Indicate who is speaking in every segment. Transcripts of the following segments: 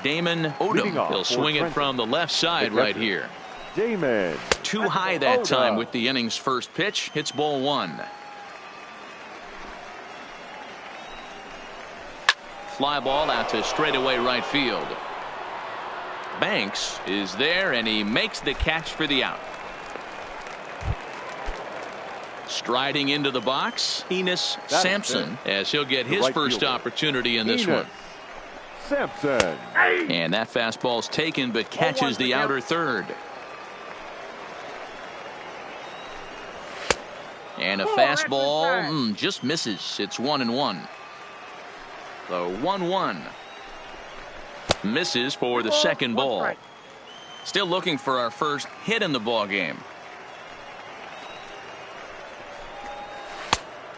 Speaker 1: Damon Odom. He'll swing it from the left side right here.
Speaker 2: Damon.
Speaker 1: Too high that time with the inning's first pitch. Hits ball one. Fly ball out to straightaway right field. Banks is there, and he makes the catch for the out. Striding into the box, Enos Sampson, as he'll get his first opportunity in this one.
Speaker 2: Sampson.
Speaker 1: And that fastball's taken, but catches the outer third. And a fastball just misses. It's 1-1. The 1-1 misses for the second ball. Still looking for our first hit in the ball game.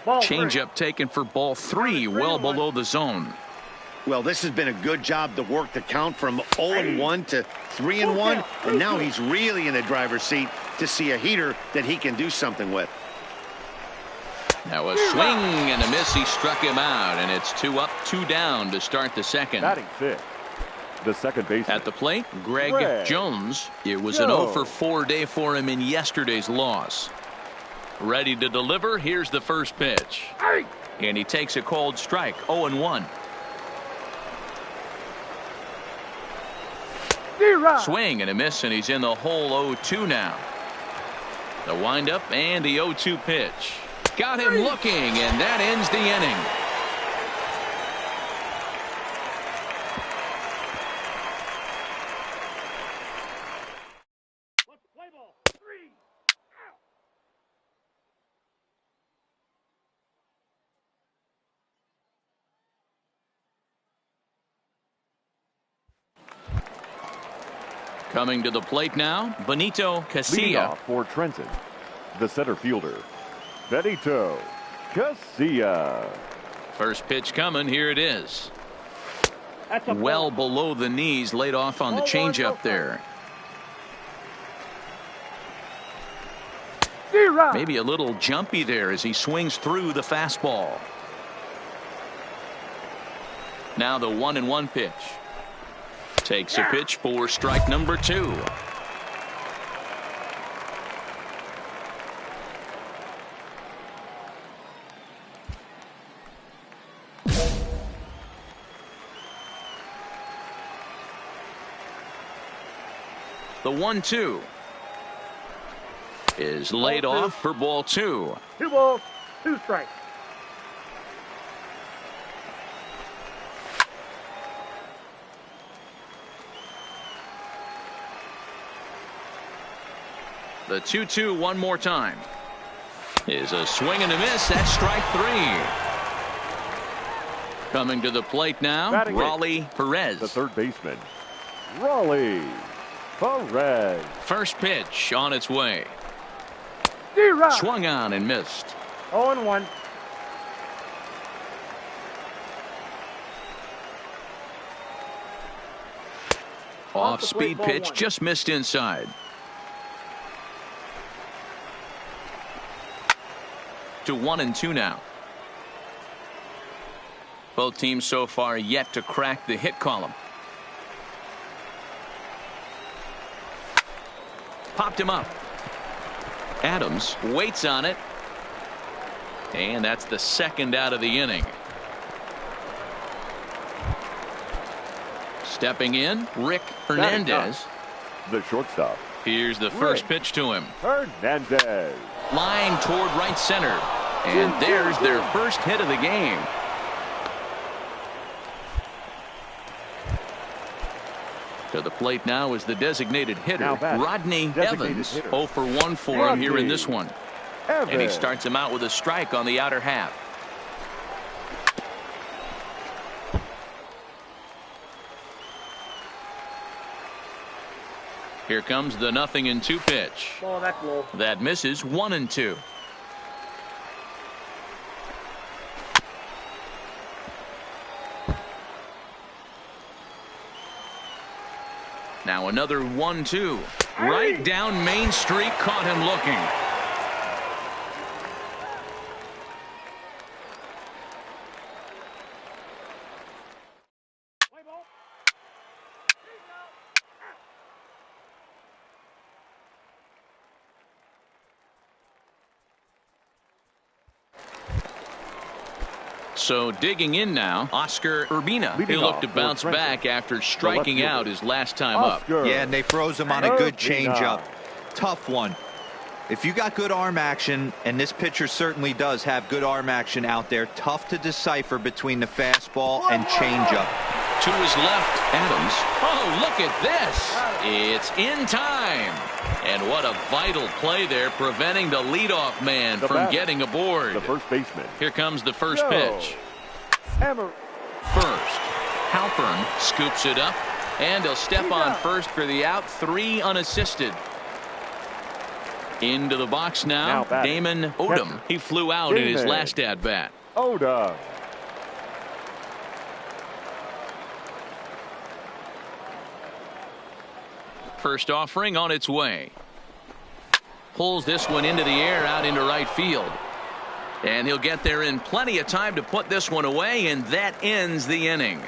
Speaker 1: Changeup taken for ball three, well below the zone.
Speaker 3: Well, this has been a good job to work the count from 0-1 to 3-1, and now he's really in the driver's seat to see a heater that he can do something with.
Speaker 1: Now a swing and a miss. He struck him out, and it's 2 up, 2 down to start the second.
Speaker 2: Batting fifth, the second baseman.
Speaker 1: At the plate, Greg Jones. It was an 0-for-4 day for him in yesterday's loss. Ready to deliver. Here's the first pitch. And he takes a cold strike. 0-1. Swing and a miss, and he's in the hole. 0-2 now. The windup and the 0-2 pitch. Got him looking, and that ends the inning. Coming to the plate now, Benito Casilla.
Speaker 2: For Trenton, the center fielder, Benito Casilla.
Speaker 1: First pitch coming. Here it is. Well below the knees, laid off on the changeup there. Maybe a little jumpy there as he swings through the fastball. Now the 1-1 pitch. Takes a pitch for strike number 2. The 1-2 is laid off for ball 2.
Speaker 4: 2 balls, 2 strikes.
Speaker 1: The 2-2 one more time is a swing and a miss. That's strike 3. Coming to the plate now, Raleigh Perez.
Speaker 2: The third baseman, Raleigh Perez.
Speaker 1: First pitch on its way. Swung on and missed.
Speaker 4: 0-1.
Speaker 1: Off speed pitch, just missed inside. To 1-2 now. Both teams so far yet to crack the hit column. Popped him up. Adams waits on it. And that's the second out of the inning. Stepping in, Rick Hernandez.
Speaker 2: The shortstop.
Speaker 1: Here's the first pitch to him.
Speaker 2: Hernandez.
Speaker 1: Line toward right center. And there's their first hit of the game. To the plate now is the designated hitter, Rodney Evans. 0 for 1 for him here in this one. And he starts him out with a strike on the outer half. Here comes the 0-2 pitch.
Speaker 4: Oh, that's low.
Speaker 1: That misses. 1-2. Now another 1-2. Right down Main Street, caught him looking. So digging in now, Oscar Urbina. He'll look to bounce back after striking out his last time up.
Speaker 5: Yeah, and they froze him on a good changeup. Tough one. If you got good arm action, and this pitcher certainly does have good arm action out there, tough to decipher between the fastball and changeup.
Speaker 1: To his left, Adams. Oh, look at this. It's in time. And what a vital play there, preventing the leadoff man from getting aboard.
Speaker 2: The first baseman.
Speaker 1: Here comes the first pitch.
Speaker 2: Hammer.
Speaker 1: First, Halpern scoops it up, and he'll step on first for the out, 3 unassisted. Into the box now Damon Odom. He flew out in his last at-bat.
Speaker 2: Odom.
Speaker 1: First offering on its way. Pulls this one into the air out into right field. And he'll get there in plenty of time to put this one away, and that ends the inning.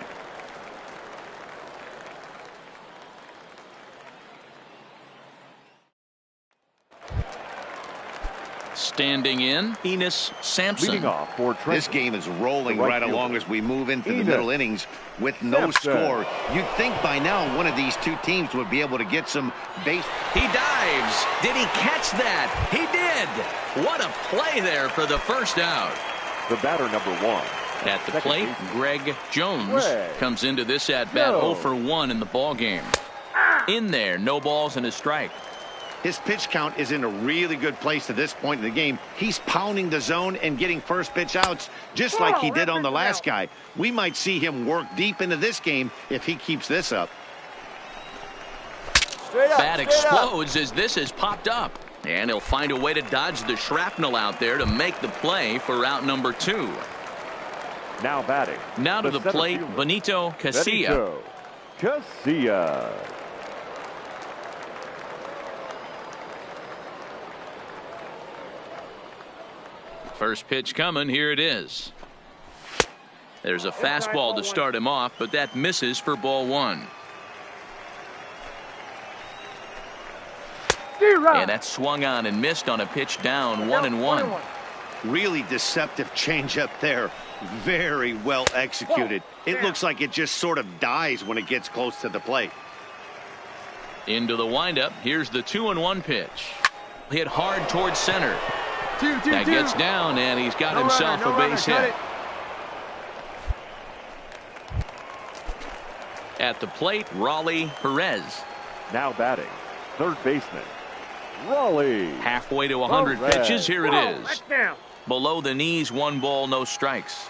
Speaker 1: Standing in, Enos Sampson.
Speaker 2: Leading off for Trenton.
Speaker 3: This game is rolling right along as we move into the middle innings with no score. You'd think by now one of these two teams would be able to get some base.
Speaker 1: He dives. Did he catch that? He did. What a play there for the first out.
Speaker 2: The batter, number 1.
Speaker 1: At the plate, Greg Jones comes into this at-bat 0 for 1 in the ball game. In there, no balls and a strike.
Speaker 3: His pitch count is in a really good place at this point in the game. He's pounding the zone and getting first pitch outs just like he did on the last guy. We might see him work deep into this game if he keeps this up.
Speaker 1: Bat explodes as this is popped up. And he'll find a way to dodge the shrapnel out there to make the play for out number 2.
Speaker 2: Now batting.
Speaker 1: Now to the plate, Benito Casilla.
Speaker 2: Casilla.
Speaker 1: First pitch coming. Here it is. There's a fastball to start him off, but that misses for ball 1. And that swung on and missed on a pitch down, 1-1.
Speaker 3: Really deceptive changeup there. Very well executed. It looks like it just sort of dies when it gets close to the plate.
Speaker 1: Into the windup. Here's the 2-1 pitch. Hit hard towards center. That gets down, and he's got himself a base hit. At the plate, Raleigh Perez.
Speaker 2: Now batting, third baseman, Raleigh.
Speaker 1: Halfway to 100 pitches. Here it is. Below the knees, 1 ball, no strikes.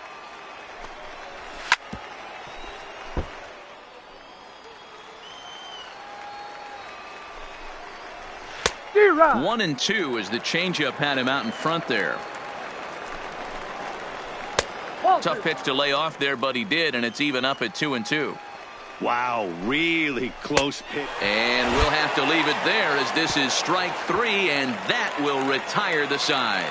Speaker 4: Zero.
Speaker 1: 1-2 as the changeup had him out in front there. Tough pitch to lay off there, but he did, and it's even up at 2-2.
Speaker 3: Wow, really close pitch.
Speaker 1: And we'll have to leave it there as this is strike 3, and that will retire the side.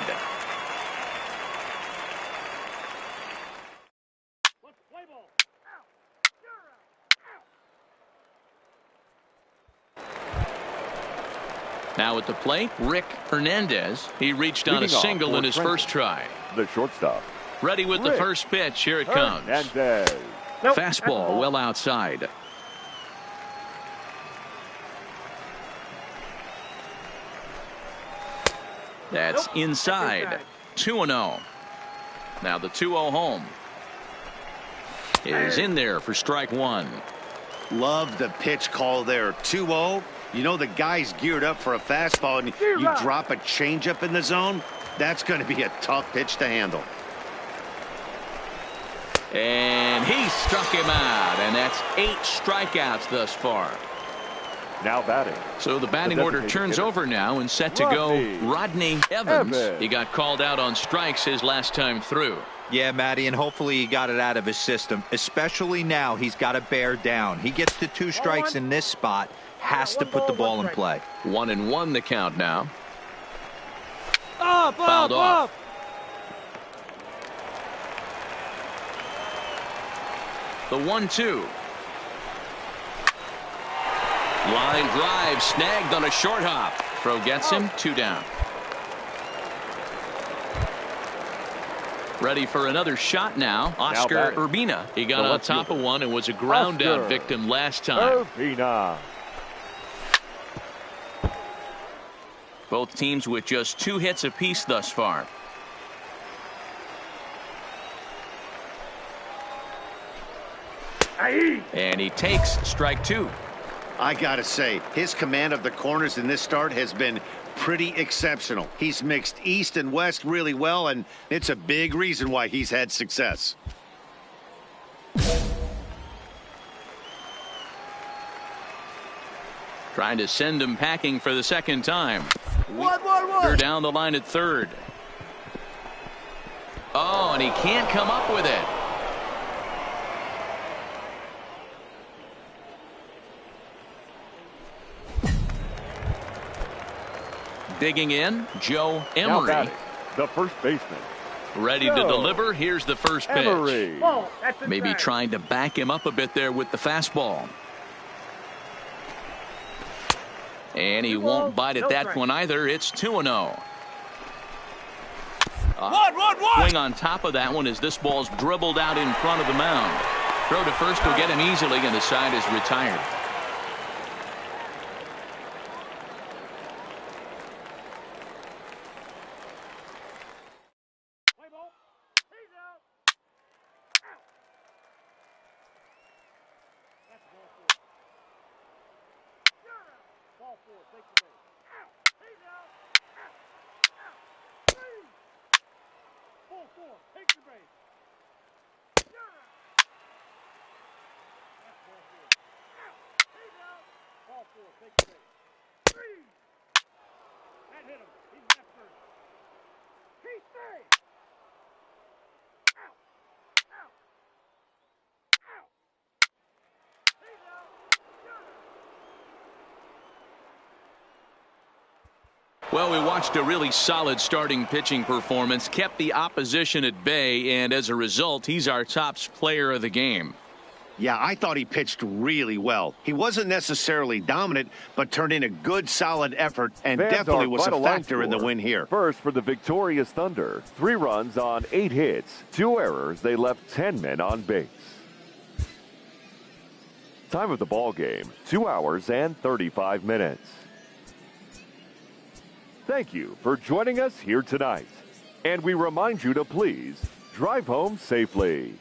Speaker 1: Now at the plate, Rick Hernandez. He reached on a single in his first try.
Speaker 2: The shortstop.
Speaker 1: Ready with the first pitch. Here it comes.
Speaker 2: Hernandez.
Speaker 1: Fastball well outside. That's inside. 2-0. Now the 2-0 home is in there for strike 1.
Speaker 3: Love the pitch call there. 2-0. You know the guy's geared up for a fastball, and you drop a changeup in the zone. That's going to be a tough pitch to handle.
Speaker 1: And he struck him out, and that's 8 strikeouts thus far.
Speaker 2: Now batting.
Speaker 1: So the batting order turns over now and set to go Rodney Evans. He got called out on strikes his last time through.
Speaker 5: Yeah, Matty, and hopefully he got it out of his system. Especially now, he's got to bear down. He gets to 2 strikes in this spot. Has to put the ball in play.
Speaker 1: 1-1 the count now. Fouled off. The 1-2. Line drive snagged on a short hop. Throw gets him. 2 down. Ready for another shot now. Oscar Urbina. He got on top of one and was a ground down victim last time.
Speaker 2: Urbina.
Speaker 1: Both teams with just 2 hits apiece thus far. And he takes strike 2.
Speaker 3: I gotta say, his command of the corners in this start has been pretty exceptional. He's mixed east and west really well, and it's a big reason why he's had success.
Speaker 1: Trying to send him packing for the second time.
Speaker 4: One.
Speaker 1: Down the line at third. Oh, and he can't come up with it. Digging in, Joe Emery.
Speaker 2: The first baseman.
Speaker 1: Ready to deliver. Here's the first pitch.
Speaker 2: Emery.
Speaker 1: Maybe trying to back him up a bit there with the fastball. And he won't bite at that one either. It's 2-0. Swing on top of that one as this ball's dribbled out in front of the mound. Throw to first will get him easily, and the side is retired. Well, we watched a really solid starting pitching performance, kept the opposition at bay, and as a result, he's our top player of the game.
Speaker 3: Yeah, I thought he pitched really well. He wasn't necessarily dominant, but turned in a good, solid effort and definitely was a factor in the win here.
Speaker 2: First for the victorious Thunder. 3 runs on 8 hits. 2 errors. They left 10 men on base. Time of the ball game, 2 hours and 35 minutes. Thank you for joining us here tonight. And we remind you to please drive home safely.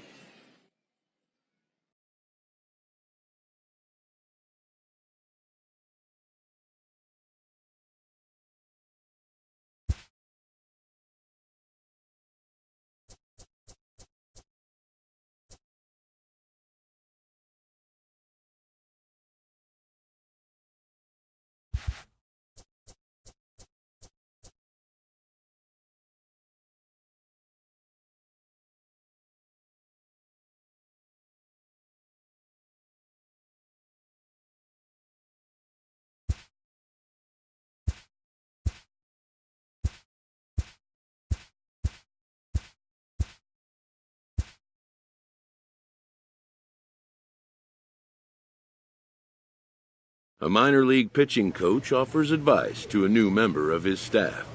Speaker 6: A minor league pitching coach offers advice to a new member of his staff.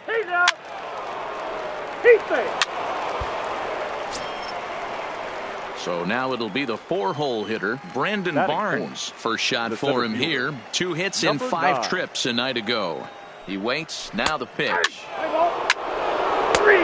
Speaker 4: He's out. He's safe.
Speaker 1: So now it'll be the 4-hole hitter, Brandon Barnes. First shot for him here. 2 hits in 5 trips a night ago. He waits. Now the pitch.
Speaker 4: 3.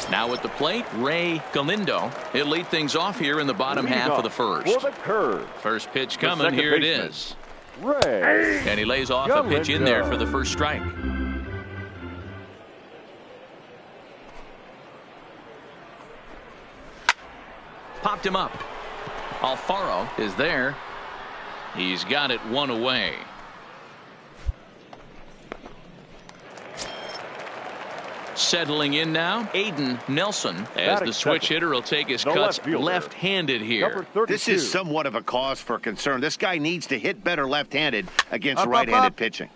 Speaker 1: Now at the plate, Ray Galindo. He'll lead things off here in the bottom half of the first.
Speaker 2: For the curve.
Speaker 1: First pitch coming. Here it is.
Speaker 2: Ray.
Speaker 1: And he lays off a pitch in there for the first strike. Popped him up. Alfaro is there. He's got it 1 away. Settling in now, Aiden Nelson, as the switch hitter will take his cuts left-handed here.
Speaker 3: This is somewhat of a cause for concern. This guy needs to hit better left-handed against right-handed pitching.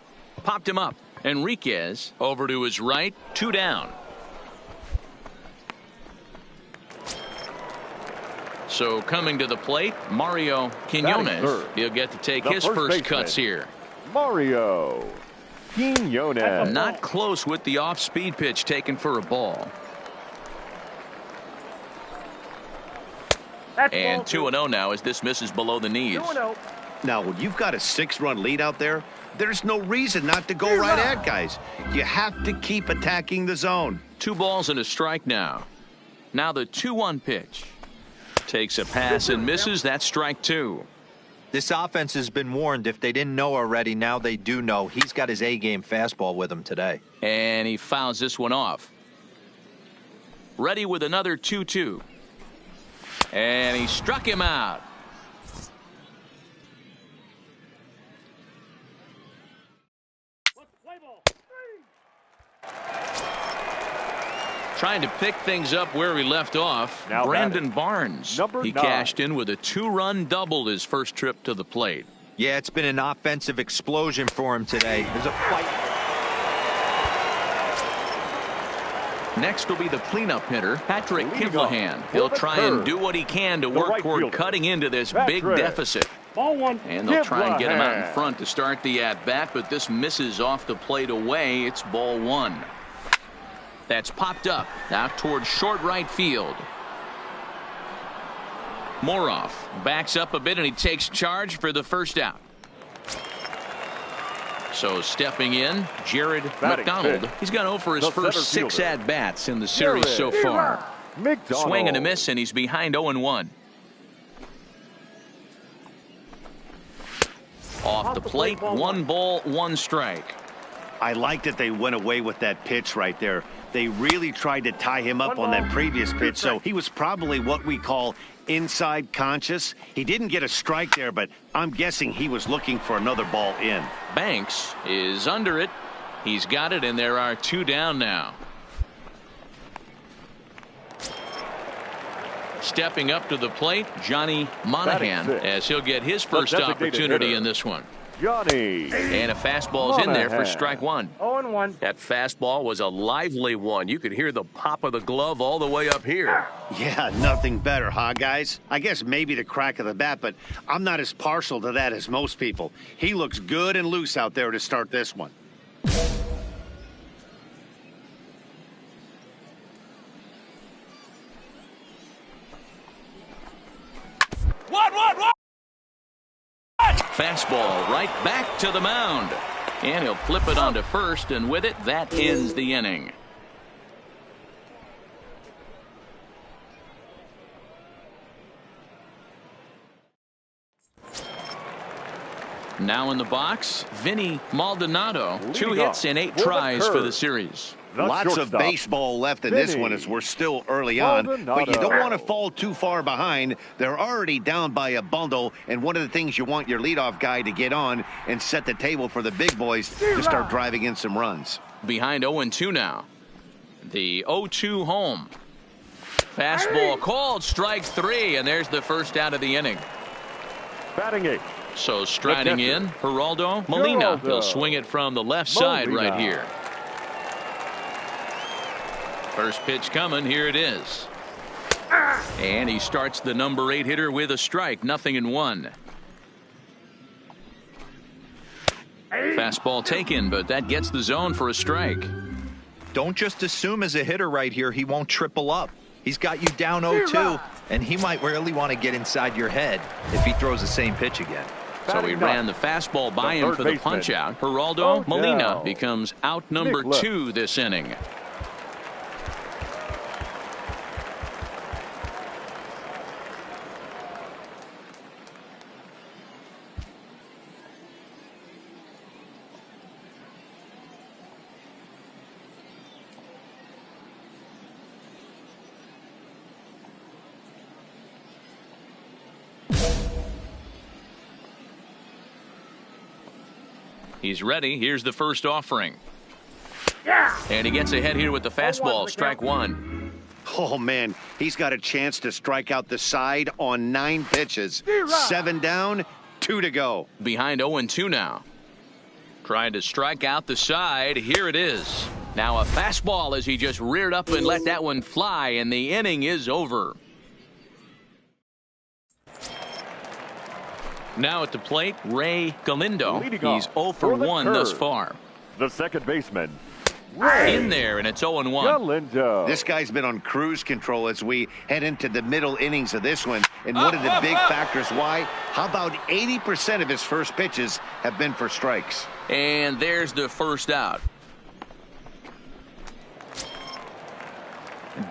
Speaker 1: Popped him up. Enriquez over to his right, 2 down. So coming to the plate, Mario Quinones. He'll get to take his first cuts here.
Speaker 2: Mario Quinones.
Speaker 1: Not close with the off-speed pitch taken for a ball. And 2-0 now as this misses below the knees.
Speaker 3: Now, when you've got a 6-run lead out there, there's no reason not to go right at guys. You have to keep attacking the zone.
Speaker 1: 2 balls and a strike now. Now the 2-1 pitch. Takes a pass and misses. That's strike 2.
Speaker 5: This offense has been warned. If they didn't know already, now they do know. He's got his A-game fastball with him today.
Speaker 1: And he fouls this one off. Ready with another 2-2. And he struck him out. Trying to pick things up where he left off.
Speaker 2: Now
Speaker 1: Brandon Barnes. He cashed in with a 2-run double his first trip to the plate.
Speaker 5: Yeah, it's been an offensive explosion for him today. There's a fight.
Speaker 1: Next will be the cleanup hitter, Patrick Kivlahan. He'll try and do what he can to work toward cutting into this big deficit.
Speaker 4: Ball 1.
Speaker 1: And they'll try and get him out in front to start the at-bat, but this misses off the plate away. It's ball 1. That's popped up out towards short right field. Moroff backs up a bit and he takes charge for the first out. So stepping in, Jared McDonald. He's gone over his first 6 at-bats in the series so far. Swing and a miss, and he's behind 0-1. Off the plate, 1 ball, 1 strike.
Speaker 3: I like that they went away with that pitch right there. They really tried to tie him up on that previous pitch, so he was probably what we call inside conscious. He didn't get a strike there, but I'm guessing he was looking for another ball in.
Speaker 1: Banks is under it. He's got it, and there are 2 down now. Stepping up to the plate, Johnny Monahan, as he'll get his first opportunity in this one.
Speaker 2: Johnny.
Speaker 1: And a fastball's in there for strike 1.
Speaker 4: 0-1.
Speaker 7: That fastball was a lively one. You could hear the pop of the glove all the way up here.
Speaker 3: Yeah, nothing better, huh, guys? I guess maybe the crack of the bat, but I'm not as partial to that as most people. He looks good and loose out there to start this one.
Speaker 1: Fastball right back to the mound. And he'll flip it onto first, and with it, that ends the inning. Now in the box, Vinny Maldonado. 2 hits and 8 tries for the series.
Speaker 3: Lots of baseball left in this one as we're still early on, but you don't want to fall too far behind. They're already down by a bundle, and one of the things you want your leadoff guy to get on and set the table for the big boys to start driving in some runs.
Speaker 1: Behind 0-2 now. The 0-2 home. Fastball called, strike 3, and there's the first out of the inning.
Speaker 2: Batting 8.
Speaker 1: So striding in, Geraldo Molina. He'll swing it from the left side right here. First pitch coming, here it is. And he starts the number 8 hitter with a strike, 0-1. Fastball taken, but that gets the zone for a strike.
Speaker 5: Don't just assume as a hitter right here he won't triple up. He's got you down 0-2, and he might really want to get inside your head if he throws the same pitch again.
Speaker 1: So he ran the fastball by him for the punch out. Geraldo Molina becomes out number 2 this inning. He's ready. Here's the first offering. And he gets ahead here with the fastball. Strike 1.
Speaker 3: Oh, man, he's got a chance to strike out the side on 9 pitches. 7 down, 2 to go.
Speaker 1: Behind 0-2 now. Trying to strike out the side. Here it is. Now a fastball as he just reared up and let that one fly, and the inning is over. Now at the plate, Ray Galindo. He's 0 for 1 thus far.
Speaker 2: The second baseman,
Speaker 1: in there, and it's 0-1.
Speaker 2: Galindo.
Speaker 3: This guy's been on cruise control as we head into the middle innings of this one. And one of the big factors why, how about 80% of his first pitches have been for strikes?
Speaker 1: And there's the first out.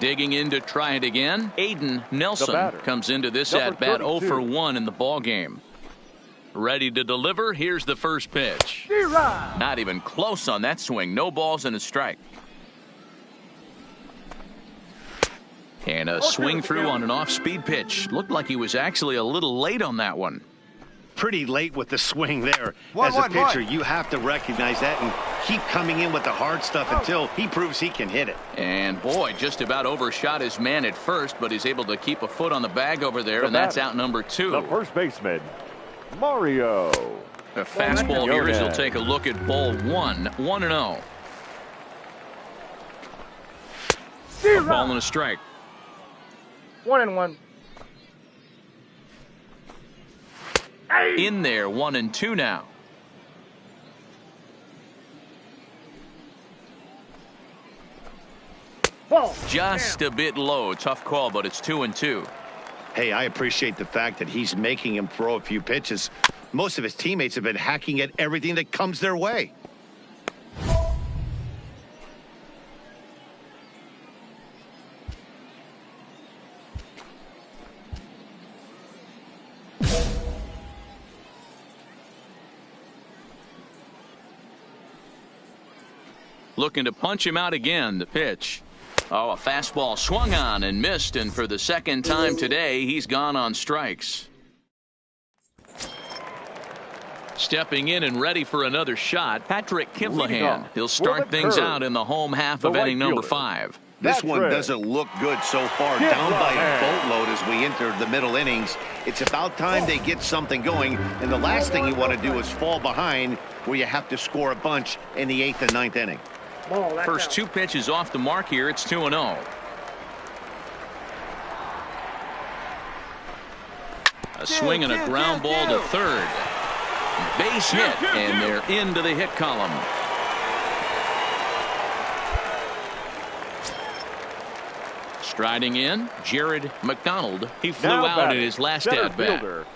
Speaker 1: Digging in to try it again, Aiden Nelson comes into this at-bat 0 for 1 in the ball game. Ready to deliver. Here's the first pitch. Not even close on that swing. No balls and a strike. And a swing through on an off-speed pitch. Looked like he was actually a little late on that one.
Speaker 3: Pretty late with the swing there. As a pitcher, you have to recognize that and keep coming in with the hard stuff until he proves he can hit it.
Speaker 1: And boy, just about overshot his man at first, but he's able to keep a foot on the bag over there, and that's out number 2.
Speaker 2: The first baseman, Mario.
Speaker 1: The fastball here as he'll take a look at ball 1. 1-0. A ball and a strike.
Speaker 4: 1-1.
Speaker 1: In there, 1-2 now. Just a bit low. Tough call, but it's 2-2.
Speaker 3: Hey, I appreciate the fact that he's making him throw a few pitches. Most of his teammates have been hacking at everything that comes their way.
Speaker 1: Looking to punch him out again. The pitch. Oh, a fastball swung on and missed, and for the second time today, he's gone on strikes. Stepping in and ready for another shot, Patrick Kivlahan. He'll start things out in the home half of inning number 5.
Speaker 3: This one doesn't look good so far. Down by a boatload as we enter the middle innings. It's about time they get something going, and the last thing you want to do is fall behind where you have to score a bunch in the 8th and 9th inning.
Speaker 1: First 2 pitches off the mark here. It's 2-0. A swing and a ground ball to third. Base hit, and they're into the hit column. Striding in, Jared McDonald. He flew out in his last at-bat.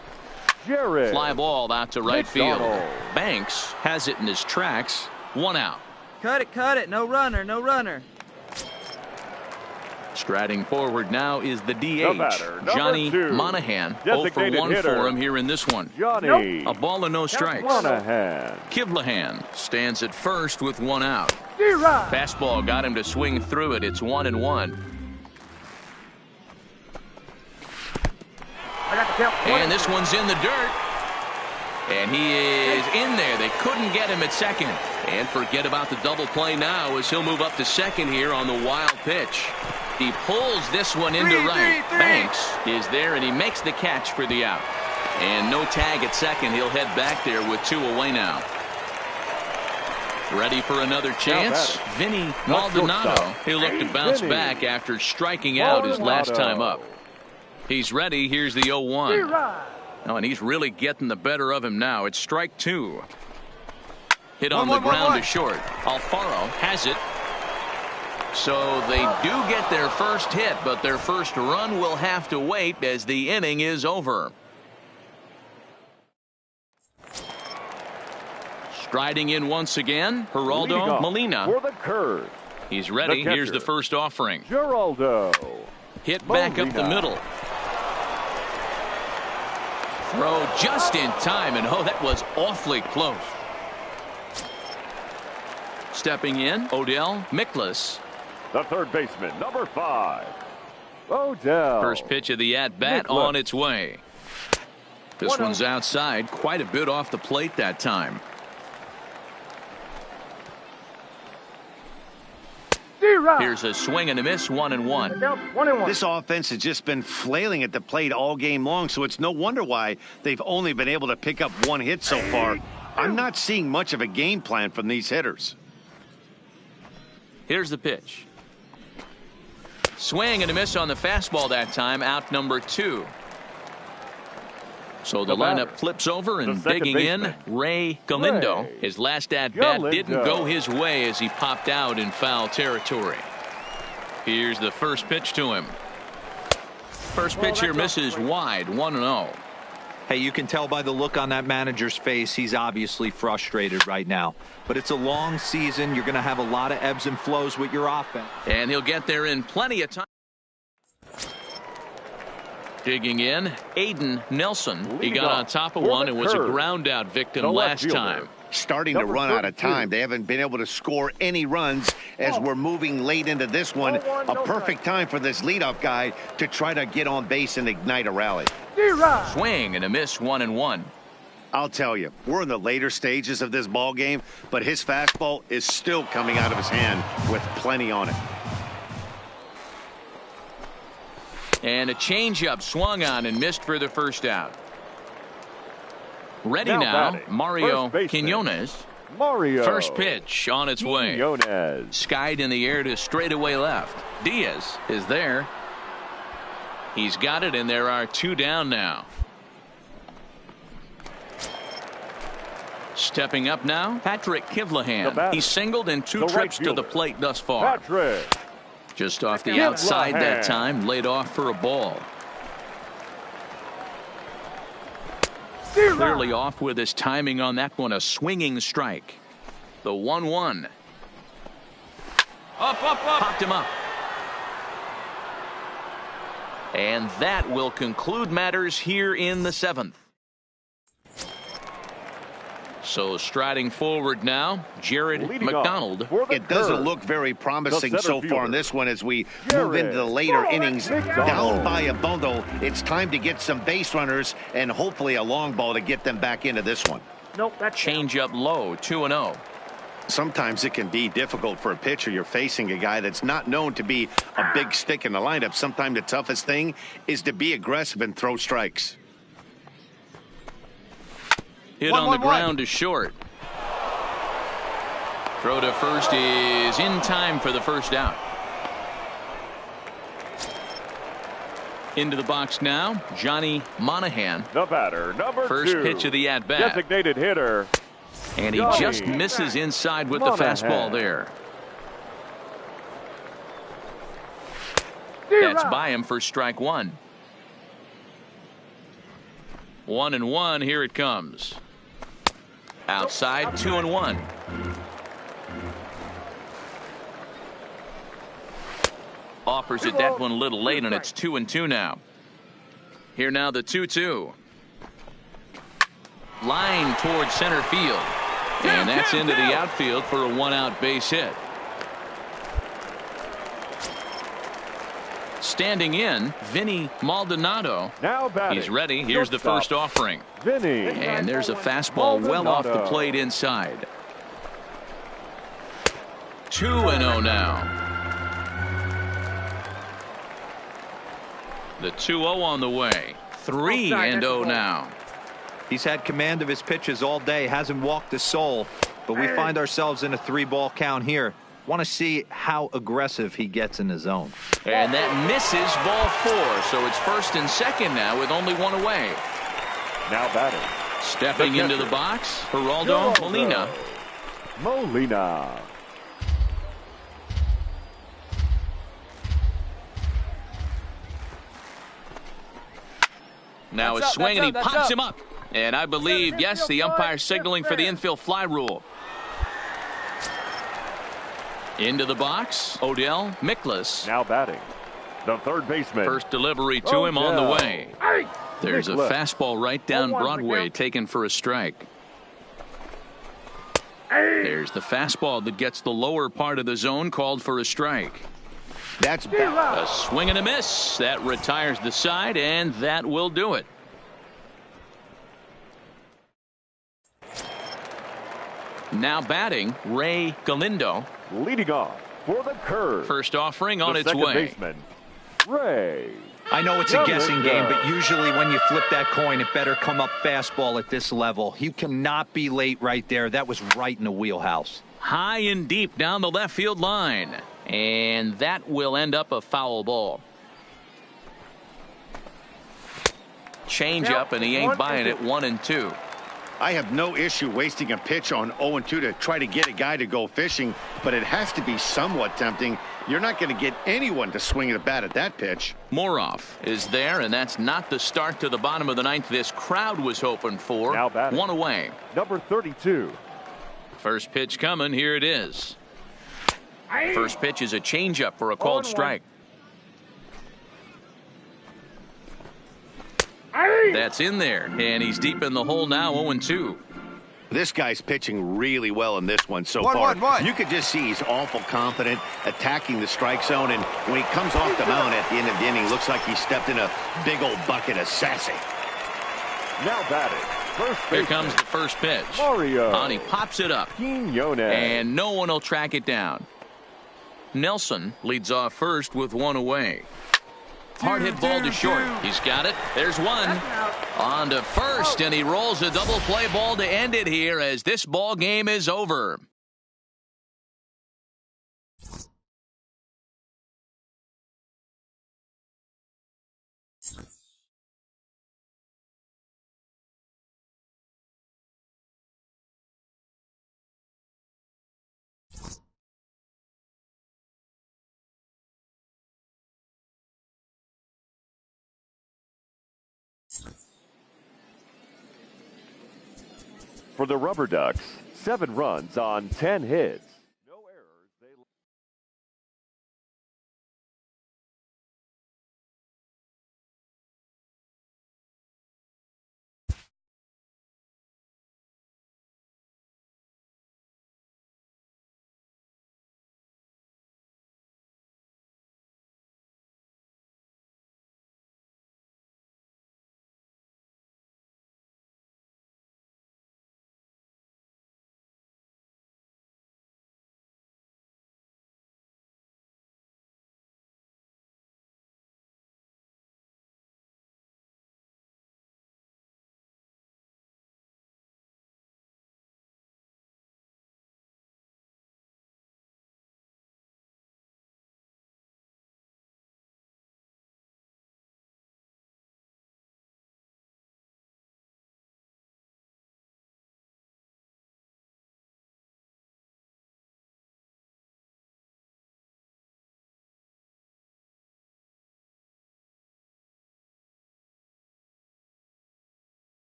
Speaker 2: Jared
Speaker 1: Fly ball out to right field.
Speaker 2: McDonald.
Speaker 1: Banks has it in his tracks. 1 out.
Speaker 8: Cut it. No runner.
Speaker 1: Striding forward now is the
Speaker 2: The
Speaker 1: DH,
Speaker 2: batter, number
Speaker 1: Johnny
Speaker 2: 2.
Speaker 1: Monahan. 0 for
Speaker 2: Designated
Speaker 1: 1
Speaker 2: hitter.
Speaker 1: for him here in this one.
Speaker 2: Johnny
Speaker 1: A ball and no strikes.
Speaker 2: Monahan.
Speaker 1: Kivlahan stands at first with 1 out.
Speaker 4: D-Rod.
Speaker 1: Fastball got him to swing through it. It's 1-1.
Speaker 4: I got the count.
Speaker 1: And this one's in the dirt. And he is in there. They couldn't get him at second. And forget about the double play now as he'll move up to second here on the wild pitch. He pulls this one into right. Banks is there, and he makes the catch for the out. And no tag at second. He'll head back there with 2 away now. Ready for another chance? Vinny Maldonado. He'll look to bounce back after striking out his last time up. He's ready. Here's the 0-1.
Speaker 4: D-Rod.
Speaker 1: Oh, and he's really getting the better of him now. It's strike 2. Hit on the ground to short. Alfaro has it. So they do get their first hit, but their first run will have to wait as the inning is over. Striding in once again, Geraldo Molina.
Speaker 2: For the curve.
Speaker 1: He's ready. Here's the first offering.
Speaker 2: Geraldo.
Speaker 1: Hit back up the middle. Throw just in time, and oh, that was awfully close. Stepping in, Odell Miklas.
Speaker 2: The third baseman, number 5. Odell.
Speaker 1: First pitch of the at-bat on its way. This one's outside, quite a bit off the plate that time.
Speaker 4: D-Rod.
Speaker 1: Here's a swing and a miss, 1-1.
Speaker 4: Count 1-1.
Speaker 3: This offense has just been flailing at the plate all game long, so it's no wonder why they've only been able to pick up 1 hit so far. I'm not seeing much of a game plan from these hitters.
Speaker 1: Here's the pitch. Swing and a miss on the fastball that time, out number 2. So the lineup flips over, and digging in, Ray Galindo. His last at-bat didn't go his way as he popped out in foul territory. Here's the first pitch to him. First pitch here misses wide, 1-0.
Speaker 5: Hey, you can tell by the look on that manager's face, he's obviously frustrated right now. But it's a long season. You're going to have a lot of ebbs and flows with your offense.
Speaker 1: And he'll get there in plenty of time. Digging in, Aiden Nelson. He got on top of one and was a ground out victim last time.
Speaker 3: Starting to run out of time. They haven't been able to score any runs as we're moving late into this one. A perfect time for this leadoff guy to try to get on base and ignite a rally.
Speaker 4: D-Rod.
Speaker 1: Swing and a miss, 1-1.
Speaker 3: I'll tell you, we're in the later stages of this ball game, but his fastball is still coming out of his hand with plenty on it.
Speaker 1: And a changeup swung on and missed for the first out. Ready now, Mario Quinones.
Speaker 2: Mario.
Speaker 1: First pitch on its way.
Speaker 2: Quinones.
Speaker 1: Skied in the air to straightaway left. Diaz is there. He's got it, and there are 2 down now. Stepping up now, Patrick Kivlahan. He's singled in 2 trips to the plate thus far.
Speaker 2: Patrick.
Speaker 1: Just off the outside that time, laid off for a ball. Clearly off with his timing on that one, a swinging strike. The 1-1. Up. Popped him up. And that will conclude matters here in the 7th. So striding forward now, Jared McDonald.
Speaker 3: It doesn't look very promising so far in this one as we move into the later innings. Down by a bundle, it's time to get some base runners and hopefully a long ball to get them back into this one.
Speaker 4: Nope, that
Speaker 1: change up low, 2-0.
Speaker 3: Sometimes it can be difficult for a pitcher. You're facing a guy that's not known to be a big stick in the lineup. Sometimes the toughest thing is to be aggressive and throw strikes.
Speaker 1: Hit on the ground to short. Throw to first is in time for the first out. Into the box now, Johnny Monahan.
Speaker 2: The batter, number 2.
Speaker 1: First pitch of the at-bat.
Speaker 2: Designated hitter.
Speaker 1: And he just misses inside with the fastball there. That's by him for strike 1. 1-1. Here it comes. Outside, 2-1. Offers it that one a little late, and it's 2-2 now. Here now the 2-2. Line towards center field. And that's into the outfield for a one-out base hit. Standing in, Vinny Maldonado.
Speaker 2: Now batting.
Speaker 1: He's ready. Here's the first offering.
Speaker 2: Vinny.
Speaker 1: And there's a fastball well off the plate inside. 2-0 now. The 2-0 on the way. 3-0 now.
Speaker 5: He's had command of his pitches all day, hasn't walked a soul, but we find ourselves in a 3-ball count here. Want to see how aggressive he gets in the zone.
Speaker 1: And that misses, ball 4. So it's first and second now with only one away.
Speaker 2: Now batting.
Speaker 1: Stepping into the box, Geraldo Molina.
Speaker 2: Molina.
Speaker 1: Now a swing, and he pops him up. And I believe, yes, the umpire signaling for the infield fly rule. Into the box, Odell Miklas.
Speaker 2: Now batting. The third baseman.
Speaker 1: First delivery to him on the way. There's a fastball right down Broadway taken for a strike. There's the fastball that gets the lower part of the zone called for a strike.
Speaker 3: That's bad.
Speaker 1: A swing and a miss. That retires the side, and that will do it. Now batting, Ray Galindo.
Speaker 2: Leading off for the curve.
Speaker 1: First offering on its
Speaker 2: second
Speaker 1: way.
Speaker 2: Baseman, Ray.
Speaker 5: I know it's a guessing game, but usually when you flip that coin, it better come up fastball at this level. He cannot be late right there. That was right in the wheelhouse.
Speaker 1: High and deep down the left field line. And that will end up a foul ball. Change up, and he ain't buying it. 1-2.
Speaker 3: I have no issue wasting a pitch on 0-2 to try to get a guy to go fishing, but it has to be somewhat tempting. You're not going to get anyone to swing a bat at that pitch.
Speaker 1: Moroff is there, and that's not the start to the bottom of the ninth this crowd was hoping for.
Speaker 2: Now batting.
Speaker 1: One away.
Speaker 2: Number 32.
Speaker 1: First pitch coming. Here it is. First pitch is a changeup for a called strike. That's in there, and he's deep in the hole now. 0-2.
Speaker 3: This guy's pitching really well in this one so far. You could just see he's awful confident attacking the strike zone, and when he comes off the mound at the end of the inning, looks like he stepped in a big old bucket of sassy.
Speaker 2: Now batting. First
Speaker 1: Here
Speaker 2: baseman,
Speaker 1: comes the first pitch.
Speaker 2: Mario.
Speaker 1: And he pops it up.
Speaker 2: Quinones.
Speaker 1: And no one will track it down. Nelson leads off first with one away. Hard hit ball to short. He's got it. There's one. On to first, and he rolls a double play ball to end it here as this ball game is over.
Speaker 2: For the Rubber Ducks, 7 runs on 10 hits.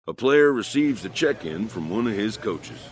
Speaker 6: A player receives a check-in from one of his coaches.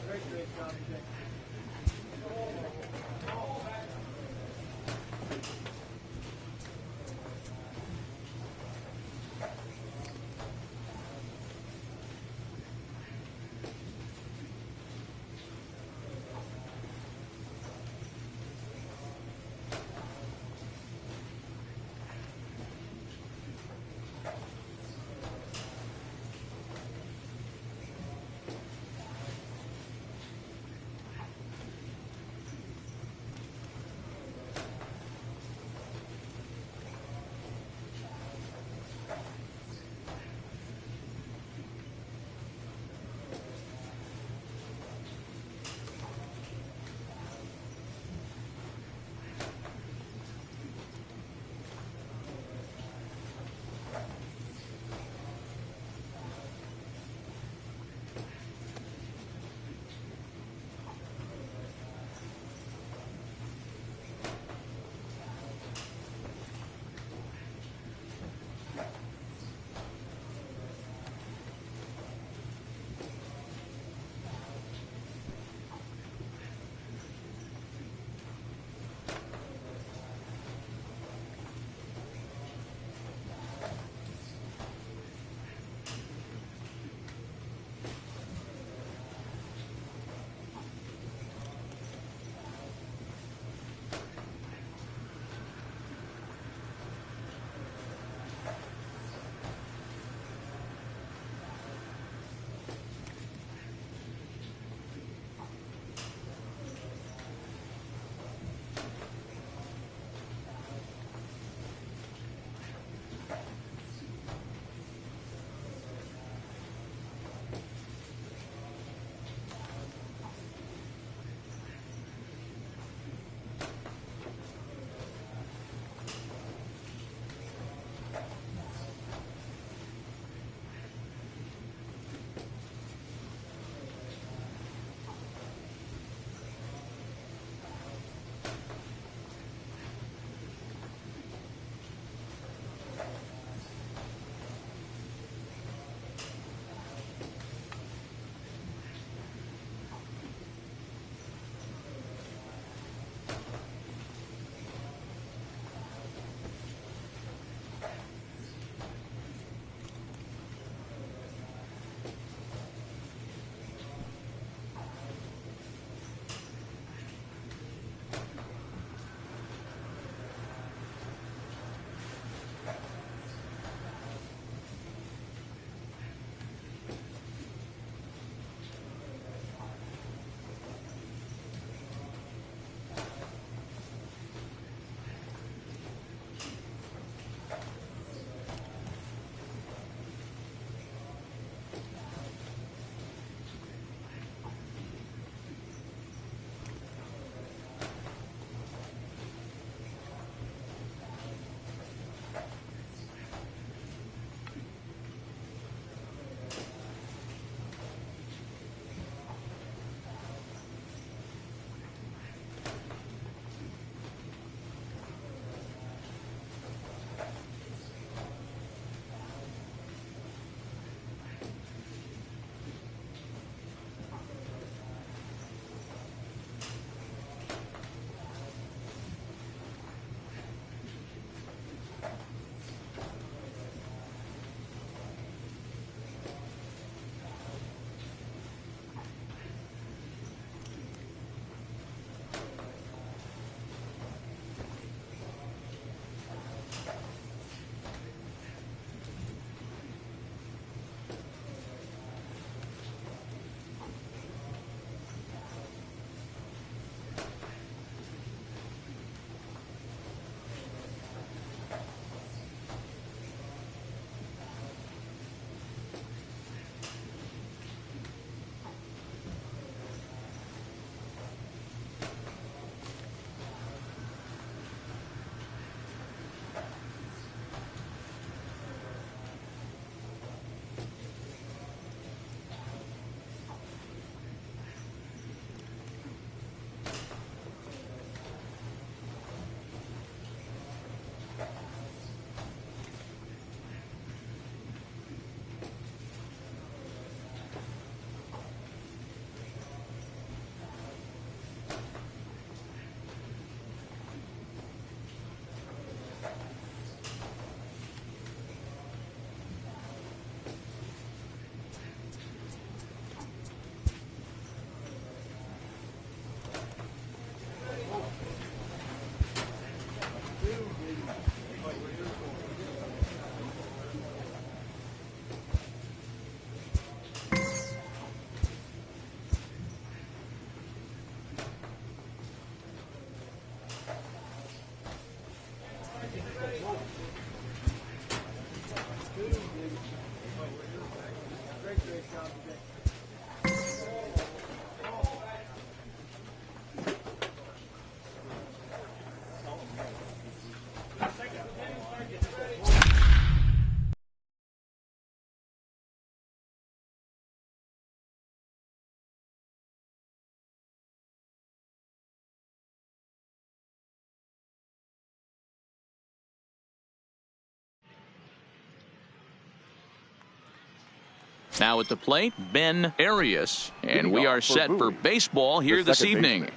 Speaker 1: Now at the plate, Ben Arias, and we are set for baseball here this evening.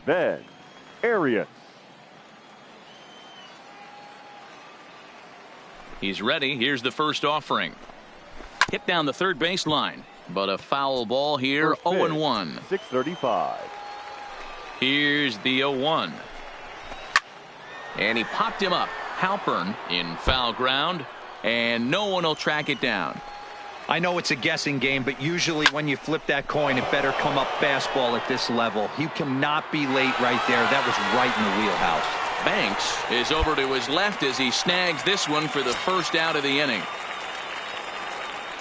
Speaker 2: Ben Arias.
Speaker 1: He's ready. Here's the first offering. Hit down the third baseline, but a foul ball here. 0-1.
Speaker 2: 635.
Speaker 1: Here's the 0-1. And he popped him up. Halpern in foul ground, and no one will track it down.
Speaker 5: I know it's a guessing game, but usually when you flip that coin, it better come up fastball at this level. You cannot be late right there. That was right in the wheelhouse.
Speaker 1: Banks is over to his left as he snags this one for the first out of the inning.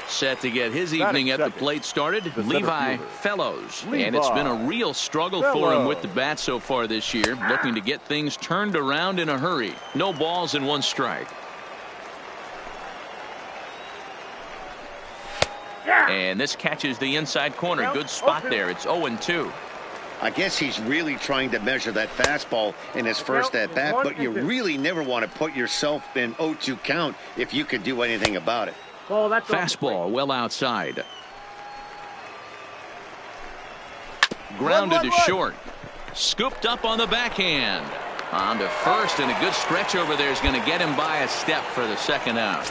Speaker 1: Set to get his evening at the plate started, Levi Fellows. And it's been a real struggle for him with the bat so far this year, looking to get things turned around in a hurry. No balls and 1 strike. And this catches the inside corner. Good spot there. It's 0-2.
Speaker 3: I guess he's really trying to measure that fastball in his first at bat, but you really never want to put yourself in 0-2 count if you could do anything about it.
Speaker 1: Fastball well outside. Grounded to short. Scooped up on the backhand. On to first, and a good stretch over there is going to get him by a step for the second out.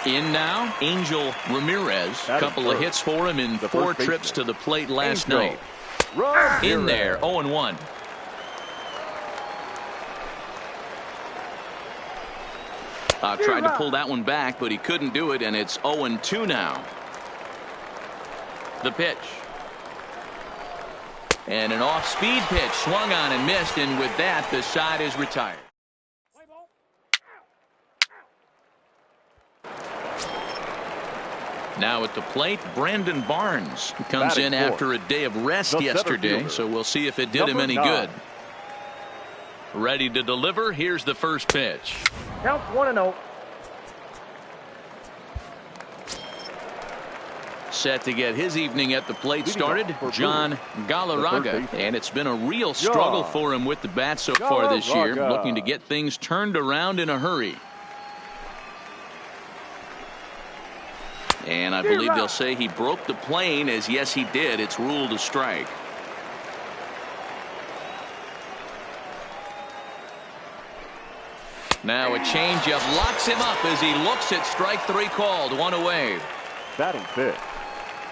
Speaker 1: In now, Angel Ramirez. Couple of hits for him in 4 trips to the plate last night. In there, 0-1. Tried to pull that one back, but he couldn't do it, and it's 0-2 now. The pitch. And an off-speed pitch swung on and missed, and with that, the side is retired. Now at the plate, Brandon Barnes comes in after a day of rest yesterday, so we'll see if it did him any good. Ready to deliver. Here's the first pitch.
Speaker 4: Count 1-0.
Speaker 1: Set to get his evening at the plate started, John Galarraga, and it's been a real struggle for him with the bat so far this year, looking to get things turned around in a hurry. And I believe they'll say he broke the plane, as yes he did. It's ruled a strike. Now a changeup locks him up as he looks at strike 3 called. 1 away.
Speaker 2: Batting fifth,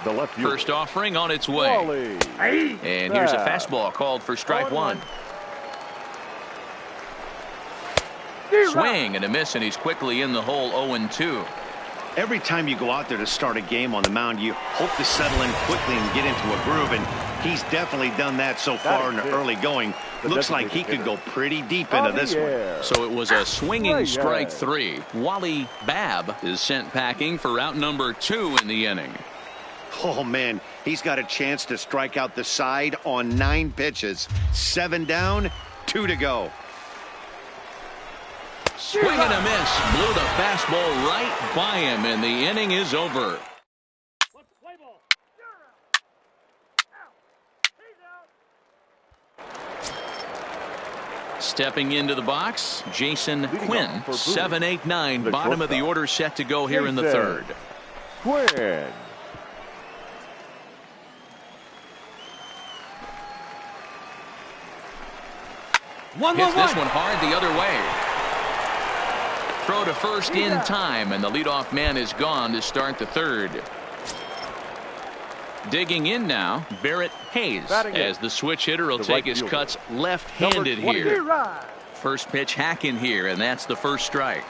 Speaker 2: the left fielder.
Speaker 1: First offering on its way. And here's a fastball called for strike 1. Swing and a miss, and he's quickly in the hole. 0-2.
Speaker 3: Every time you go out there to start a game on the mound, you hope to settle in quickly and get into a groove, and he's definitely done that so far in the early going. Looks like he could go pretty deep into this one.
Speaker 1: So it was a swinging strike 3. Wally Babb is sent packing for out number 2 in the inning.
Speaker 3: Oh, man, he's got a chance to strike out the side on 9 pitches. 7 down, 2 to go.
Speaker 1: Swing and a miss. Blew the fastball right by him, and the inning is over. Stepping into the box, Jason Quinn, 7-8-9, bottom of the order, set to go here in the third.
Speaker 2: Quinn.
Speaker 1: Hits this one hard the other way. Throw to first in time, and the leadoff man is gone to start the third. Digging in now, Barrett Hayes, as the switch hitter will take his cuts left-handed here. First pitch hack in here, and that's the first strike.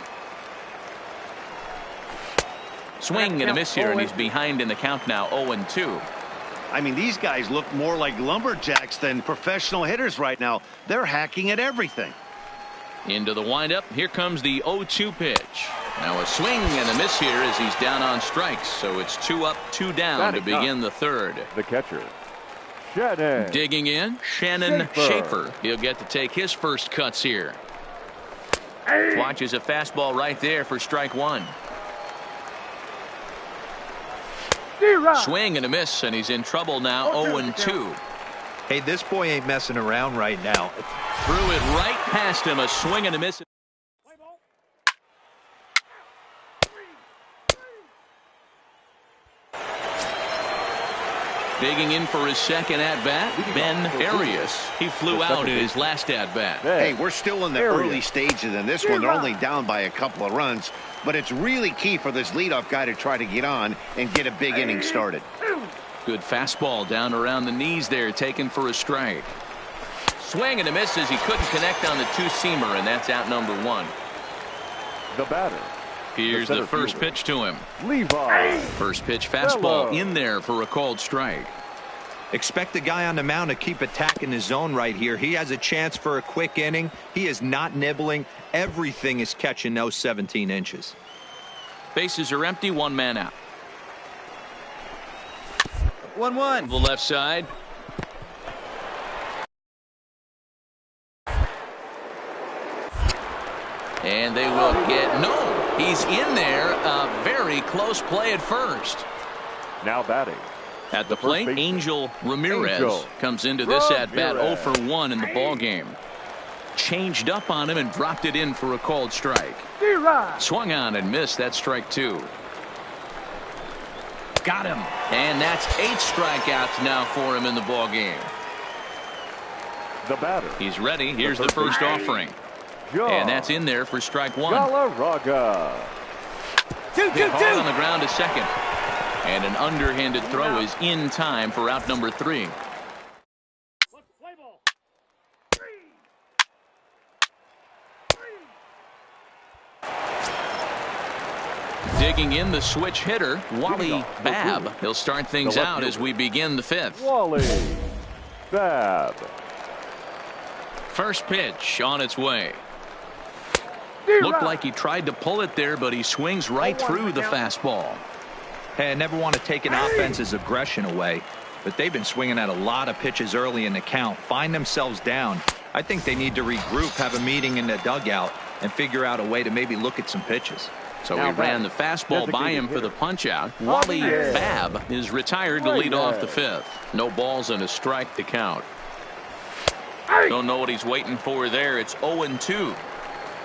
Speaker 1: Swing and a miss here, and he's behind in the count now, 0-2.
Speaker 3: I mean, these guys look more like lumberjacks than professional hitters right now. They're hacking at everything.
Speaker 1: Into the windup. Here comes the 0-2 pitch. Now a swing and a miss here as he's down on strikes. So it's 2 up, 2 down to begin the third.
Speaker 2: The catcher, Shannon.
Speaker 1: Digging in, Shannon Schaefer. He'll get to take his first cuts here. Watches a fastball right there for strike 1. Swing and a miss, and he's in trouble now. 0-2.
Speaker 5: Hey, this boy ain't messing around right now.
Speaker 1: Threw it right past him. A swing and a miss. Digging in for his second at-bat, Ben Arias. He flew out in his last at-bat.
Speaker 3: Hey, we're still in the early stages in this one. They're only down by a couple of runs, but it's really key for this leadoff guy to try to get on and get a big inning started.
Speaker 1: Good fastball down around the knees there, taken for a strike. Swing and a miss as he couldn't connect on the two-seamer, and that's out number 1.
Speaker 2: The batter.
Speaker 1: Here's the first pitch to him.
Speaker 2: Levi.
Speaker 1: First pitch fastball in there for a called strike.
Speaker 5: Expect the guy on the mound to keep attacking his zone right here. He has a chance for a quick inning. He is not nibbling. Everything is catching those 17 inches.
Speaker 1: Bases are empty, 1 man out.
Speaker 8: 1-1.
Speaker 1: The left side. And they will get he's in there. A very close play at first.
Speaker 2: Now batting.
Speaker 1: At the plate, Angel Ramirez comes into this at-bat 0 for 1 in the ball game. Changed up on him and dropped it in for a called strike. Swung on and missed. That's strike 2. Got him. And that's 8 strikeouts now for him in the ball game.
Speaker 2: The batter.
Speaker 1: He's ready. Here's the first offering. And that's in there for strike 1.
Speaker 2: Galarraga.
Speaker 1: 2-2-2 on the ground to second. And an underhanded throw is in time for out number 3. Digging in the switch hitter, Wally Babb. He'll start things out as we begin the 5th.
Speaker 2: Wally Babb.
Speaker 1: First pitch on its way. Looked like he tried to pull it there, but he swings right through the fastball.
Speaker 5: Hey, I never want to take an offense's aggression away, but they've been swinging at a lot of pitches early in the count. Find themselves down. I think they need to regroup, have a meeting in the dugout, and figure out a way to maybe look at some pitches.
Speaker 1: So he ran the fastball by him for the punch-out. Wally Babb is retired to lead off the 5th. No balls and a strike to count. Don't know what he's waiting for there. It's 0-2.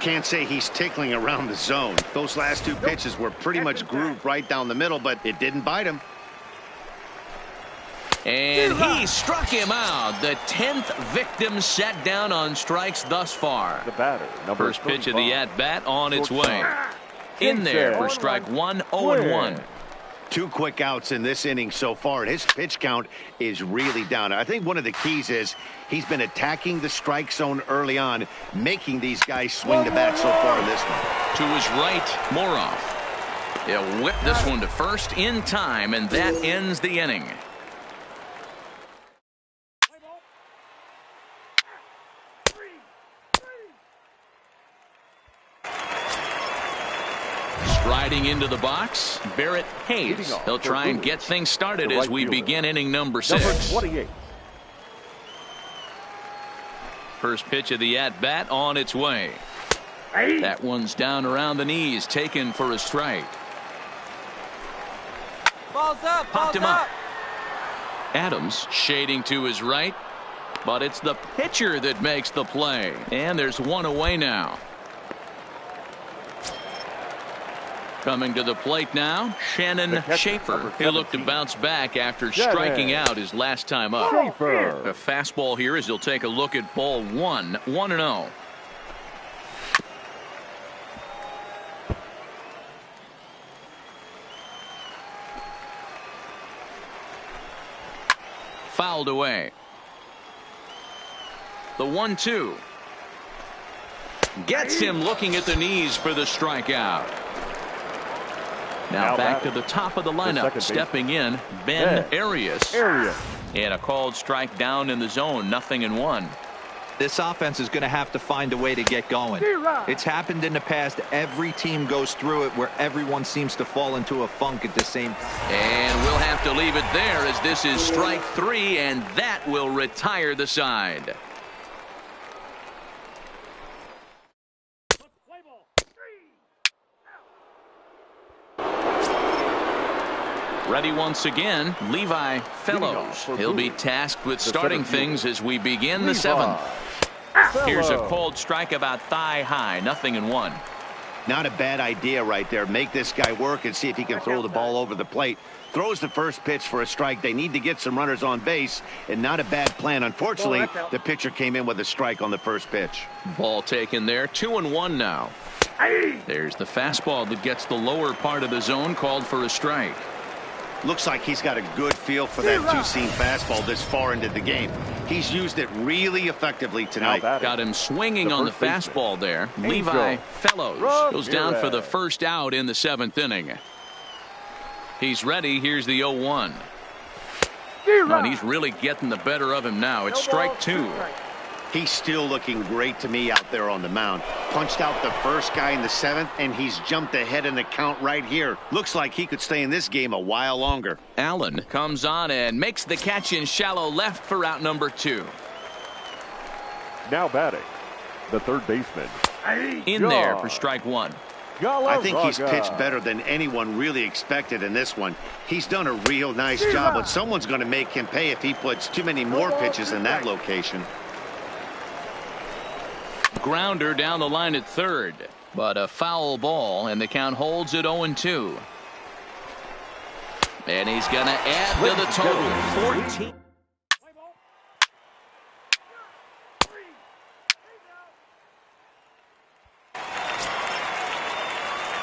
Speaker 3: Can't say he's tickling around the zone. Those last 2 pitches were pretty much grooved right down the middle, but it didn't bite him.
Speaker 1: And he struck him out. The 10th victim set down on strikes thus far.
Speaker 2: The batter.
Speaker 1: First pitch of the at-bat on its way. In there for strike 1, 0-1.
Speaker 3: 2 quick outs in this inning so far, and his pitch count is really down. I think one of the keys is he's been attacking the strike zone early on, making these guys swing the bat so far in this one.
Speaker 1: To his right, Moroff. He'll whip this one to first in time, and that ends the inning. Striding into the box, Barrett Hayes. He'll try and get things started as we begin inning number 6.
Speaker 2: Number 28.
Speaker 1: First pitch of the at-bat on its way. That one's down around the knees, taken for a strike.
Speaker 8: Ball's up.
Speaker 1: Popped him up. Adams shading to his right, but it's the pitcher that makes the play. And there's one away now. Coming to the plate now, Shannon Schaefer. He'll look to bounce back after striking out his last time up. A fastball here as he'll take a look at ball 1, 1-0. Fouled away. The 1-2. Gets him looking at the knees for the strikeout. Now back to the top of the lineup. Stepping in, Ben Arias. And a called strike down in the zone, 0-1.
Speaker 5: This offense is going to have to find a way to get going. It's happened in the past. Every team goes through it where everyone seems to fall into a funk at the same time.
Speaker 1: And we'll have to leave it there as this is strike 3, and that will retire the side. Ready once again, Levi Fellows. He'll be tasked with starting things as we begin the 7th. Here's a cold strike about thigh high, 0-1.
Speaker 3: Not a bad idea right there. Make this guy work and see if he can throw the ball over the plate. Throws the first pitch for a strike. They need to get some runners on base, and not a bad plan. Unfortunately, the pitcher came in with a strike on the first pitch.
Speaker 1: Ball taken there, 2-1 now. There's the fastball that gets the lower part of the zone, called for a strike.
Speaker 3: Looks like he's got a good feel for that two-seam fastball this far into the game. He's used it really effectively tonight.
Speaker 1: Got him swinging on the fastball there. Levi Fellows goes down for the first out in the 7th inning. He's ready. Here's the 0-1. And he's really getting the better of him now. It's strike 2.
Speaker 3: He's still looking great to me out there on the mound. Punched out the first guy in the 7th, and he's jumped ahead in the count right here. Looks like he could stay in this game a while longer.
Speaker 1: Allen comes on and makes the catch in shallow left for out number 2.
Speaker 2: Now batting, the third baseman.
Speaker 1: In there for strike 1.
Speaker 3: I think he's pitched better than anyone really expected in this one. He's done a real nice job, but someone's going to make him pay if he puts too many more pitches in that location.
Speaker 1: Grounder down the line at third, but a foul ball, and the count holds at 0-2. And he's going to add to the total, 14.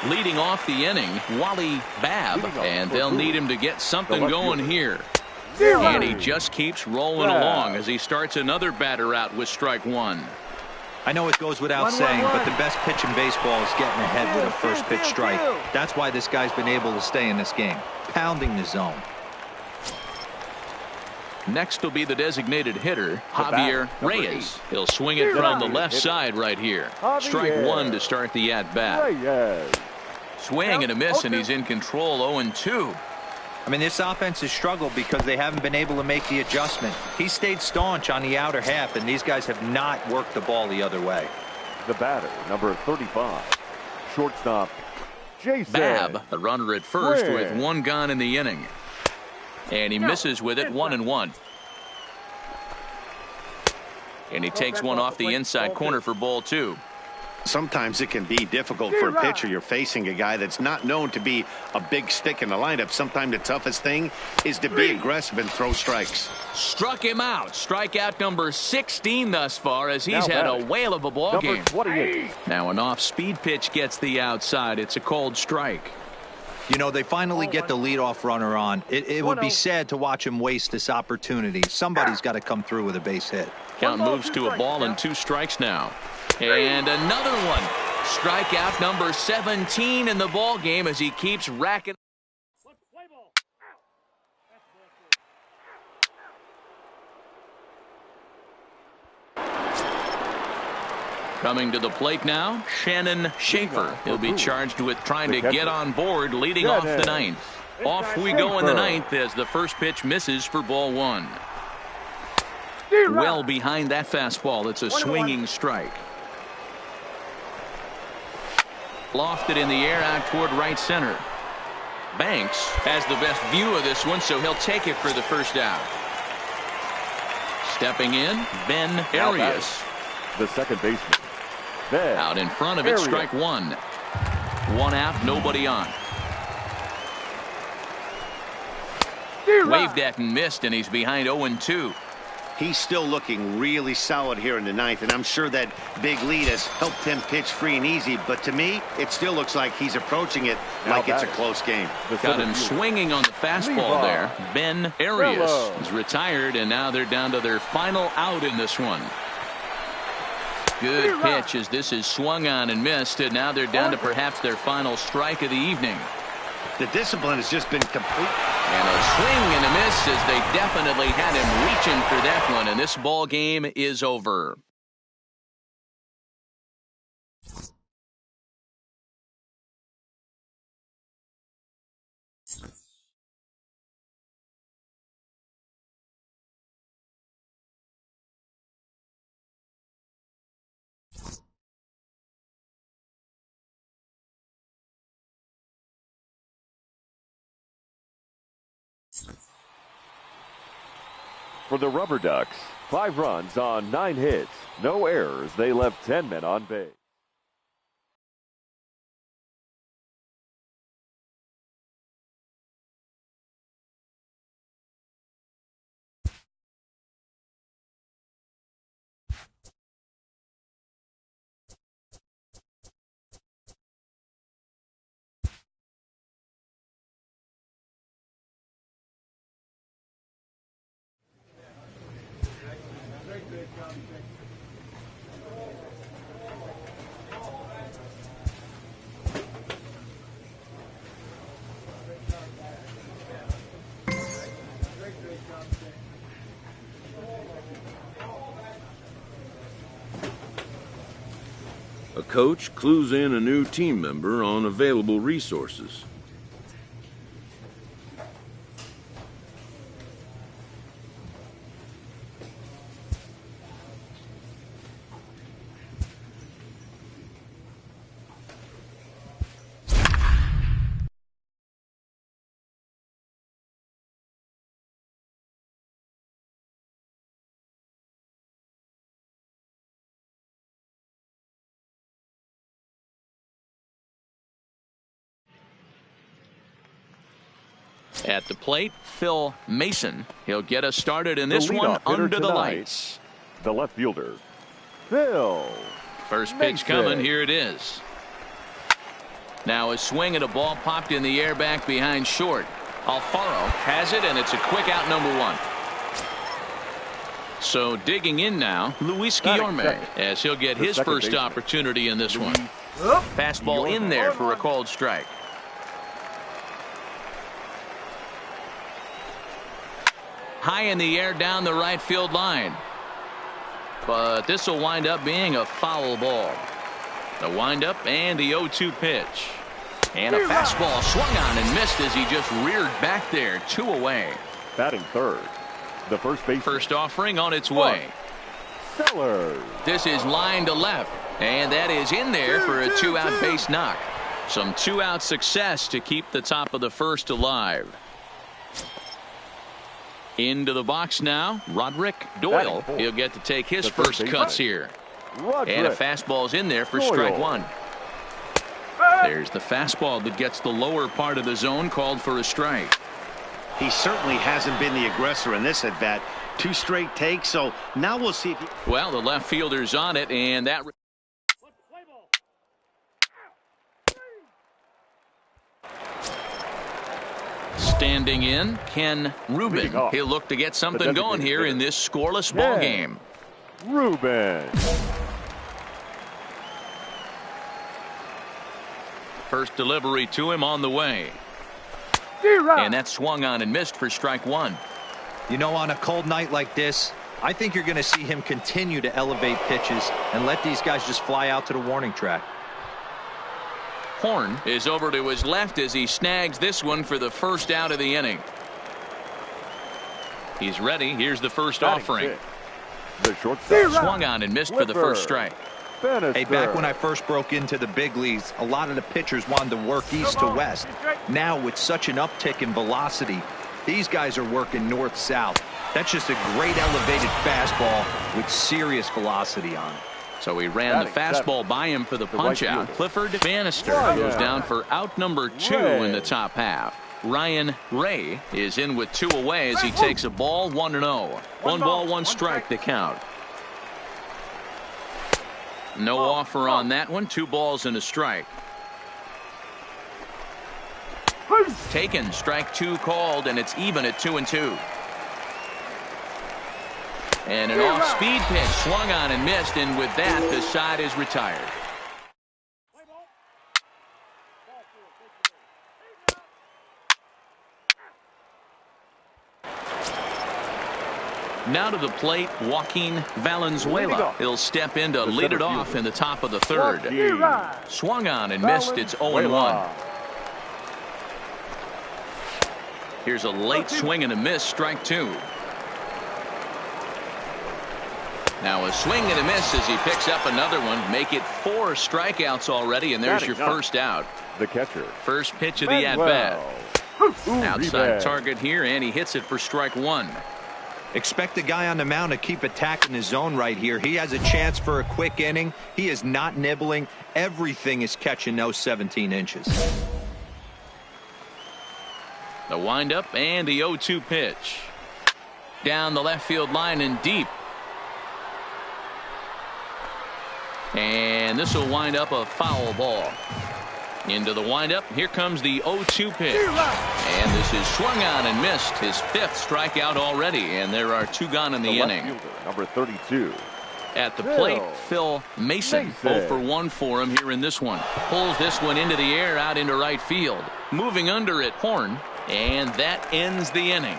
Speaker 1: Leading off the inning, Wally Babb, and they'll need him to get something going here. And he just keeps rolling along as he starts another batter out with strike 1.
Speaker 5: I know it goes without saying, but the best pitch in baseball is getting ahead with a first pitch strike. That's why this guy's been able to stay in this game, pounding the zone.
Speaker 1: Next will be the designated hitter, Javier Reyes. He'll swing it from the left side right here. Strike 1 to start the at-bat. Swing and a miss, and he's in control, 0-2.
Speaker 5: I mean, this offense has struggled because they haven't been able to make the adjustment. He stayed staunch on the outer half, and these guys have not worked the ball the other way.
Speaker 2: The batter, number 35, shortstop, Jason
Speaker 1: Babb, the runner at first with 1 gone in the inning. And he misses with it, 1-1. And he takes one off the inside corner for ball 2.
Speaker 3: Sometimes it can be difficult for a pitcher. You're facing a guy that's not known to be a big stick in the lineup. Sometimes the toughest thing is to be aggressive and throw strikes.
Speaker 1: Struck him out. Strikeout number 16 thus far as he's had a whale of a ball game. Now an off-speed pitch gets the outside. It's a cold strike.
Speaker 5: You know, they finally get the leadoff runner on. It would be sad to watch him waste this opportunity. Somebody's got to come through with a base hit.
Speaker 1: Count moves to a ball and 2 strikes now. And another one. Strikeout number 17 in the ball game as he keeps racking. Coming to the plate now, Shannon Schaefer. He'll be charged with trying to get on board leading off the 9th. Off we go in the 9th as the first pitch misses for ball 1. Well behind that fastball. It's a swinging strike. Lofted in the air out toward right center. Banks has the best view of this one, so he'll take it for the first out. Stepping in, Ben Arias.
Speaker 2: The second baseman. Ben
Speaker 1: out in front of it, strike 1. 1 out, nobody on. Waved at and missed, and he's behind 0-2.
Speaker 3: He's still looking really solid here in the 9th, and I'm sure that big lead has helped him pitch free and easy, but to me, it still looks like he's approaching it like it's a close game.
Speaker 1: Got him swinging on the fastball there. Ben Arias is retired, and now they're down to their final out in this one. Good pitch as this is swung on and missed, and now they're down to perhaps their final strike of the evening.
Speaker 3: The discipline has just been complete.
Speaker 1: And a swing and a miss as they definitely had him reaching for that one, and this ball game is over.
Speaker 2: For the Rubber Ducks, 5 runs on 9 hits, no errors. They left 10 men on base.
Speaker 6: A coach clues in a new team member on available resources.
Speaker 1: At the plate, Phil Mason. He'll get us started in this one under the lights.
Speaker 2: The left fielder, Phil.
Speaker 1: First pitch coming. Here it is. Now a swing at a ball popped in the air back behind short. Alfaro has it, and it's a quick out, number 1. So digging in now, Luis Guillorme, as he'll get his first opportunity in this one. Fastball in there for a called strike. High in the air down the right field line. But this will wind up being a foul ball. The windup and the 0-2 pitch. And a fastball swung on and missed as he just reared back there. 2 away.
Speaker 2: Batting third, the first base.
Speaker 1: First offering on its way.
Speaker 2: Sellers.
Speaker 1: This is line to left. And that is in there for a 2-out base knock. Some 2-out success to keep the top of the first alive. Into the box now, Roderick Doyle. He'll get to take his first cuts here. And a fastball's in there for strike 1. There's the fastball that gets the lower part of the zone, called for a strike.
Speaker 3: He certainly hasn't been the aggressor in this at bat. 2 straight takes, so now we'll see if he...
Speaker 1: Well, the left fielder's on it, and that... Standing in, Ken Rubin. He'll look to get something going here in this scoreless ball game.
Speaker 2: Rubin.
Speaker 1: First delivery to him on the way. And that swung on and missed for strike 1.
Speaker 5: You know, on a cold night like this, I think you're going to see him continue to elevate pitches and let these guys just fly out to the warning track.
Speaker 1: Horn is over to his left as he snags this one for the first out of the inning. He's ready. Here's the first offering.
Speaker 2: The shortstop
Speaker 1: swung on and missed for the first strike.
Speaker 5: Hey, back when I first broke into the big leagues, a lot of the pitchers wanted to work east to west. Now, with such an uptick in velocity, these guys are working north-south. That's just a great elevated fastball with serious velocity on it.
Speaker 1: So he ran the fastball by him for the punch-out. Clifford Bannister goes down for out number 2 in the top half. Ryan Ray is in with 2 away as he takes a ball, 1-0. 1 ball, 1 strike to count. No offer on that one. 2 balls and a strike. Taken, strike 2 called, and it's even at 2-2. And an off-speed pitch swung on and missed, and with that, the side is retired. Now to the plate, Joaquin Valenzuela. He'll step in to lead it off in the top of the 3rd. Swung on and missed. It's 0-1. Here's a late swing and a miss, strike 2. Now a swing and a miss as he picks up another one. Make it 4 strikeouts already, and there's your first out.
Speaker 2: The catcher.
Speaker 1: First pitch of the at-bat. Outside target here, and he hits it for strike 1.
Speaker 5: Expect the guy on the mound to keep attacking his zone right here. He has a chance for a quick inning. He is not nibbling. Everything is catching those 17 inches.
Speaker 1: The windup and the 0-2 pitch. Down the left field line and deep. And this will wind up a foul ball. Into the windup. Here comes the 0-2 pitch. And this is swung on and missed. His 5th strikeout already. And there are 2 gone in the inning.
Speaker 2: Fielder, number 32.
Speaker 1: At the plate, Phil Mason. 0 for 1 for him here in this one. Pulls this one into the air out into right field. Moving under it, Horn. And that ends the inning.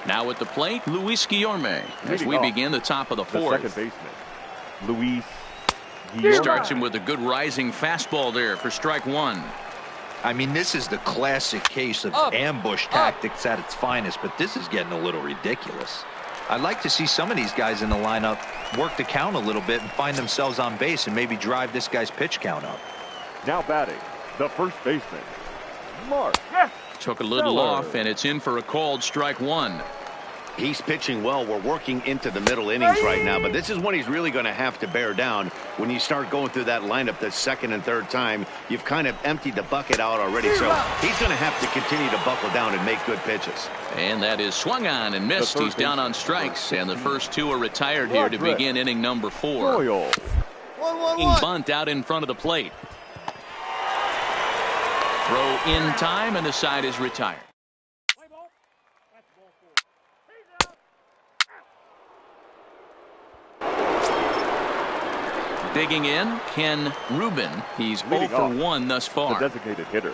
Speaker 1: Now at the plate, Luis Guillorme as we begin the top of the 4th.
Speaker 2: The second baseman, Luis
Speaker 1: Guillorme. Starts him with a good rising fastball there for strike 1.
Speaker 5: I mean, this is the classic case of ambush tactics at its finest, but this is getting a little ridiculous. I'd like to see some of these guys in the lineup work the count a little bit and find themselves on base and maybe drive this guy's pitch count up.
Speaker 2: Now batting, the first baseman, Mark.
Speaker 1: Took a little off, and it's in for a called strike 1.
Speaker 3: He's pitching well. We're working into the middle innings right now, but this is when he's really going to have to bear down. When you start going through that lineup the second and third time, you've kind of emptied the bucket out already, so he's going to have to continue to buckle down and make good pitches.
Speaker 1: And that is swung on and missed. He's down on strikes, and the first 2 are retired here to begin inning number 4. Bunt out in front of the plate. Throw in time, and the side is retired. Digging in, Ken Rubin. He's 0 for 1 thus far.
Speaker 2: The designated hitter,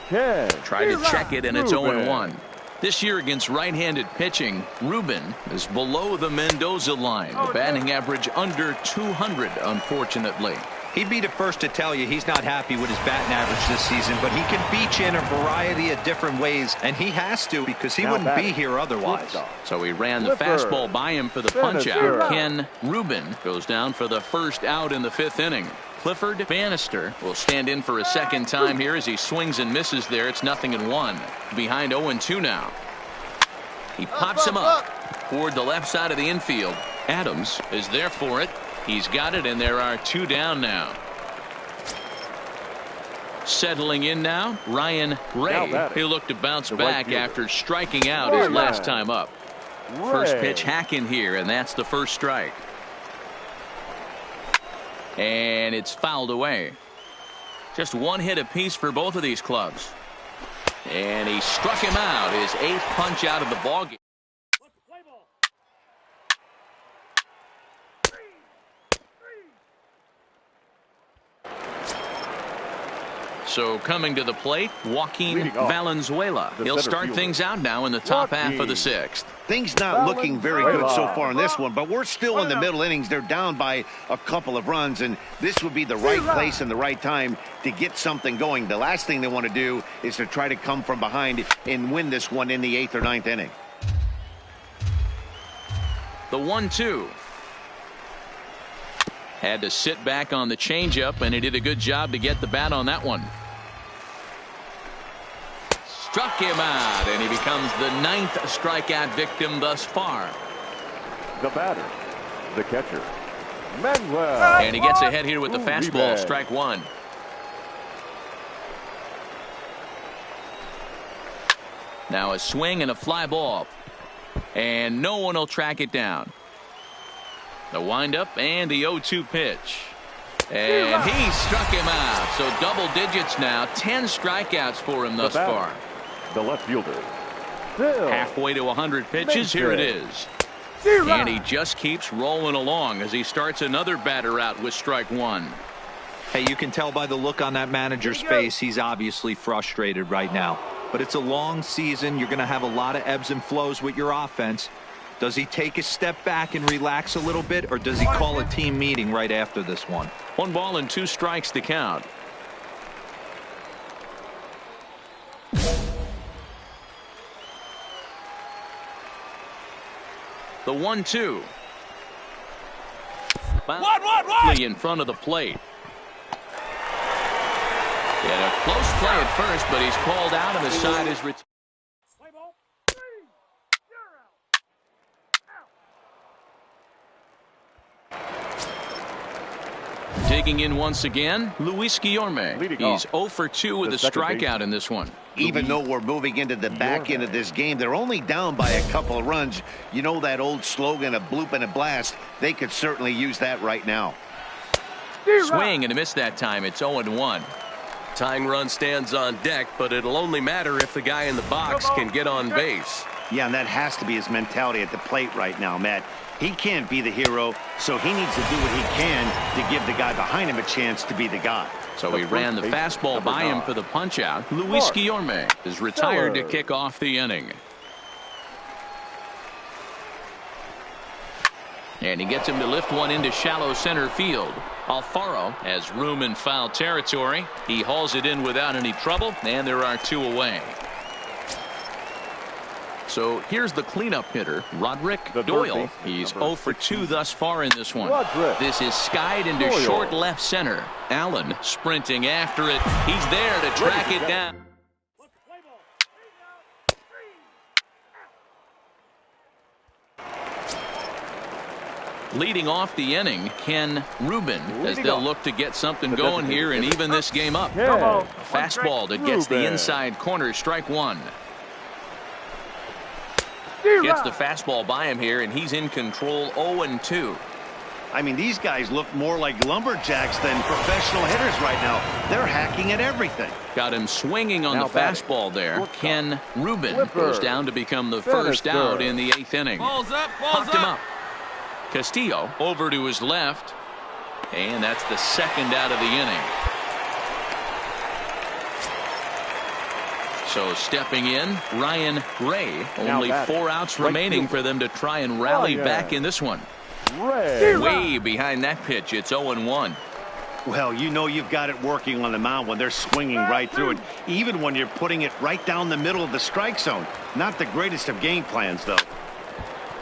Speaker 2: Ken.
Speaker 1: Tried to check it, and it's 0-1. This year against right-handed pitching, Rubin is below the Mendoza line. The batting average under 200, unfortunately.
Speaker 5: He'd be the first to tell you he's not happy with his batting average this season, but he can beat you in a variety of different ways, and he has to because he wouldn't be here otherwise.
Speaker 1: So he ran the fastball by him for the punch-out. Ken Rubin goes down for the first out in the 5th inning. Clifford Bannister will stand in for a second time here as he swings and misses there. It's 0-1. Behind 0-2 now. He pops him up toward the left side of the infield. Adams is there for it. He's got it, and there are 2 down now. Settling in now, Ryan Ray. He'll look to bounce back after striking out his last time up. First pitch hacking here, and that's the first strike. And it's fouled away. Just 1 hit apiece for both of these clubs. And he struck him out, his 8th punch out of the ballgame. So coming to the plate, Joaquin Valenzuela. He'll start things out now in the top half of the 6th.
Speaker 3: Things not looking very good so far in this one, but we're still in the middle innings. They're down by a couple of runs, and this would be the right place and the right time to get something going. The last thing they want to do is to try to come from behind and win this one in the 8th or 9th inning.
Speaker 1: The 1-2. Had to sit back on the changeup, and he did a good job to get the bat on that one. Struck him out, and he becomes the 9th strikeout victim thus far.
Speaker 2: The batter, the catcher, Manuel.
Speaker 1: And he gets ahead here with the fastball, strike 1. Now a swing and a fly ball. And no one will track it down. The windup and the 0-2 pitch. And he struck him out. So double digits now. 10 strikeouts for him thus far.
Speaker 2: The left fielder.
Speaker 1: Halfway to 100 pitches. Here it is. And he just keeps rolling along as he starts another batter out with strike 1.
Speaker 5: Hey, you can tell by the look on that manager's face he's obviously frustrated right now. But it's a long season. You're going to have a lot of ebbs and flows with your offense. Does he take a step back and relax a little bit, or does he call a team meeting right after this one?
Speaker 1: 1 ball and 2 strikes to count. The 1-2. In front of the plate. He had a close play at first, but he's called out and the side is retired. Digging in once again, Luis Guillorme. He's 0 for 2 with a strikeout in this one.
Speaker 3: Even though we're moving into the back end of this game, they're only down by a couple of runs. You know that old slogan, a bloop and a blast? They could certainly use that right now.
Speaker 1: Swing and a miss that time. It's 0-1.
Speaker 7: Tying run stands on deck, but it'll only matter if the guy in the box can get on base.
Speaker 3: Yeah, and that has to be his mentality at the plate right now, Matt. He can't be the hero, so he needs to do what he can to give the guy behind him a chance to be the guy.
Speaker 1: So he ran the fastball by him for the punch-out. Luis Guillorme is retired to kick off the inning. And he gets him to lift one into shallow center field. Alfaro has room in foul territory. He hauls it in without any trouble, and there are 2 away. So here's the cleanup hitter, Roderick Doyle. He's 0 for 2 thus far in this one. This is skied into short left center. Allen sprinting after it. He's there to track it down. Leading off the inning, Ken Rubin, as they'll look to get something going here and even this game up. A fastball that gets the inside corner, strike 1. Gets the fastball by him here, and he's in control. 0-2.
Speaker 3: I mean, these guys look more like lumberjacks than professional hitters right now. They're hacking at everything.
Speaker 1: Got him swinging on the fastball there. Ken Rubin goes down to become the first out in the 8th inning.
Speaker 8: Balls up,
Speaker 1: Popped him up. Castillo over to his left, and that's the 2nd out of the inning. So stepping in, Ryan Ray. Only 4 outs remaining for them to try and rally back in this one. Way behind that pitch. It's 0-1.
Speaker 3: Well, you know you've got it working on the mound when they're swinging right through it, even when you're putting it right down the middle of the strike zone. Not the greatest of game plans, though.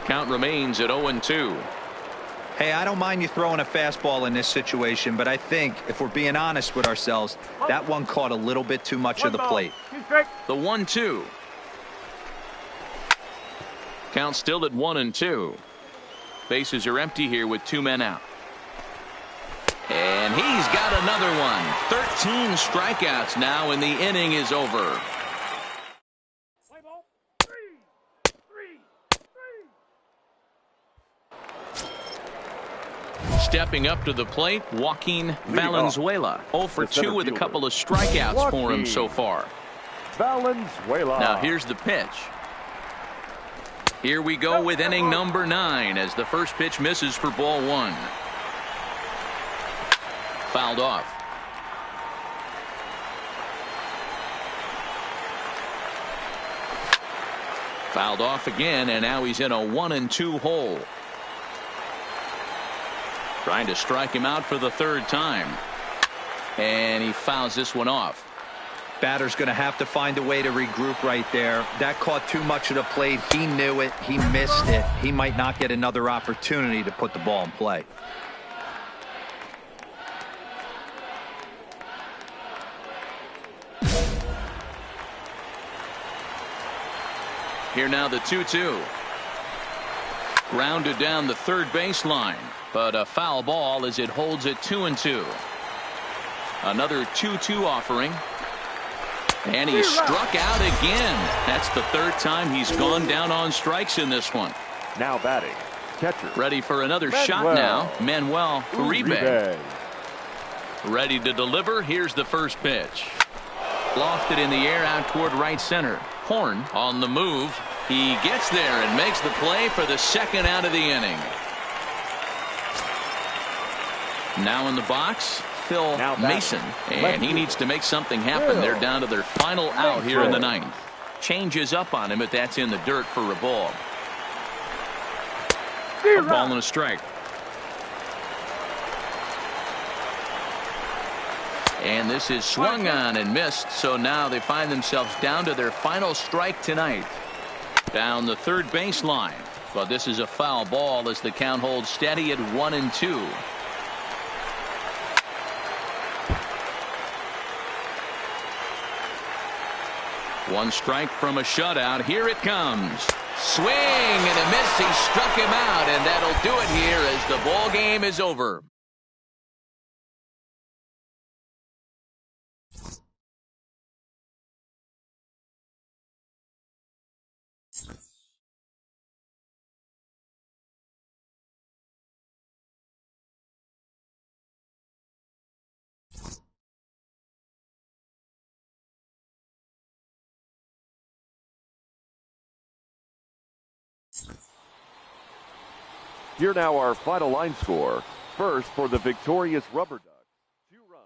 Speaker 1: Count remains at 0-2.
Speaker 5: Hey, I don't mind you throwing a fastball in this situation, but I think if we're being honest with ourselves, that one caught a little bit too much of the plate.
Speaker 1: The 1-2. Count still at 1-2. Bases are empty here with 2 men out. And he's got another one. 13 strikeouts now, and the inning is over. Stepping up to the plate, Joaquin Valenzuela. 0 for 2 with a couple of strikeouts for him so far.
Speaker 2: Valenzuela.
Speaker 1: Now here's the pitch. Here we go with inning number 9 as the first pitch misses for ball 1. Fouled off. Fouled off again, and now he's in a 1-2 hole. Trying to strike him out for the 3rd time. And he fouls this one off.
Speaker 5: Batter's going to have to find a way to regroup right there. That caught too much of the plate. He knew it. He missed it. He might not get another opportunity to put the ball in play.
Speaker 1: Here now the 2-2. Grounded down the 3rd baseline. But a foul ball as it holds it 2-2. Another 2-2 offering. And he struck out again. That's the 3rd time he's gone down on strikes in this one.
Speaker 2: Now batting, catcher.
Speaker 1: Ready for another shot now. Manuel Uribe. Ready to deliver. Here's the first pitch. Lofted in the air out toward right center. Horn on the move. He gets there and makes the play for the 2nd out of the inning. Now in the box, Phil Mason, and he needs to make something happen. They're down to their final out here in the 9th. Changes up on him, but that's in the dirt for a ball. A ball and a strike. And this is swung on and missed, so now they find themselves down to their final strike tonight. Down the third baseline, but this is a foul ball as the count holds steady at 1-2. One strike from a shutout. Here it comes. Swing and a miss. He struck him out, and that'll do it here as the ball game is over.
Speaker 2: Here now our final line score. First for the victorious Rubber Ducks. 2 runs.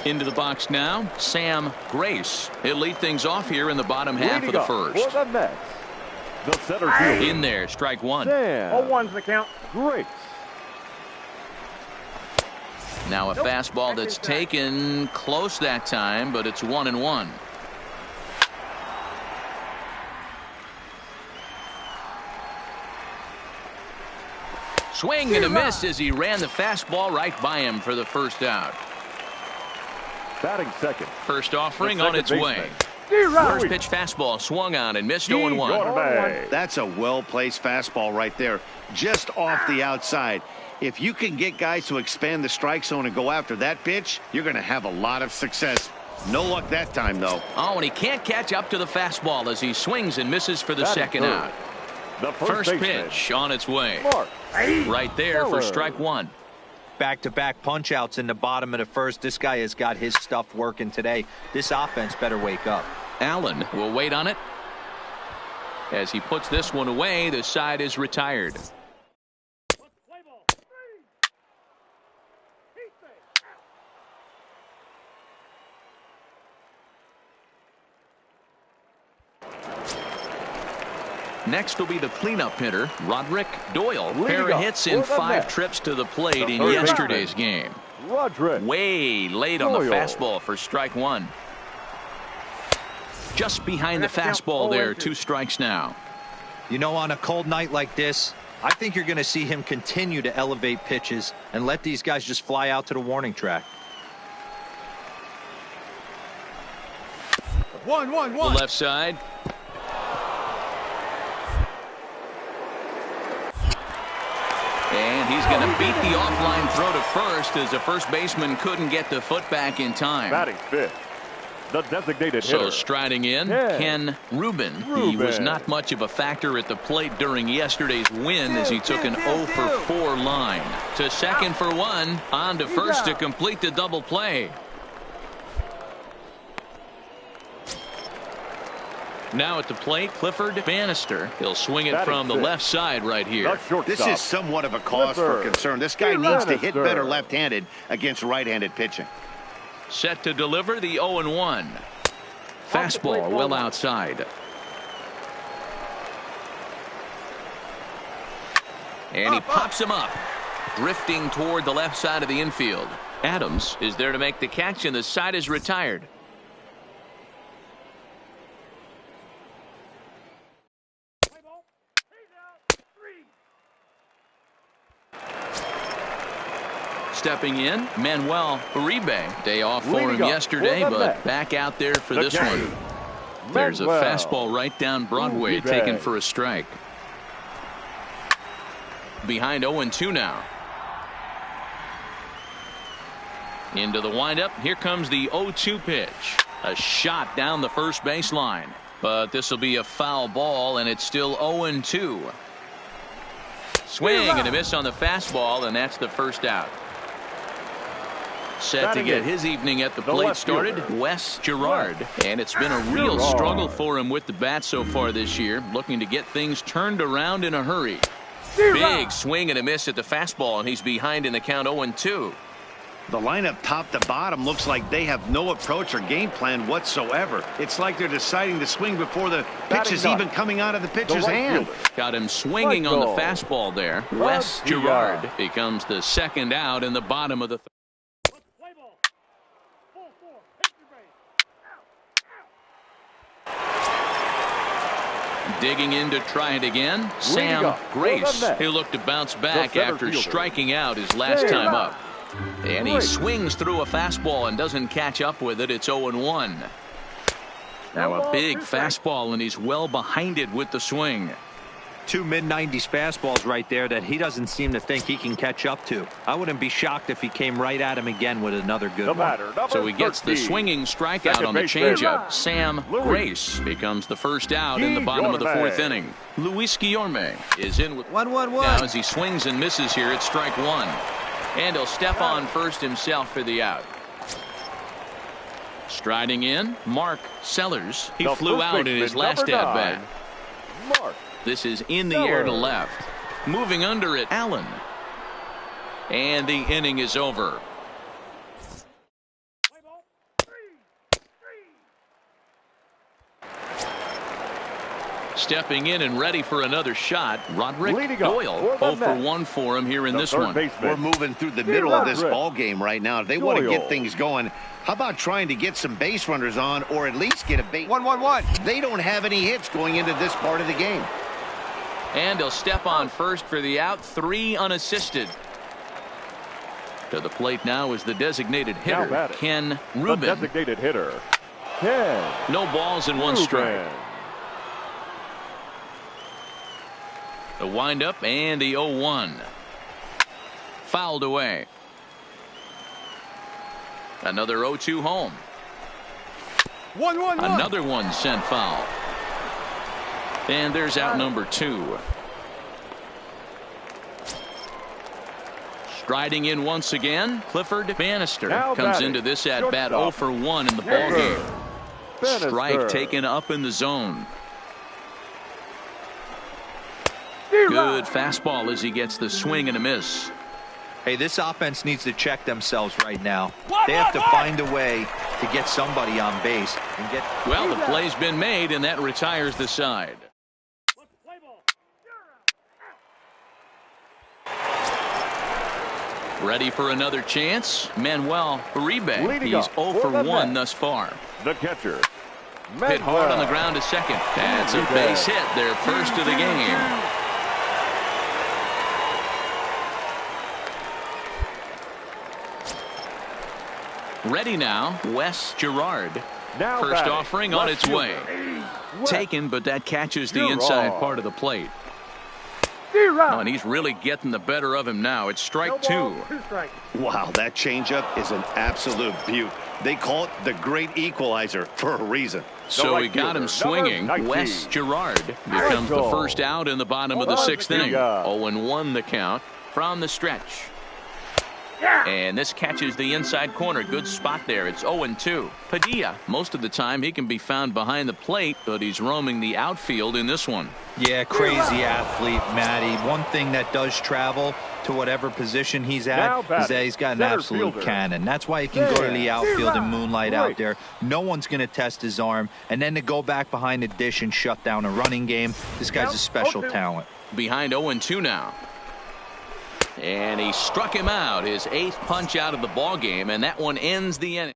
Speaker 1: Into the box now, Sam Grace. He'll lead things off here in the bottom half of the first.
Speaker 2: For the Mets, the center fielder.
Speaker 1: In there, strike one.
Speaker 2: Sam
Speaker 4: 0-1's the count.
Speaker 2: Grace.
Speaker 1: Now a fastball that's taken close that time, but it's 1-1. Swing and a miss as he ran the fastball right by him for the first out.
Speaker 2: Batting second.
Speaker 1: First offering on its way.
Speaker 4: D-Rod.
Speaker 1: First pitch fastball swung on and missed 0-1.
Speaker 3: That's a well-placed fastball right there, just off the outside. If you can get guys to expand the strike zone and go after that pitch, you're going to have a lot of success. No luck that time, though.
Speaker 1: Oh, and he can't catch up to the fastball as he swings and misses for the second out.
Speaker 2: The
Speaker 1: first pitch on its way. Right there for strike one.
Speaker 5: Back-to-back punch-outs in the bottom of the first. This guy has got his stuff working today. This offense better wake up.
Speaker 1: Allen will wait on it. As he puts this one away, the side is retired. Next will be the cleanup hitter, Roderick Doyle. Pair of hits in 5 trips to the plate in yesterday's game.
Speaker 2: Roderick.
Speaker 1: Way late on the fastball for strike one. Just behind the fastball there, 2 strikes now.
Speaker 5: You know, on a cold night like this, I think you're going to see him continue to elevate pitches and let these guys just fly out to the warning track.
Speaker 8: 1-1-1.
Speaker 1: The left side. And he's going to beat the offline throw to first as the first baseman couldn't get the foot back in time.
Speaker 2: Batting fifth, the designated hitter.
Speaker 1: So striding in, Ken Rubin. He was not much of a factor at the plate during yesterday's win as he took an 0-for-4 line. To second for one, on to first to complete the double play. Now at the plate, Clifford Bannister. He'll swing it from the left side right here.
Speaker 3: This is somewhat of a cause for concern. This guy needs to hit better left-handed against right-handed pitching.
Speaker 1: Set to deliver the 0-1. Fastball well outside. And he pops him up, drifting toward the left side of the infield. Adams is there to make the catch, and the side is retired. Stepping in, Manuel Uribe. Day off for him yesterday, but back out there for this one. There's a fastball right down Broadway, taken for a strike. Behind 0-2 now. Into the windup. Here comes the 0-2 pitch. A shot down the first baseline. But this will be a foul ball, and it's still 0-2. Swing and a miss on the fastball, and that's the first out. Set to get his evening at the plate started, Wes Girard. And it's been a real struggle for him with the bat so far this year, looking to get things turned around in a hurry. Big swing and a miss at the fastball, and he's behind in the count 0-2.
Speaker 3: The lineup top to bottom looks like they have no approach or game plan whatsoever. It's like they're deciding to swing before the pitch is even coming out of the pitcher's hand.
Speaker 1: Got him swinging on the fastball there. Wes Girard becomes the second out in the bottom of the third. Digging in to try it again, Sam Grace. He looked to bounce back after striking out his last time up. And he swings through a fastball and doesn't catch up with it. It's 0-1. Now a big fastball, and he's well behind it with the swing.
Speaker 5: Two mid-90s fastballs right there that he doesn't seem to think he can catch up to. I wouldn't be shocked if he came right at him again with another good one.
Speaker 1: So he gets the swinging strikeout on the changeup. Sam Grace becomes the first out in the bottom of the fourth inning. Luis Guillorme is in with
Speaker 8: 1-1-1.
Speaker 1: Now as he swings and misses here, it's strike one. And he'll step on first himself for the out. Striding in, Mark Sellers. He flew out in his last at-bat. This is in the air to left. Moving under it, Allen. And the inning is over. Stepping in and ready for another shot, Roderick Doyle. 0-for-1 for him here in this one.
Speaker 3: We're moving through the middle of this ball game right now. If they want to get things going, how about trying to get some base runners on, or at least get a base?
Speaker 8: 1-1-1.
Speaker 3: They don't have any hits going into this part of the game.
Speaker 1: And he'll step on first for the out. 3 unassisted. To the plate now is the designated hitter, Ken Rubin.
Speaker 2: The designated hitter, Ken.
Speaker 1: No balls and 1 strike. The windup and the 0-1. Fouled away. Another 0-2 home.
Speaker 8: 1-1-1.
Speaker 1: Another one sent foul. And there's out number 2. Striding in once again, Clifford Bannister comes into this at bat 0-for-1 in the ballgame. Strike taken up in the zone. Good fastball as he gets the swing and a miss.
Speaker 5: Hey, this offense needs to check themselves right now. They have to find a way to get somebody on base and get.
Speaker 1: Well, the play's been made, and that retires the side. Ready for another chance, Manuel Uribe. He's 0-for-1 thus far.
Speaker 2: The catcher,
Speaker 1: hit hard on the ground to second. That's a base hit, their first of the game. Ready now, Wes Girard. First offering on its way. Taken, but that catches the inside part of the plate. Oh, and he's really getting the better of him now. It's strike 2.
Speaker 3: Wow, that changeup is an absolute beaut. They call it the great equalizer for a reason.
Speaker 1: So we got him swinging. Wes Girard becomes the first out in the bottom of the 6th inning. 0-1 the count from the stretch. And this catches the inside corner. Good spot there. It's 0-2. Padilla, most of the time he can be found behind the plate, but he's roaming the outfield in this one.
Speaker 5: Yeah, crazy athlete, Matty. One thing that does travel to whatever position he's at is that he's got an absolute cannon. That's why he can go to the outfield and moonlight out there. No one's going to test his arm. And then to go back behind the dish and shut down a running game, this guy's a special talent.
Speaker 1: Behind 0-2 now. And he struck him out, his 8th punch out of the ball game, and that one ends the inning.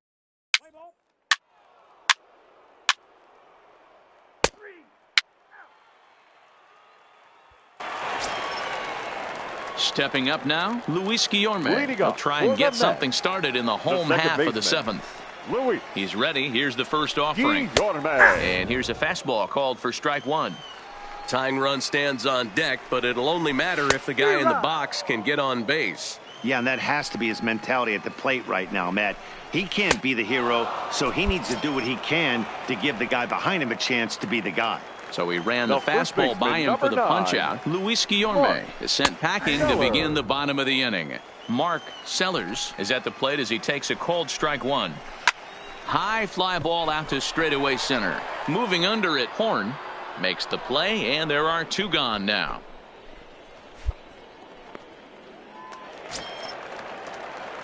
Speaker 1: Stepping up now, Luis Guillorme will try and get something started in the home half of the 7th. He's ready. Here's the first offering. And here's a fastball called for strike 1.
Speaker 7: Tying run stands on deck, but it'll only matter if the guy in the box can get on base.
Speaker 3: Yeah, and that has to be his mentality at the plate right now, Matt. He can't be the hero, so he needs to do what he can to give the guy behind him a chance to be the guy.
Speaker 1: So he ran the fastball by him for the punch-out. Luis Guillorme is sent packing to begin the bottom of the inning. Mark Sellers is at the plate as he takes a called strike 1. High fly ball out to straightaway center. Moving under it, Horn makes the play, and there are 2 gone now.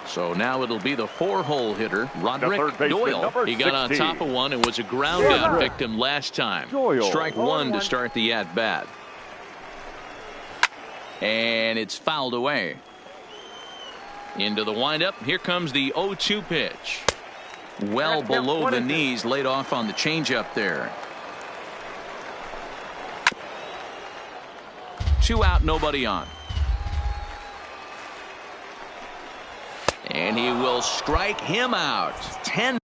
Speaker 1: So now it'll be the 4-hole hitter, Roderick Doyle. He got on top of one and was a ground out victim last time. Strike 1 to start the at-bat. And it's fouled away. Into the windup. Here comes the 0-2 pitch. Well below the knees, laid off on the changeup there. 2 out, nobody on. And he will strike him out. 10.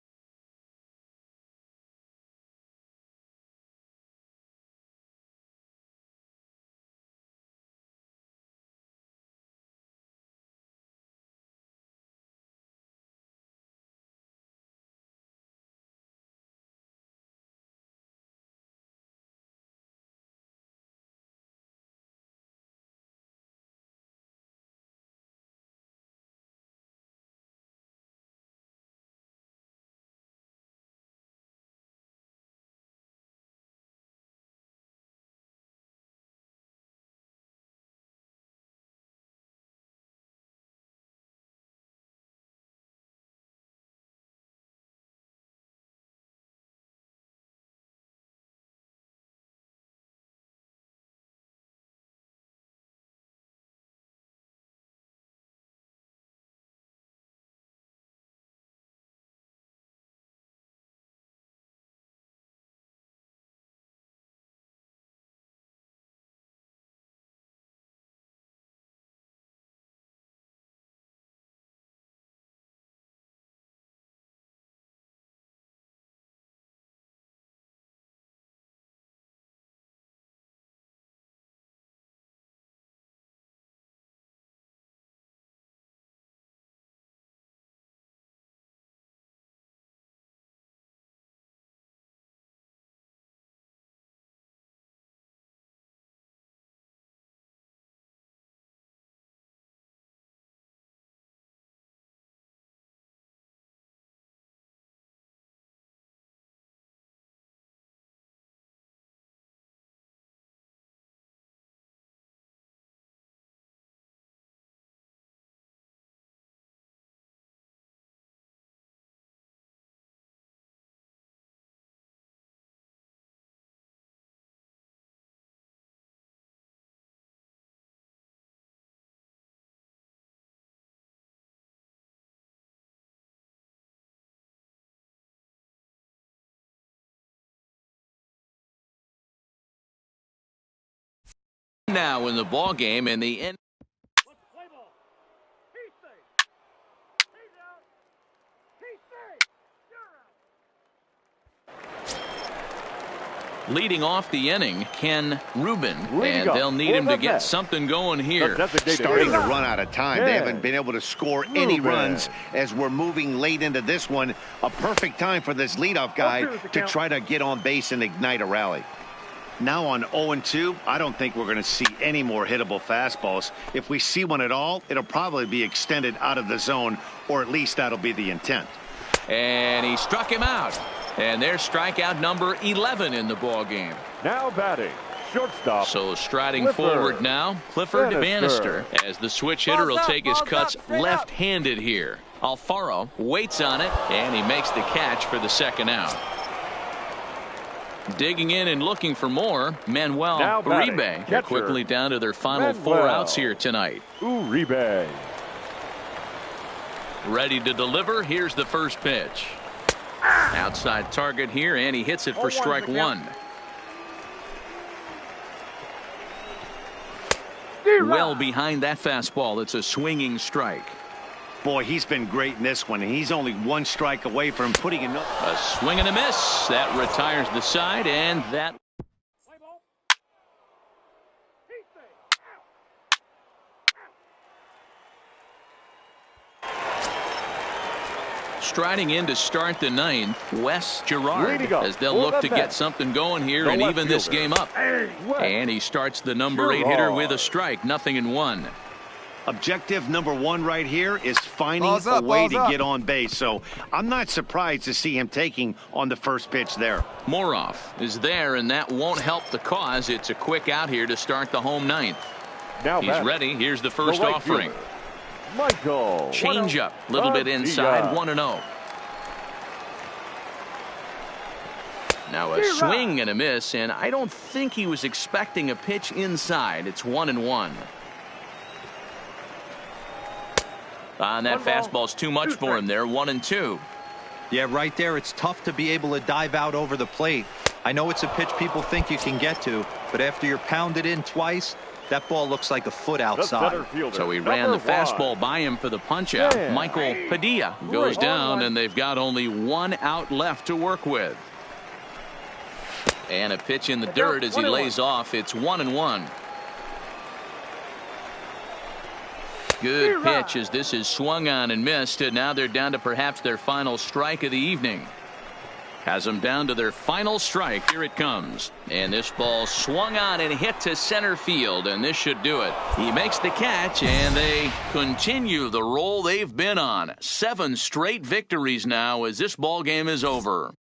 Speaker 1: Now in the ball game, and the end. Leading off the inning, Ken Rubin, and they'll need him to get something going here.
Speaker 3: Starting to run out of time. They haven't been able to score any runs as we're moving late into this one. A perfect time for this leadoff guy to try to get on base and ignite a rally. Now on 0-2, I don't think we're going to see any more hittable fastballs. If we see one at all, it'll probably be extended out of the zone, or at least that'll be the intent.
Speaker 1: And he struck him out. And there's strikeout number 11 in the ball game.
Speaker 2: Now batting, shortstop.
Speaker 1: So striding
Speaker 2: Clifford
Speaker 1: forward now, Clifford
Speaker 2: Bannister.
Speaker 1: Bannister, as the switch hitter will take his cuts left-handed here. Alfaro waits on it, and he makes the catch for the second out. Digging in and looking for more, Manuel Uribe. They're quickly down to their final 4 outs here tonight.
Speaker 2: Uribe.
Speaker 1: Ready to deliver. Here's the first pitch. Outside target here, and he hits it for strike one. Well behind that fastball. It's a swinging strike.
Speaker 3: Boy, he's been great in this one, and he's only 1 strike away from putting another.
Speaker 1: A swing and a miss. That retires the side, and that. Striding in to start the 9th, Wes Girard, as they'll look to get something going here and even this game up. And he starts the number 8 hitter with a strike, 0-1.
Speaker 3: Objective number 1 right here is finding a way to get on base. So I'm not surprised to see him taking on the first pitch there.
Speaker 1: Moroff is there, and that won't help the cause. It's a quick out here to start the home 9th.
Speaker 2: Now
Speaker 1: he's ready. Here's the first offering.
Speaker 2: Michael.
Speaker 1: Change up, a little bit inside, 1-0. Now a swing and a miss, and I don't think he was expecting a pitch inside. It's 1-1. And that fastball's too much for him there, 1-2.
Speaker 5: Yeah, right there, it's tough to be able to dive out over the plate. I know it's a pitch people think you can get to, but after you're pounded in twice, that ball looks like a foot outside.
Speaker 1: So he ran the fastball by him for the punch out. Michael Padilla goes down, and they've got only 1 out left to work with. And a pitch in the dirt as he lays off. It's 1-1. Good pitch as this is swung on and missed, and now they're down to perhaps their final strike of the evening. Has them down to their final strike. Here it comes. And this ball swung on and hit to center field, and this should do it. He makes the catch, and they continue the roll they've been on. 7 straight victories now as this ball game is over.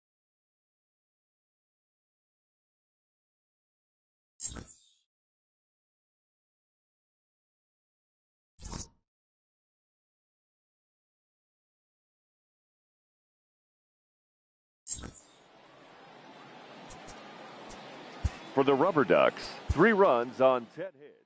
Speaker 2: For the Rubber Ducks, 3 runs on 10 hits.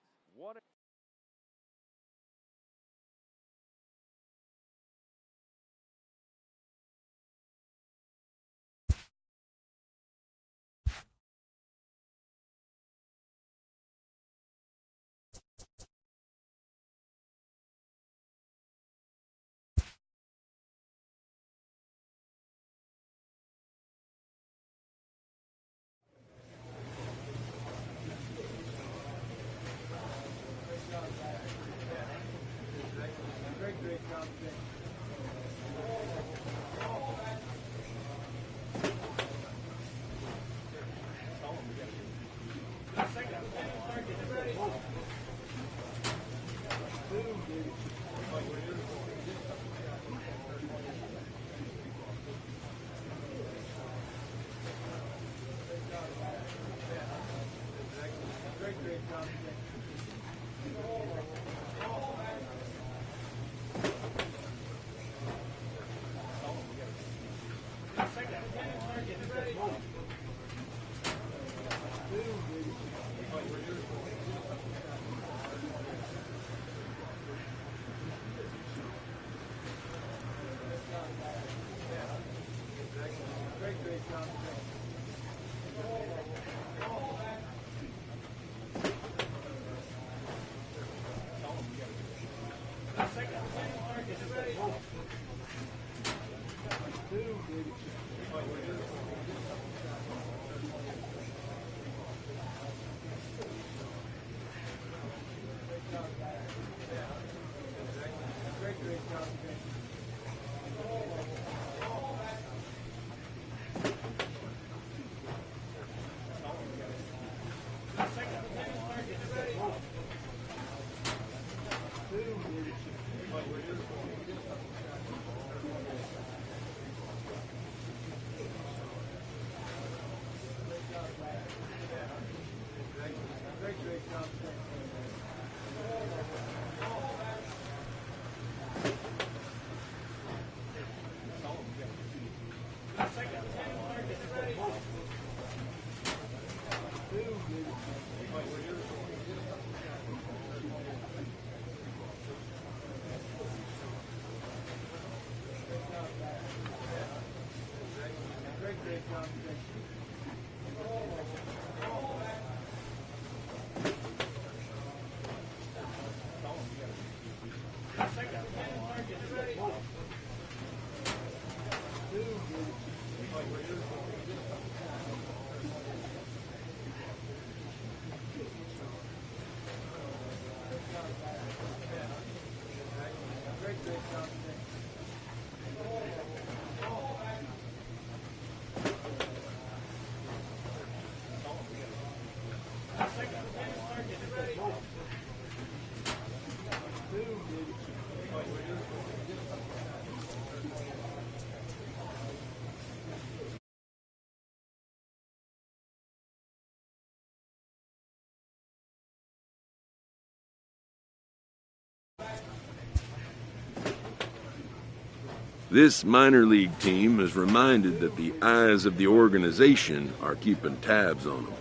Speaker 6: This minor league team is reminded that the eyes of the organization are keeping tabs on them.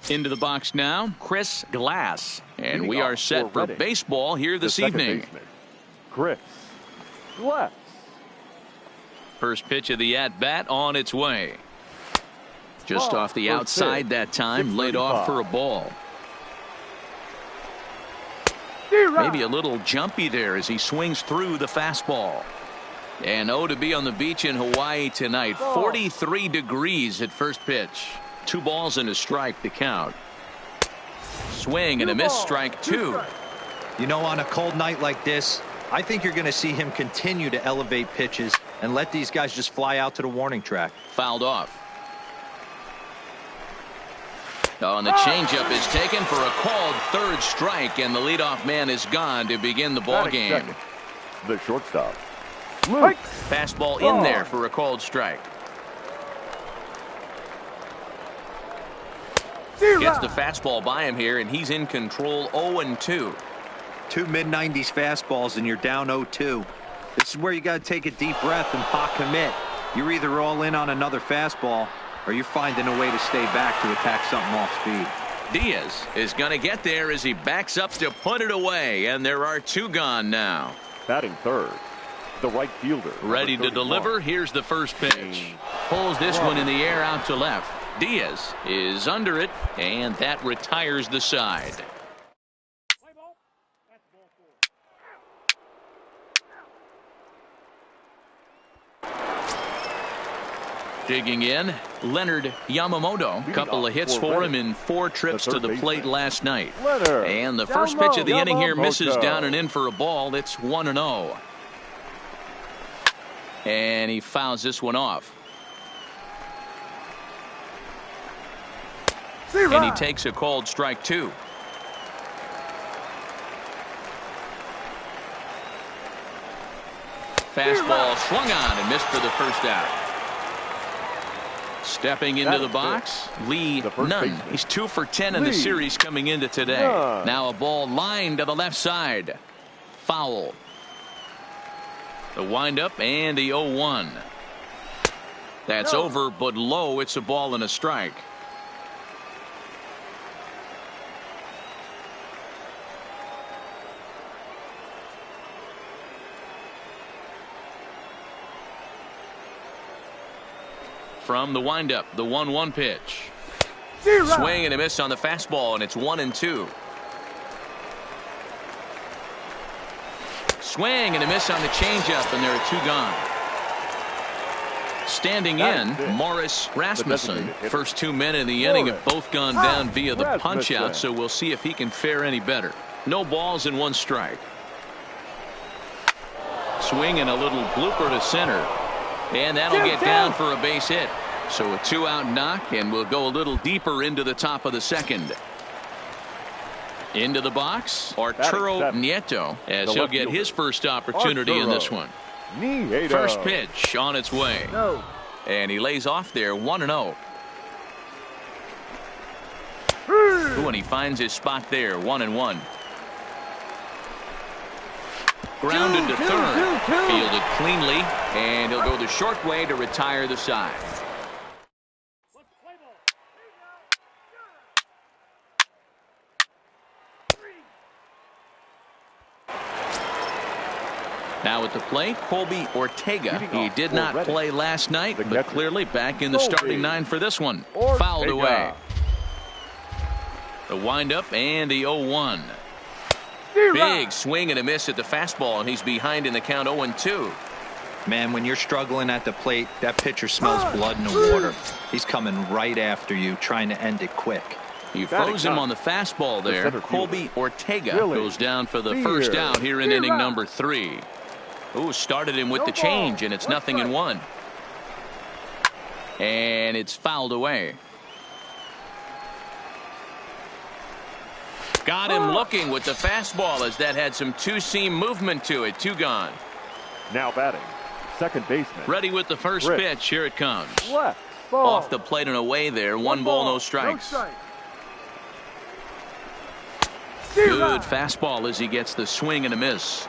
Speaker 1: Into the box now, Chris Glass. And we are set for baseball here this evening.
Speaker 2: Chris Glass.
Speaker 1: First pitch of the at-bat on its way. Just off the outside that time, laid off for a ball. Maybe a little jumpy there as he swings through the fastball. And to be on the beach in Hawaii tonight. 43 degrees at first pitch. 2 balls and a strike to count. Swing and a miss, strike 2.
Speaker 5: You know, on a cold night like this, I think you're going to see him continue to elevate pitches and let these guys just fly out to the warning track.
Speaker 1: Fouled off. And the changeup is taken for a called third strike, and the leadoff man is gone to begin the ball game.
Speaker 2: The shortstop. Luke.
Speaker 1: Fastball in there for a called strike. Gets the fastball by him here, and he's in control. 0-2.
Speaker 5: 2 mid-90s fastballs, and you're down 0-2. This is where you got to take a deep breath and not commit. You're either all in on another fastball, or you're finding a way to stay back to attack something off speed.
Speaker 1: Diaz is going to get there as he backs up to put it away, and there are 2 gone now.
Speaker 2: Batting third, the right fielder.
Speaker 1: Ready to deliver. Here's the first pitch. Pulls this one in the air out to left. Diaz is under it, and that retires the side. Digging in, Leonard Yamamoto. Couple of hits for him in 4 trips to the plate last night. And the first pitch of the inning here misses down and in for a ball. It's 1-0. And he fouls this one off. And he takes a called strike 2. Fastball swung on and missed for the first out. Stepping into the box, Lee Nunn. He's 2 for 10 in the series coming into today. Now a ball lined to the left side. Foul. The windup and the 0-1. That's over, but low. It's a ball and a strike. From the windup, the 1-1 pitch. Swing and a miss on the fastball, and it's 1-2. Swing and a miss on the changeup, and there are 2 gone. Standing in, Morris Rasmussen. First 2 men in the inning have both gone down via the punch-out, so we'll see if he can fare any better. No balls and 1 strike. Swing and a little blooper to center. And that'll get down for a base hit. So a 2-out knock, and we'll go a little deeper into the top of the second. Into the box, Arturo Nieto, as he'll get his first opportunity in this one. First pitch on its way. And he lays off there 1-0. And he finds his spot there, 1-1. Grounded to third. Fielded cleanly, and he'll go the short way to retire the side. Now at the plate, Colby Ortega. He did not play last night, but clearly back in the starting 9 for this one. Fouled away. The windup and the 0-1. Big swing and a miss at the fastball, and he's behind in the count 0-2.
Speaker 5: Man, when you're struggling at the plate, that pitcher smells blood in the water. He's coming right after you, trying to end it quick.
Speaker 1: He froze him on the fastball there. Colby Ortega goes down for the first out here in inning number 3. Ooh, started him with the change, and it's 0-1. And it's fouled away. Got him looking with the fastball, as that had some two-seam movement to it. 2 gone.
Speaker 2: Now batting, second baseman.
Speaker 1: Ready with the first pitch. Here it comes.
Speaker 2: Left.
Speaker 1: Off the plate and away there. 1 ball, no strikes. Good fastball as he gets the swing and a miss.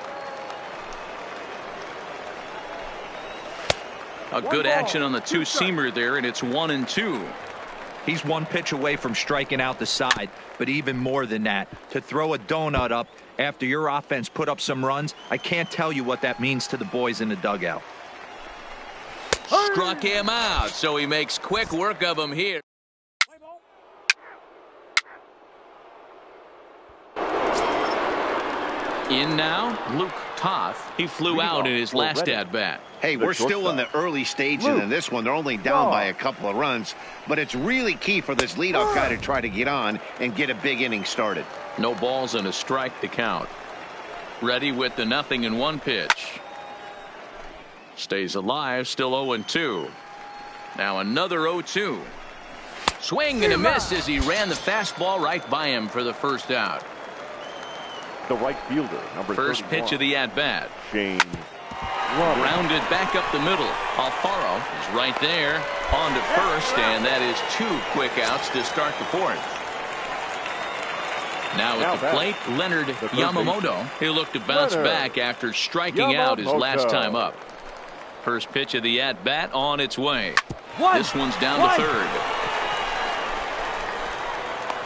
Speaker 1: A good action on the two-seamer there, and it's 1-2.
Speaker 5: He's 1 pitch away from striking out the side, but even more than that, to throw a donut up after your offense put up some runs, I can't tell you what that means to the boys in the dugout.
Speaker 1: Struck him out, so he makes quick work of him here. In now, Luke Toth. He flew out in his last at-bat.
Speaker 3: Hey, we're still in the early stages in this one. They're only down by a couple of runs, but it's really key for this leadoff guy to try to get on and get a big inning started.
Speaker 1: No balls and a strike to count. Ready with the 0-1 pitch. Stays alive, still 0-2. Now another 0-2. Swing and a miss as he ran the fastball right by him for the first out.
Speaker 2: The right fielder, number 31.
Speaker 1: First pitch of the at-bat.
Speaker 2: Shane.
Speaker 1: Grounded back up the middle. Alfaro is right there on to first, and that is 2 quick outs to start the 4th. Now at the plate, Leonard Yamamoto. He'll look to bounce back after striking out his last time up. First pitch of the at-bat on its way. This one's down to third.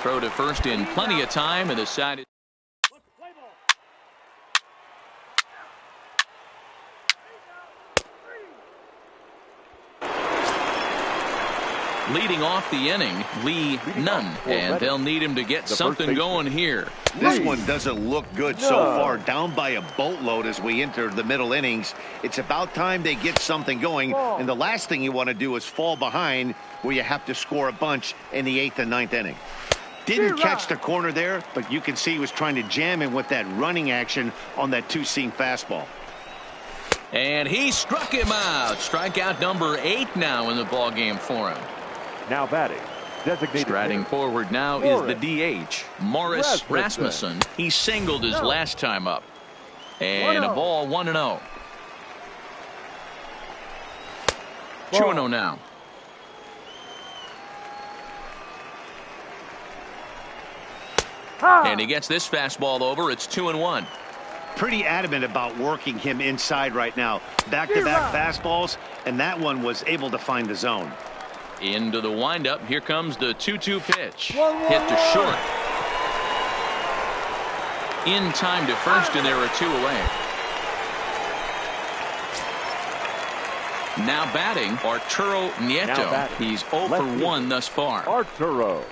Speaker 1: Throw to first in plenty of time, and the side is leading off the inning, Lee Nunn, and they'll need him to get something going here.
Speaker 3: This one doesn't look good so far. Down by a boatload as we enter the middle innings. It's about time they get something going, and the last thing you want to do is fall behind where you have to score a bunch in the 8th and 9th inning. Didn't catch the corner there, but you can see he was trying to jam him with that running action on that two-seam fastball.
Speaker 1: And he struck him out. Strikeout number 8 now in the ballgame for him.
Speaker 2: Now batting, designated
Speaker 1: striding
Speaker 2: hitter.
Speaker 1: forward now is the DH, Morris Rasmussen. He singled his last time up. And a ball, 1-0. 2-0 now. And he gets this fastball over. It's 2-1.
Speaker 3: Pretty adamant about working him inside right now. Back-to-back fastballs, and that one was able to find the zone.
Speaker 1: Into the windup. Here comes the 2-2 pitch. Hit to short. In time to first, and there are 2 away. Now batting, Arturo Nieto. He's 0 for 1 thus far.
Speaker 2: Arturo.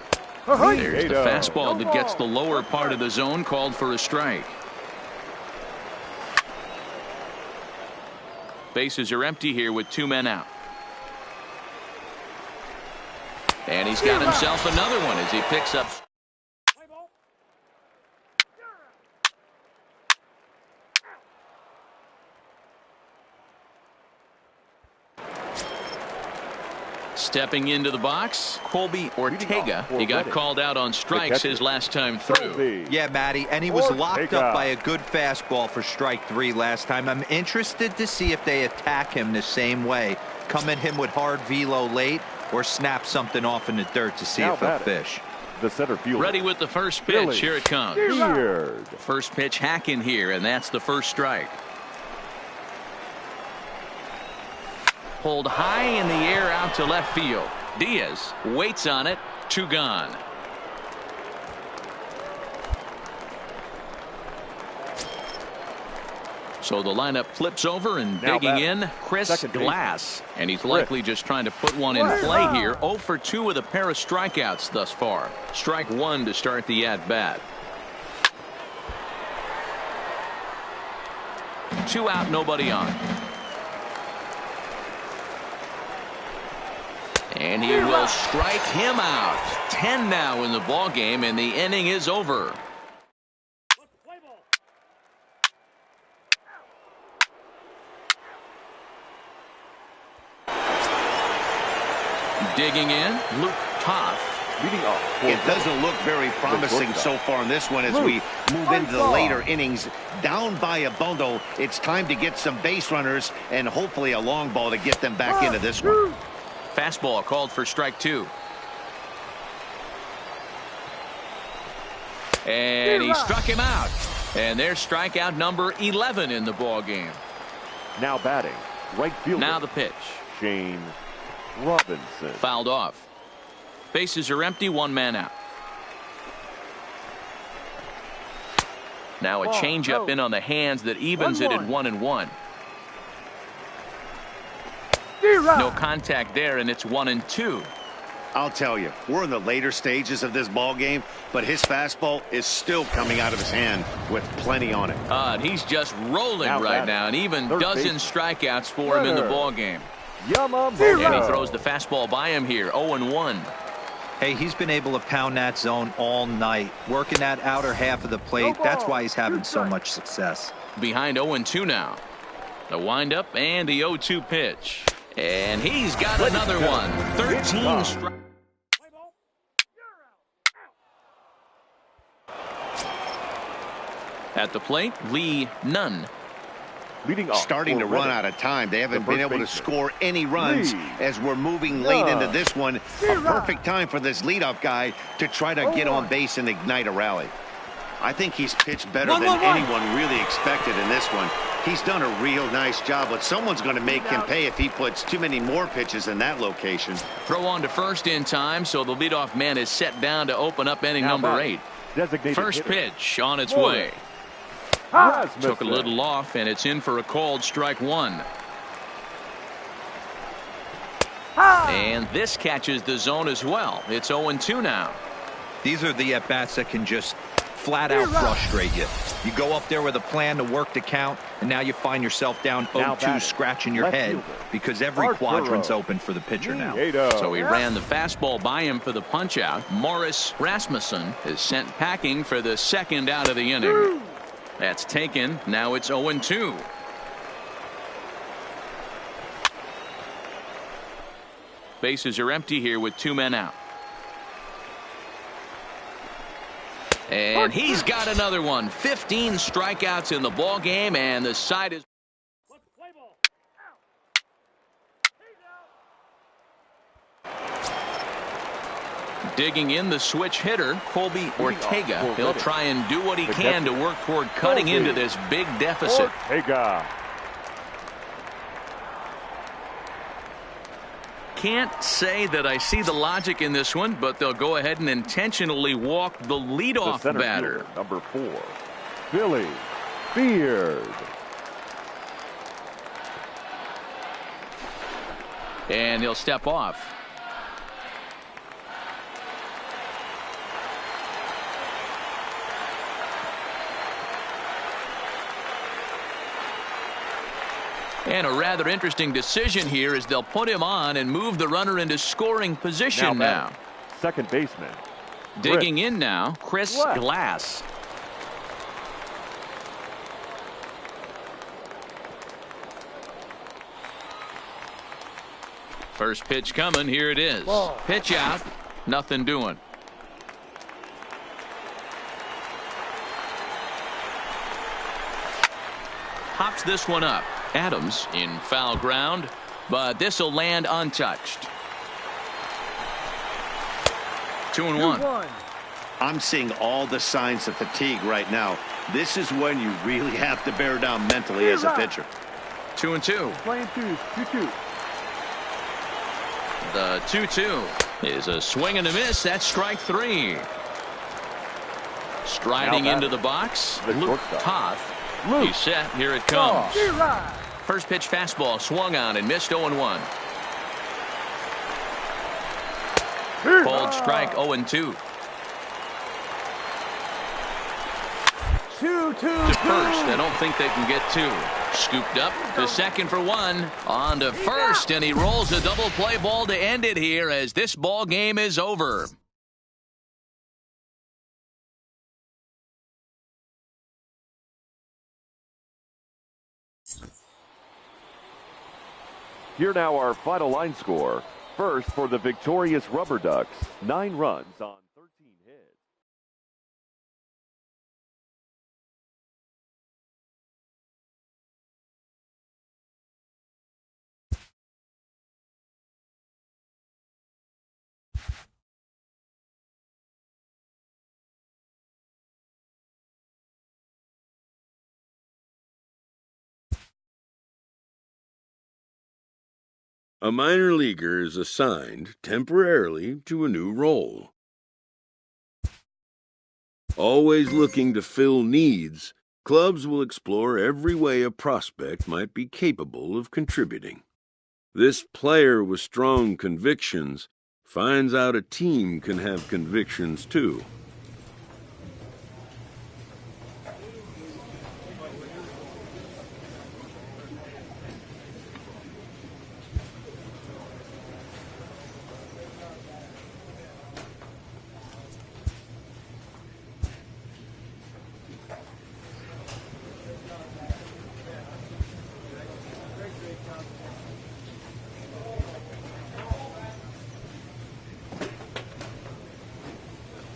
Speaker 1: There's the fastball that gets the lower part of the zone, called for a strike. Bases are empty here with 2 men out. And he's got himself another one as he picks up. Stepping into the box, Colby Ortega. He got called out on strikes his last time through.
Speaker 5: Yeah, Matty, and he was locked up by a good fastball for strike 3 last time. I'm interested to see if they attack him the same way. Come at him with hard velo late or snap something off in the dirt to see if he'll fish.
Speaker 2: The center fielder.
Speaker 1: Ready with the first pitch. Here it comes. First pitch hack in here, and that's the first strike. Pulled high in the air out to left field. Diaz waits on it. 2 gone. So the lineup flips over, and digging in, Chris Glass. And he's likely just trying to put one in play here. 0 for 2 with a pair of strikeouts thus far. Strike 1 to start the at-bat. 2 out, nobody on. And he will strike him out. 10 now in the ball game, and the inning is over. Digging in, Luke Toth.
Speaker 3: It doesn't look very promising so far in this one as we move into the later innings. Down by a bundle, it's time to get some base runners and hopefully a long ball to get them back into this one.
Speaker 1: Fastball called for strike 2. And he struck him out. And there's strikeout number 11 in the ball game.
Speaker 2: Now batting, right fielder.
Speaker 1: Now the pitch.
Speaker 2: Shane Robinson.
Speaker 1: Fouled off. Bases are empty, 1 man out. Now a changeup in on the hands that evens it at 1-1. No contact there, and it's 1-2.
Speaker 3: I'll tell you, we're in the later stages of this ball game, but his fastball is still coming out of his hand with plenty on it.
Speaker 1: And he's just rolling right now, and even dozen strikeouts for him in the ball game. And he throws the fastball by him here. 0-1.
Speaker 5: Hey, he's been able to pound that zone all night, working that outer half of the plate. That's why he's having so much success.
Speaker 1: Behind 0-2 now. The windup and the 0-2 pitch. And he's got another one. 13 strikes. At the plate, Lee Nunn.
Speaker 3: Starting to run out of time. They haven't been able to score any runs as we're moving late into this one. A perfect time for this leadoff guy to try to get on base and ignite a rally. I think he's pitched better than anyone really expected in this one. He's done a real nice job, but someone's going to make him pay if he puts too many more pitches in that location.
Speaker 1: Throw on to first in time, so the leadoff man is set down to open up inning number 8. First pitch on its way. Took a little off, and it's in for a called strike 1. And this catches the zone as well. It's 0-2 now.
Speaker 5: These are the at-bats that can just flat out frustrate you. You go up there with a plan to work the count, and now you find yourself down 0-2 scratching your head because every quadrant's open for the pitcher now.
Speaker 1: So he ran the fastball by him for the punch out. Morris Rasmussen is sent packing for the second out of the inning. That's taken. Now it's 0-2. Bases are empty here with 2 men out. And he's got another one. 15 strikeouts in the ball game, and the side is. Digging in, the switch hitter, Colby Ortega. He'll try and do what he can to work toward cutting into this big deficit. Can't say that I see the logic in this one, but they'll go ahead and intentionally walk the leadoff batter.
Speaker 2: Number 4, Billy Beard.
Speaker 1: And he'll step off. And a rather interesting decision here is they'll put him on and move the runner into scoring position now.
Speaker 2: Second baseman.
Speaker 1: Digging in now, Chris Glass. First pitch coming. Here it is. Pitch out. Nothing doing. Hops this one up. Adams in foul ground, but this will land untouched. 2-1.
Speaker 3: I'm seeing all the signs of fatigue right now. This is when you really have to bear down mentally as a pitcher.
Speaker 1: 2-2.
Speaker 4: Playing 2-2.
Speaker 1: The 2-2 is a swing and a miss. That's strike 3. Striding into the box, Luke Toth. He's set. Here it comes. First pitch fastball swung on and missed. 0-1. Called strike. 0-2.
Speaker 4: 2-2.
Speaker 1: To first. I don't think they can get 2. Scooped up to second for 1. On to first, and he rolls a double play ball to end it here as this ball game is over.
Speaker 2: Here now our final line score. First for the victorious Rubber Ducks, 9 runs on 13 hits.
Speaker 6: A minor leaguer is assigned temporarily to a new role. Always looking to fill needs, clubs will explore every way a prospect might be capable of contributing. This player with strong convictions finds out a team can have convictions too.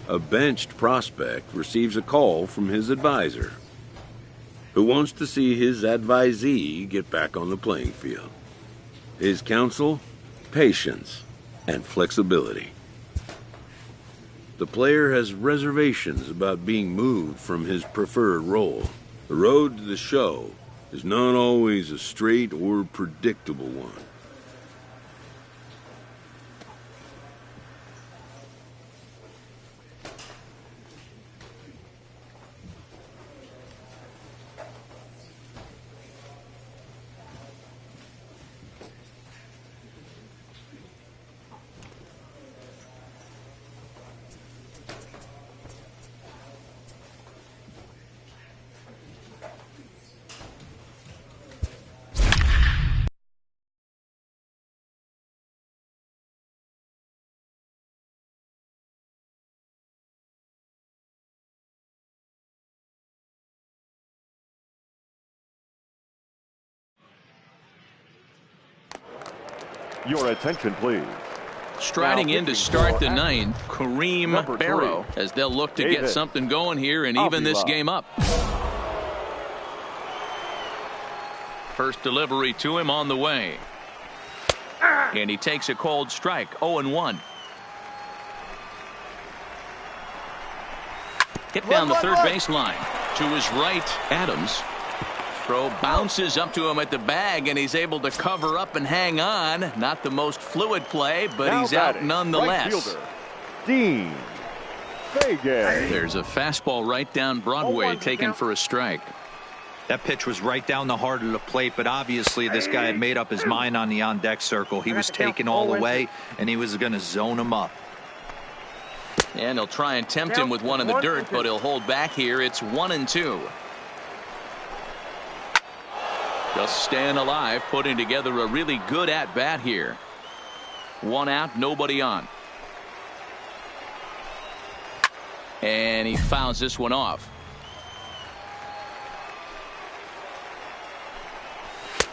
Speaker 6: A benched prospect receives a call from his advisor, who wants to see his advisee get back on the playing field. His counsel, patience, and flexibility. The player has reservations about being moved from his preferred role. The road to the show is not always a straight or predictable one.
Speaker 2: Your attention, please.
Speaker 1: Striding in to start the ninth, Kareem Barrow, as they'll look to get something going here and even this game up. First delivery to him on the way. And he takes a cold strike. 0-1. Hit down the third baseline. To his right, Adams. Throw bounces up to him at the bag, and he's able to cover up and hang on. Not the most fluid play, but
Speaker 2: now
Speaker 1: he's out nonetheless.
Speaker 2: Right fielder, Dean Vegas.
Speaker 1: There's a fastball right down Broadway taken for a strike.
Speaker 5: That pitch was right down the heart of the plate, but obviously this guy had made up his mind on the on-deck circle. He was taken all the way, and he was going to zone him up.
Speaker 1: And he'll try and tempt him with one in the dirt, but he'll hold back here. It's 1-2. Just staying alive, putting together a really good at-bat here. 1 out, nobody on. And he fouls this one off.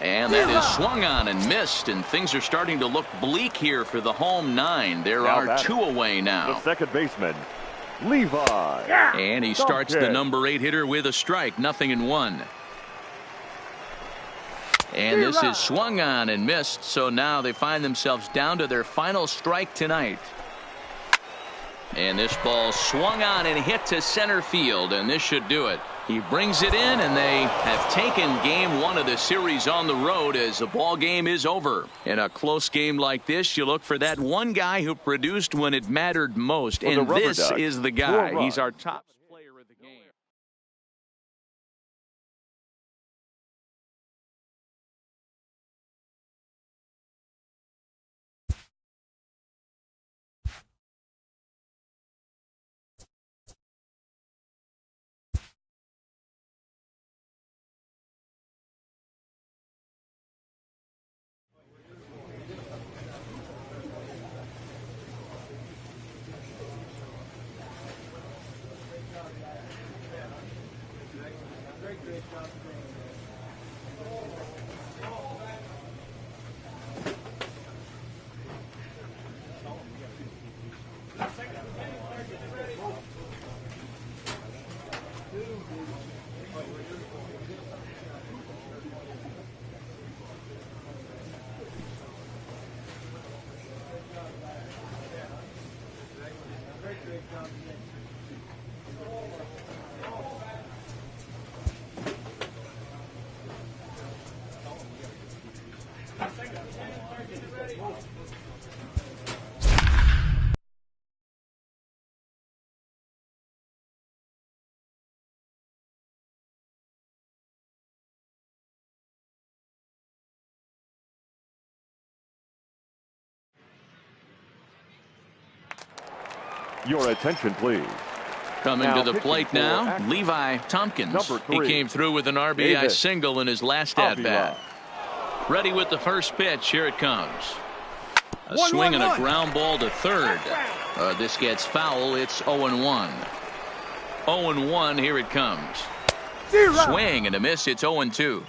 Speaker 1: And that is swung on and missed, and things are starting to look bleak here for the home 9. There are 2 away now.
Speaker 2: The second baseman, Levi.
Speaker 1: And he starts the number 8 hitter with a strike, 0-1. And this is swung on and missed, so now they find themselves down to their final strike tonight. And this ball swung on and hit to center field, and this should do it. He brings it in, and they have taken game 1 of the series on the road as the ball game is over. In a close game like this, you look for that one guy who produced when it mattered most, and this is the guy. He's our top player of the game.
Speaker 2: Your attention, please.
Speaker 1: Coming to the plate now, Levi Tompkins. He came through with an RBI single in his last at-bat. Ready with the first pitch. Here it comes. A swing and a ground ball to third. This gets foul. It's 0-1. 0-1. Here it comes. Swing and a miss. It's 0-2.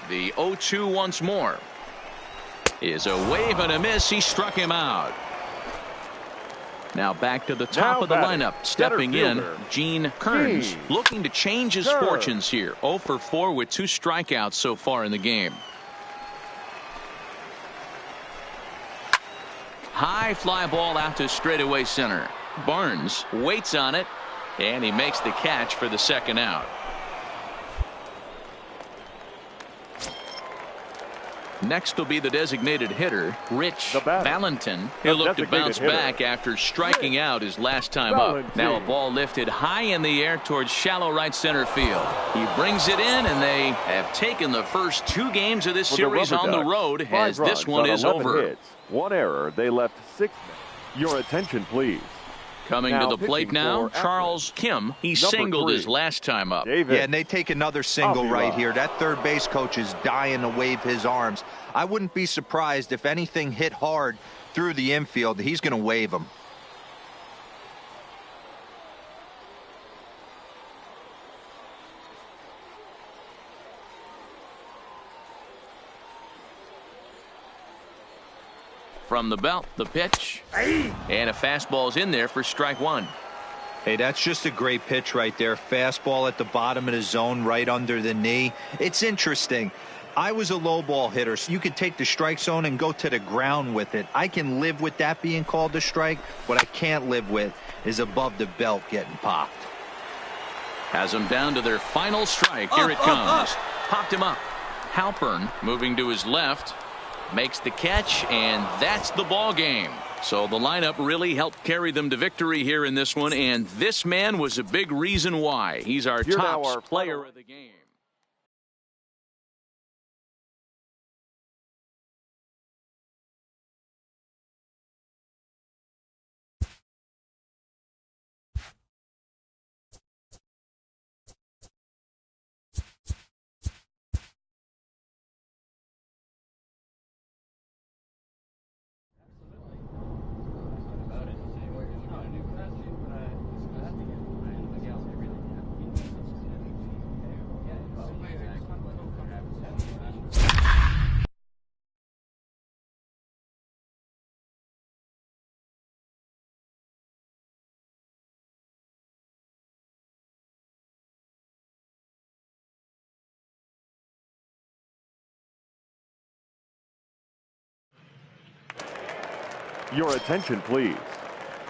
Speaker 1: The 0-2 once more. Is a wave and a miss. He struck him out. Now back to the top of the lineup. Stepping in, Gene Kearns, looking to change his fortunes here. 0 for 4 with 2 strikeouts so far in the game. High fly ball out to straightaway center. Barnes waits on it, and he makes the catch for the second out. Next will be the designated hitter, Rich Valentin. He'll look to bounce back after striking out his last time up. Now a ball lifted high in the air towards shallow right center field. He brings it in, and they have taken the first 2 games of this series on the road as this one is over.
Speaker 2: Hits, 1 error. They left 6 men. Your attention, please.
Speaker 1: Coming to the plate now, Charles Kim. He singled his last time up.
Speaker 5: Yeah, and they take another single right here. That third base coach is dying to wave his arms. I wouldn't be surprised if anything hit hard through the infield. He's going to wave them.
Speaker 1: From the belt, the pitch, and a fastball's in there for strike 1.
Speaker 5: Hey, that's just a great pitch right there. Fastball at the bottom of the zone, right under the knee. It's interesting. I was a low ball hitter, so you could take the strike zone and go to the ground with it. I can live with that being called a strike. What I can't live with is above the belt getting popped.
Speaker 1: Has them down to their final strike. Here it comes. Popped him up. Halpern moving to his left. Makes the catch, and that's the ball game. So the lineup really helped carry them to victory here in this one, and this man was a big reason why. He's our top player of the game.
Speaker 2: Your attention, please.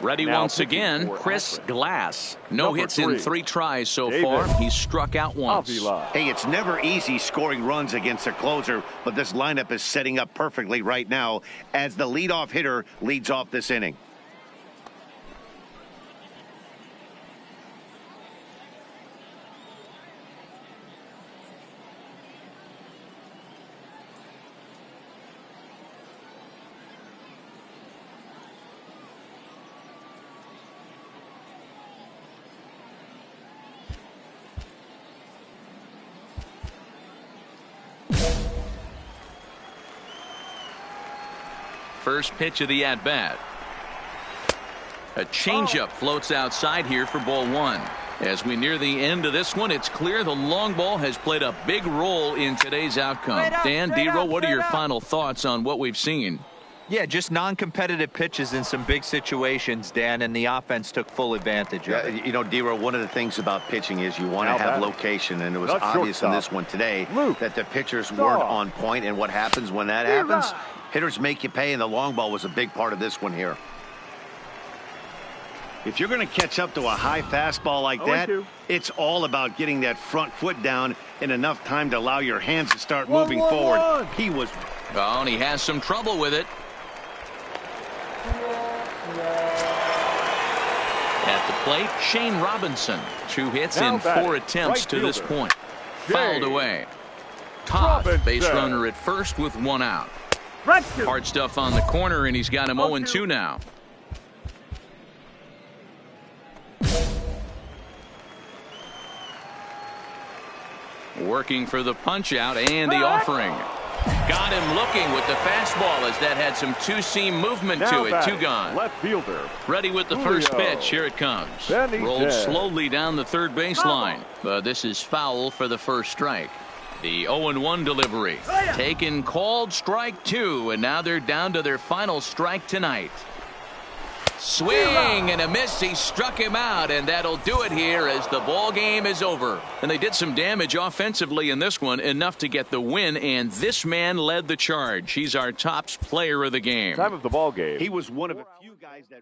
Speaker 1: Ready
Speaker 2: Now
Speaker 1: once again, Chris
Speaker 2: Akron.
Speaker 1: Glass. No
Speaker 2: Number
Speaker 1: hits
Speaker 2: 3,
Speaker 1: in 3 tries so
Speaker 2: David
Speaker 1: far. He's struck out once.
Speaker 2: Avila.
Speaker 3: Hey, it's never easy scoring runs against a closer, but this lineup is setting up perfectly right now as the leadoff hitter leads off this inning.
Speaker 1: First pitch of the at-bat. A changeup floats outside here for ball 1. As we near the end of this one, it's clear the long ball has played a big role in today's outcome. Dan, Dero, what are your final thoughts on what we've seen?
Speaker 5: Yeah, just non-competitive pitches in some big situations, Dan, and the offense took full advantage of it.
Speaker 3: You know, Dero, one of the things about pitching is you want to have location, and it was obvious in this one today that the pitchers weren't on point, and what happens when that happens? Hitters make you pay, and the long ball was a big part of this one here. If you're going to catch up to a high fastball like that, it's all about getting that front foot down in enough time to allow your hands to start moving forward. He was...
Speaker 1: Oh, and he has some trouble with it. At the plate, Shane Robinson. 2 hits in 4 attempts to this point. Fouled away. Tough base runner at first with 1 out. Hard stuff on the corner, and he's got him 0-2 now. Working for the punch out and the offering. Got him looking with the fastball as that had some two-seam movement to it. 2 gone.
Speaker 2: Left fielder.
Speaker 1: Ready with the first pitch. Here it comes. Rolled slowly down the third baseline. But this is foul for the first strike. The 0-1 delivery. Taken, called, strike 2. And now they're down to their final strike tonight. Swing and a miss. He struck him out, and that'll do it here as the ball game is over. And they did some damage offensively in this one, enough to get the win, and this man led the charge. He's our top player of the game.
Speaker 2: Time of the ball game.
Speaker 3: He was one of a few guys that...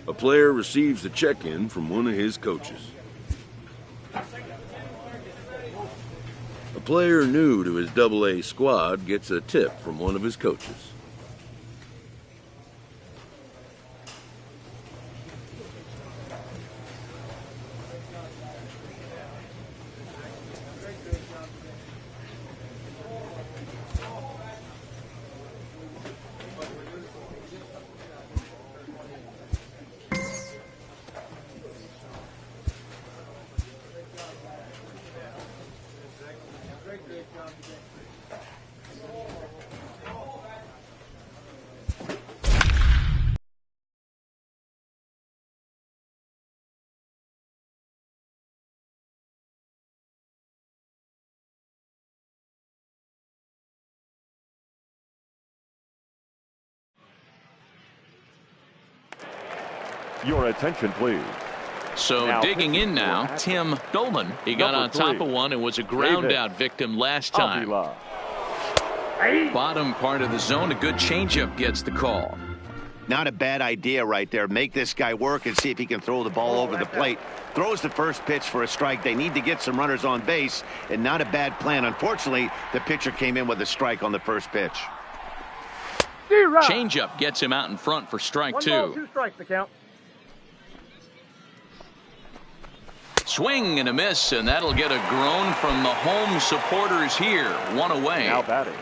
Speaker 6: A player receives a check-in from one of his coaches. A player new to his AA squad gets a tip from one of his coaches.
Speaker 2: Your attention, please.
Speaker 1: So
Speaker 2: Now
Speaker 1: digging in now, Tim Dolan. He got on top of one and was a ground out victim last time.
Speaker 2: Avila.
Speaker 1: Bottom part of the zone, a good changeup gets the call.
Speaker 3: Not a bad idea right there. Make this guy work and see if he can throw the ball over the plate. Throws the first pitch for a strike. They need to get some runners on base, and not a bad plan. Unfortunately, the pitcher came in with a strike on the first pitch.
Speaker 1: Changeup gets him out in front for strike 2.
Speaker 4: 1 ball, 2 strikes the count.
Speaker 1: Swing and a miss, and that'll get a groan from the home supporters here. 1 away.
Speaker 2: Now batting,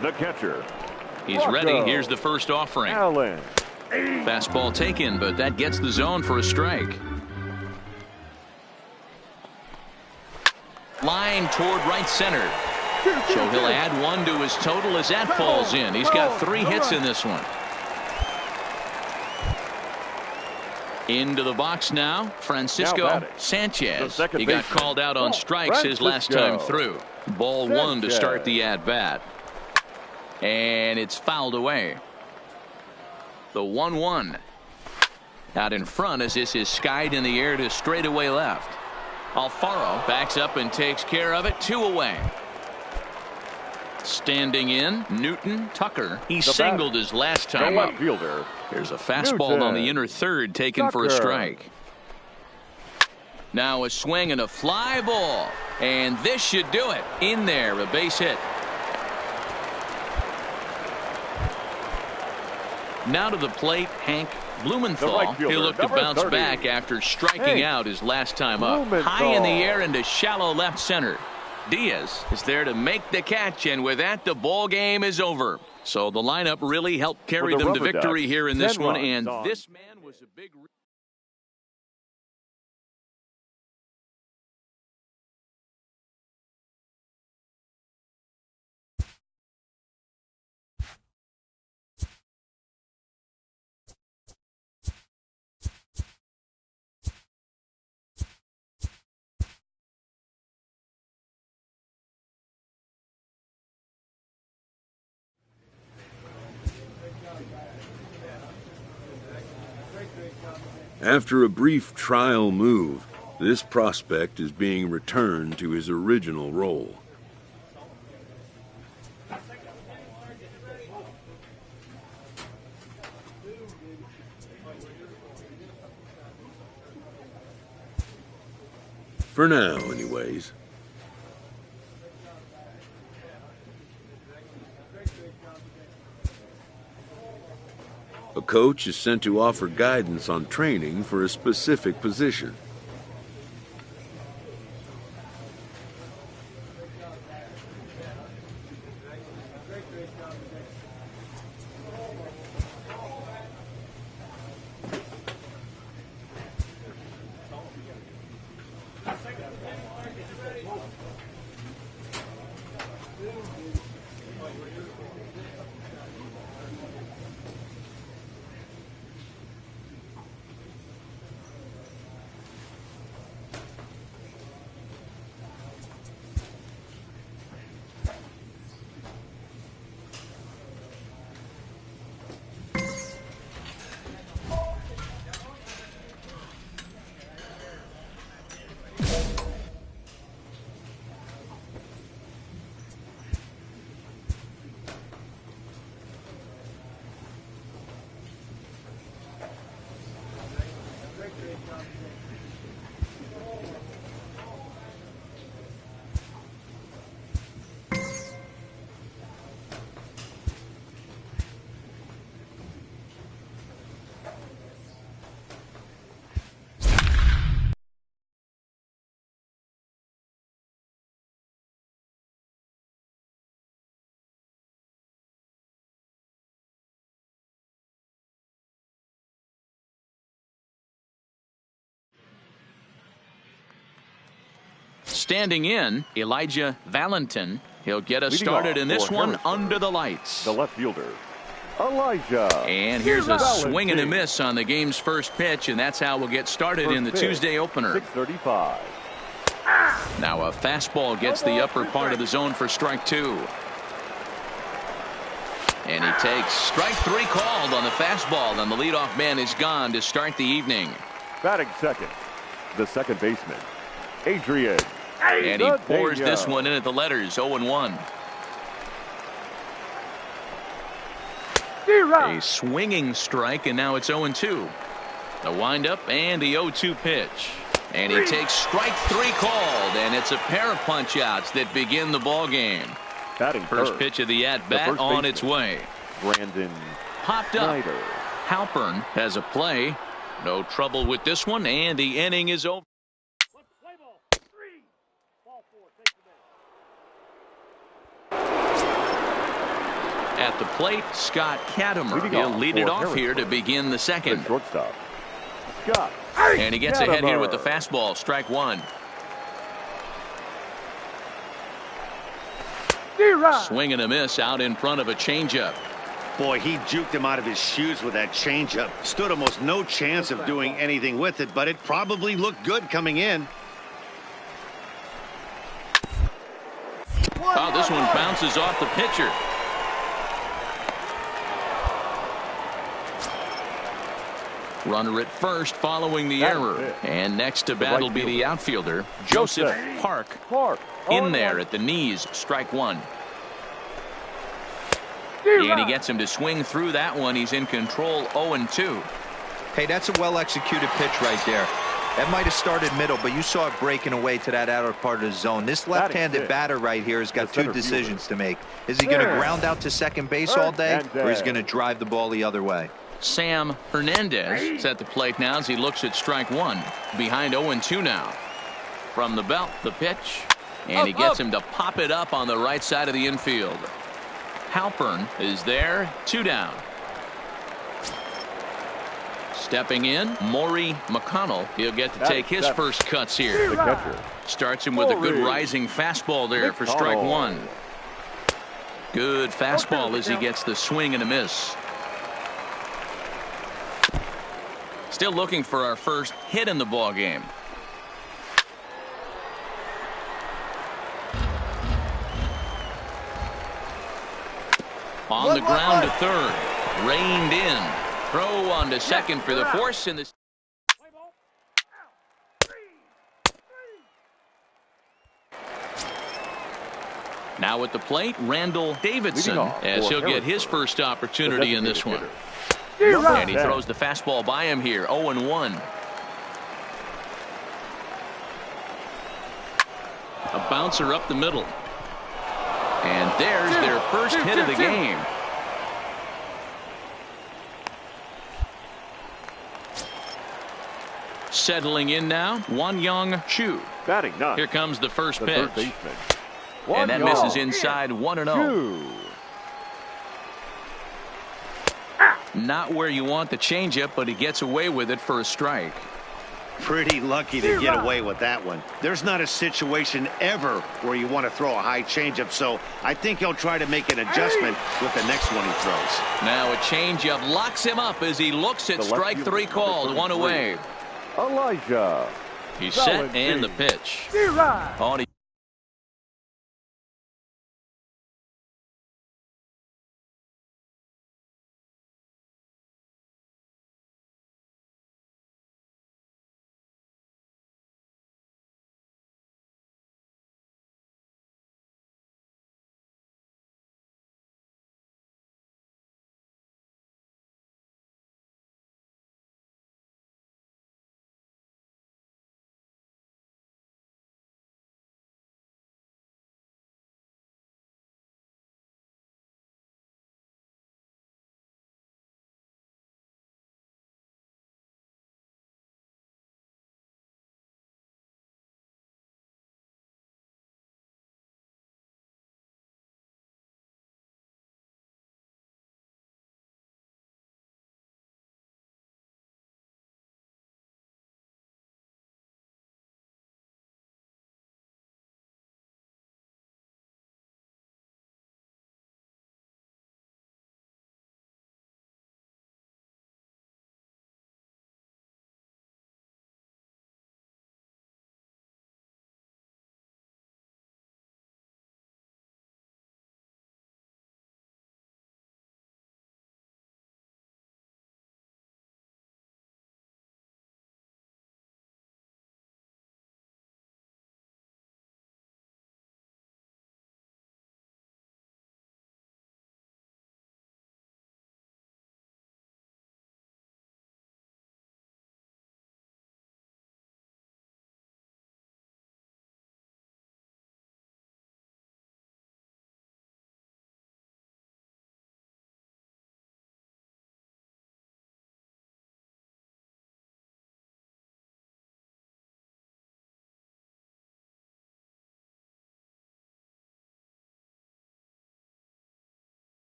Speaker 2: the catcher.
Speaker 1: He's ready. Here's the first offering.
Speaker 2: Allen.
Speaker 1: Fastball taken, but that gets the zone for a strike. Line toward right center. So he'll add 1 to his total as that falls in. He's got 3 hits in this one. Into the box now, Francisco Sanchez. He got called out on strikes his last time through. Ball 1 to start the at-bat. And it's fouled away. The 1-1. Out in front as this is skied in the air to straightaway left. Alfaro backs up and takes care of it. 2 away. Standing in, Newton Tucker. He singled his last time up. There's a fastball on the inner third taken for a strike. Now a swing and a fly ball. And this should do it. In there, a base hit. Now to the plate, Hank Blumenthal. He'll look to bounce back after striking out his last time up. High in the air into shallow left center. Diaz is there to make the catch, and with that, the ball game is over. So the lineup really helped carry them to victory here in this one, and this man was a big...
Speaker 6: After a brief trial move, this prospect is being returned to his original role. For now, anyways. A coach is sent to offer guidance on training for a specific position.
Speaker 1: Standing in, Elijah Valentin. He'll get us started in this one under the lights.
Speaker 2: The left fielder, Elijah.
Speaker 1: And here's a swing and a miss on the game's first pitch, and that's how we'll get started in the Tuesday opener.
Speaker 2: 6:35.
Speaker 1: Now a fastball gets the upper part of the zone for strike 2. And he takes strike 3 called on the fastball, and the leadoff man is gone to start the evening.
Speaker 2: Batting second, the second baseman, Adrian.
Speaker 1: And he pours this one in at the letters, 0-1. A swinging strike, and now it's 0-2. The windup and the 0-2 pitch. And he takes strike 3 called, and it's a pair of punch-outs that begin the ball game.
Speaker 2: Batting
Speaker 1: First
Speaker 2: third,
Speaker 1: pitch of the at-bat on its way.
Speaker 2: Brandon
Speaker 1: Popped up.
Speaker 2: Snyder.
Speaker 1: Halpern has a play. No trouble with this one, and the inning is over. At the plate, Scott Katimer. He'll lead it off here to begin the second.
Speaker 2: The shortstop, Scott.
Speaker 1: And he gets ahead here with the fastball, strike 1. Swing and a miss out in front of a changeup.
Speaker 3: Boy, he juked him out of his shoes with that changeup. Stood almost no chance of doing anything with it, but it probably looked good coming in.
Speaker 1: Oh, this one bounces off the pitcher. Runner at first following the error. And next to bat will be the outfielder, Joseph Park. In there at the knees, strike 1. And he gets him to swing through that one. He's in control, 0-2.
Speaker 5: Hey, that's a well-executed pitch right there. That might have started middle, but you saw it breaking away to that outer part of the zone. This left-handed batter right here has got 2 decisions to make. Is he going to ground out to second base all day, or is he going to drive the ball the other way?
Speaker 1: Sam Hernandez is at the plate now as he looks at strike 1. Behind 0-2 now. From the belt, the pitch. And he gets him to pop it up on the right side of the infield. Halpern is there, 2 down. Stepping in, Maury McConnell. He'll get to take his first cuts here.
Speaker 2: The catcher.
Speaker 1: Starts him with a good rising fastball there for strike 1. Good fastball as he gets the swing and a miss. Still looking for our first hit in the ball game. On the ground to third. Reined in. Throw on to second for the force in the. Now at the plate, Randall Davidson, as he'll get his first opportunity in this one. And he throws the fastball by him here, 0-1. A bouncer up the middle. And there's their first hit of the game. Settling in now, Won-Young Chu.
Speaker 2: Batting 9.
Speaker 1: Here comes the first pitch.
Speaker 2: Third baseman,
Speaker 1: And that misses inside, 1-0. Not where you want the changeup, but he gets away with it for a strike.
Speaker 3: Pretty lucky to get away with that one. There's not a situation ever where you want to throw a high changeup, so I think he'll try to make an adjustment with the next one he throws.
Speaker 1: Now a changeup locks him up as he looks at strike 3 called, 1 away.
Speaker 2: Elijah.
Speaker 1: He's set and the pitch. On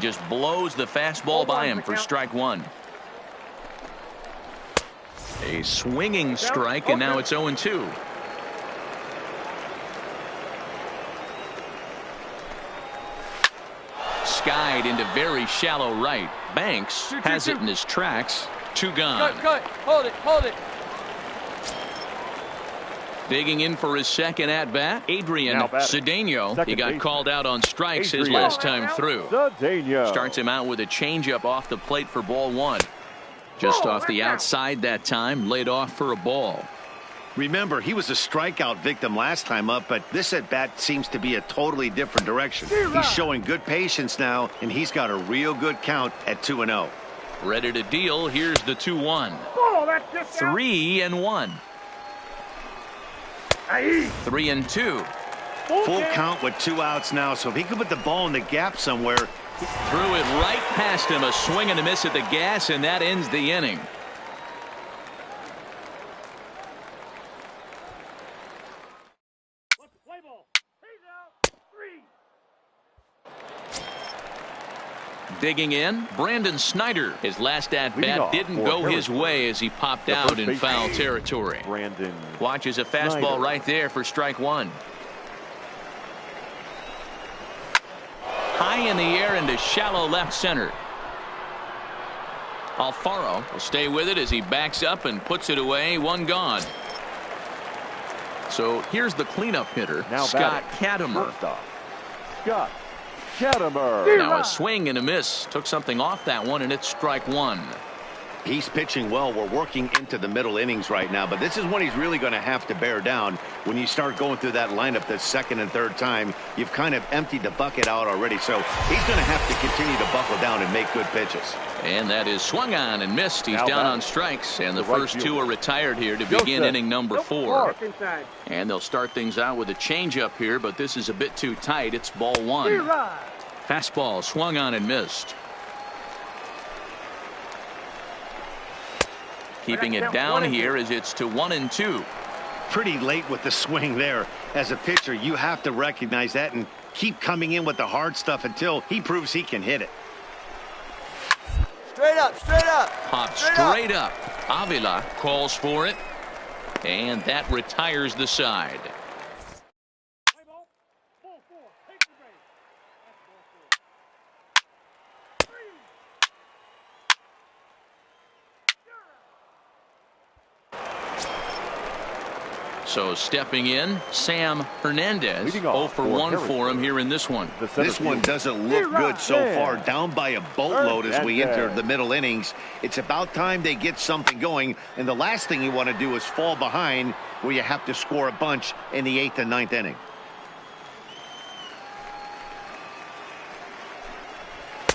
Speaker 1: just blows the fastball by him for strike one. A swinging strike, and now it's 0-2. Skied into very shallow right. Banks has it in his tracks. 2 gone.
Speaker 8: Cut. Hold it.
Speaker 1: Digging in for his second at-bat, Adrian Cedeno. He got called out on strikes his last time through. Starts him out with a changeup off the plate for ball 1. Just off the outside that time, laid off for a ball.
Speaker 3: Remember, he was a strikeout victim last time up, but this at-bat seems to be a totally different direction. He's showing good patience now, and he's got a real good count at 2-0.
Speaker 1: Ready to deal. Here's the 2-1. 3-1. 3-2.
Speaker 3: Full count with 2 outs now, so if he could put the ball in the gap somewhere.
Speaker 1: Threw it right past him. A swing and a miss at the gas, and that ends the inning. Digging in, Brandon Snyder. His last at-bat didn't go his way as he popped out in foul territory. Watches a fastball right there for strike 1. High in the air into shallow left center. Alfaro will stay with it as he backs up and puts it away. 1 gone. So here's the cleanup hitter, Scott Katimer.
Speaker 2: Scott Katimer.
Speaker 1: Now a swing and a miss. Took something off that one, and it's strike 1.
Speaker 3: He's pitching well. We're working into the middle innings right now, but this is when he's really going to have to bear down. When you start going through that lineup the second and third time, you've kind of emptied the bucket out already, so he's going to have to continue to buckle down and make good pitches.
Speaker 1: And that is swung on and missed. He's down on strikes, and the first 2 are retired here to begin inning number 4. And they'll start things out with a changeup here, but this is a bit too tight. It's ball 1. Fastball swung on and missed. Keeping it down here as it's to 1-2.
Speaker 3: Pretty late with the swing there. As a pitcher, you have to recognize that and keep coming in with the hard stuff until he proves he can hit it.
Speaker 8: Straight up.
Speaker 1: Pop straight up. Avila calls for it, and that retires the side. So stepping in, Sam Hernandez. 0 for 1 for him here in this one.
Speaker 3: This one doesn't look good so far. Down by a boatload as we enter the middle innings. It's about time they get something going. And the last thing you want to do is fall behind where you have to score a bunch in the 8th and 9th inning.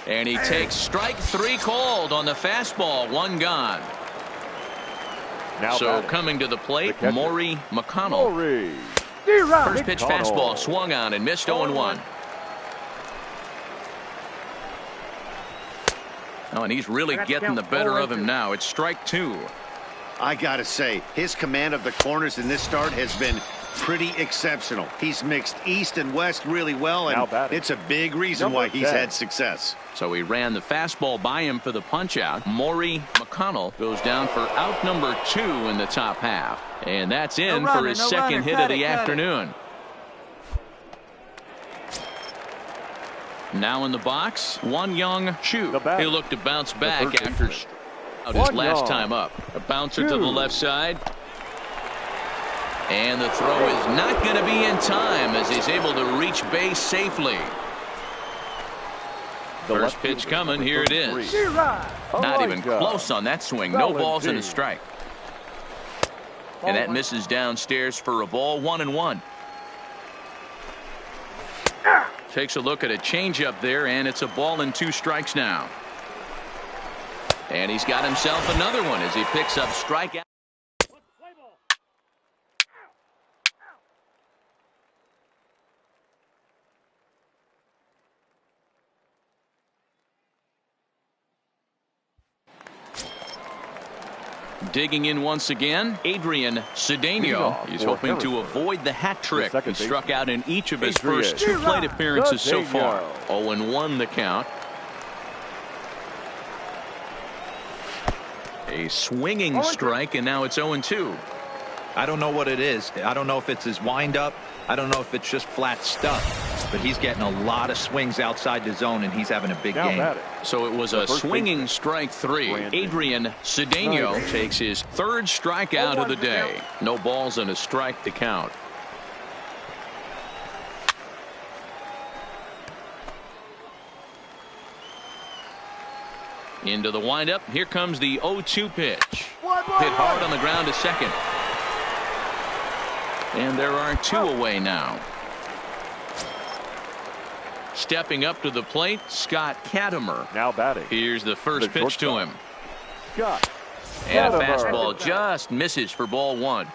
Speaker 1: And he takes strike 3 called on the fastball. 1 gone. So coming to the plate, Maury McConnell. First pitch fastball swung on and missed. 0-1. Oh, and he's really getting the better of him now. It's strike 2.
Speaker 3: I gotta say, his command of the corners in this start has been pretty exceptional. He's mixed east and west really well, and it's a big reason why he's had success.
Speaker 1: So he ran the fastball by him for the punch out. Maury McConnell goes down for out number 2 in the top half, and that's in for his second hit of the afternoon. Now in the box, Won-Young Chu. He looked to bounce back after his last time up. A bouncer to the left side. And the throw is not going to be in time as he's able to reach base safely. First pitch coming. Here it is. Not even close on that swing. No balls and a strike. And that misses downstairs for a ball. 1-1. Takes a look at a changeup there, and it's a ball and 2 strikes now. And he's got himself another one as he picks up strikeout. Digging in once again, Adrian Cedeno. He's hoping to avoid the hat trick. He struck out in each of his first 2 plate appearances so far. 0-1 the count. A swinging strike, and now it's 0-2.
Speaker 5: I don't know what it is. I don't know if it's his windup. I don't know if it's just flat stuff. But he's getting a lot of swings outside the zone, and he's having a big game.
Speaker 1: So it was a swinging strike 3. Adrian Cedeno takes his 3rd strikeout of the day. No balls and a strike to count. Into the windup. Here comes the 0-2 pitch. Hit hard on the ground to second. And there are 2 away now. Stepping up to the plate, Scott Katimer.
Speaker 2: Now batting.
Speaker 1: Here's the first pitch to him.
Speaker 2: Scott
Speaker 1: And a fastball just misses for ball 1.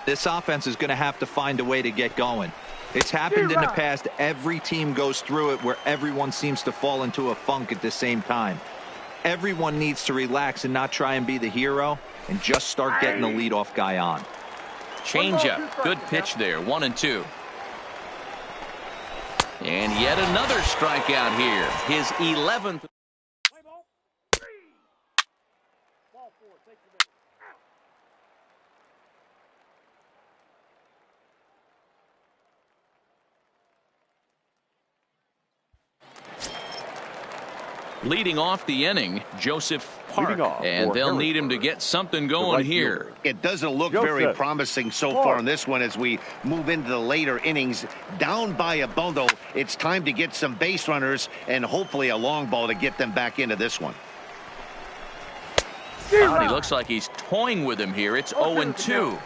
Speaker 5: This offense is going to have to find a way to get going. It's happened in the past. Every team goes through it where everyone seems to fall into a funk at the same time. Everyone needs to relax and not try and be the hero and just start getting the leadoff guy on.
Speaker 1: Changeup. Good pitch there. 1-2. And yet another strikeout here. His 11th. Leading off the inning, Joseph Park, and they'll need him to get something going here.
Speaker 3: It doesn't look very promising so far in this one as we move into the later innings. Down by a bundle, it's time to get some base runners and hopefully a long ball to get them back into this one.
Speaker 1: He looks like he's toying with him here. It's 0-2.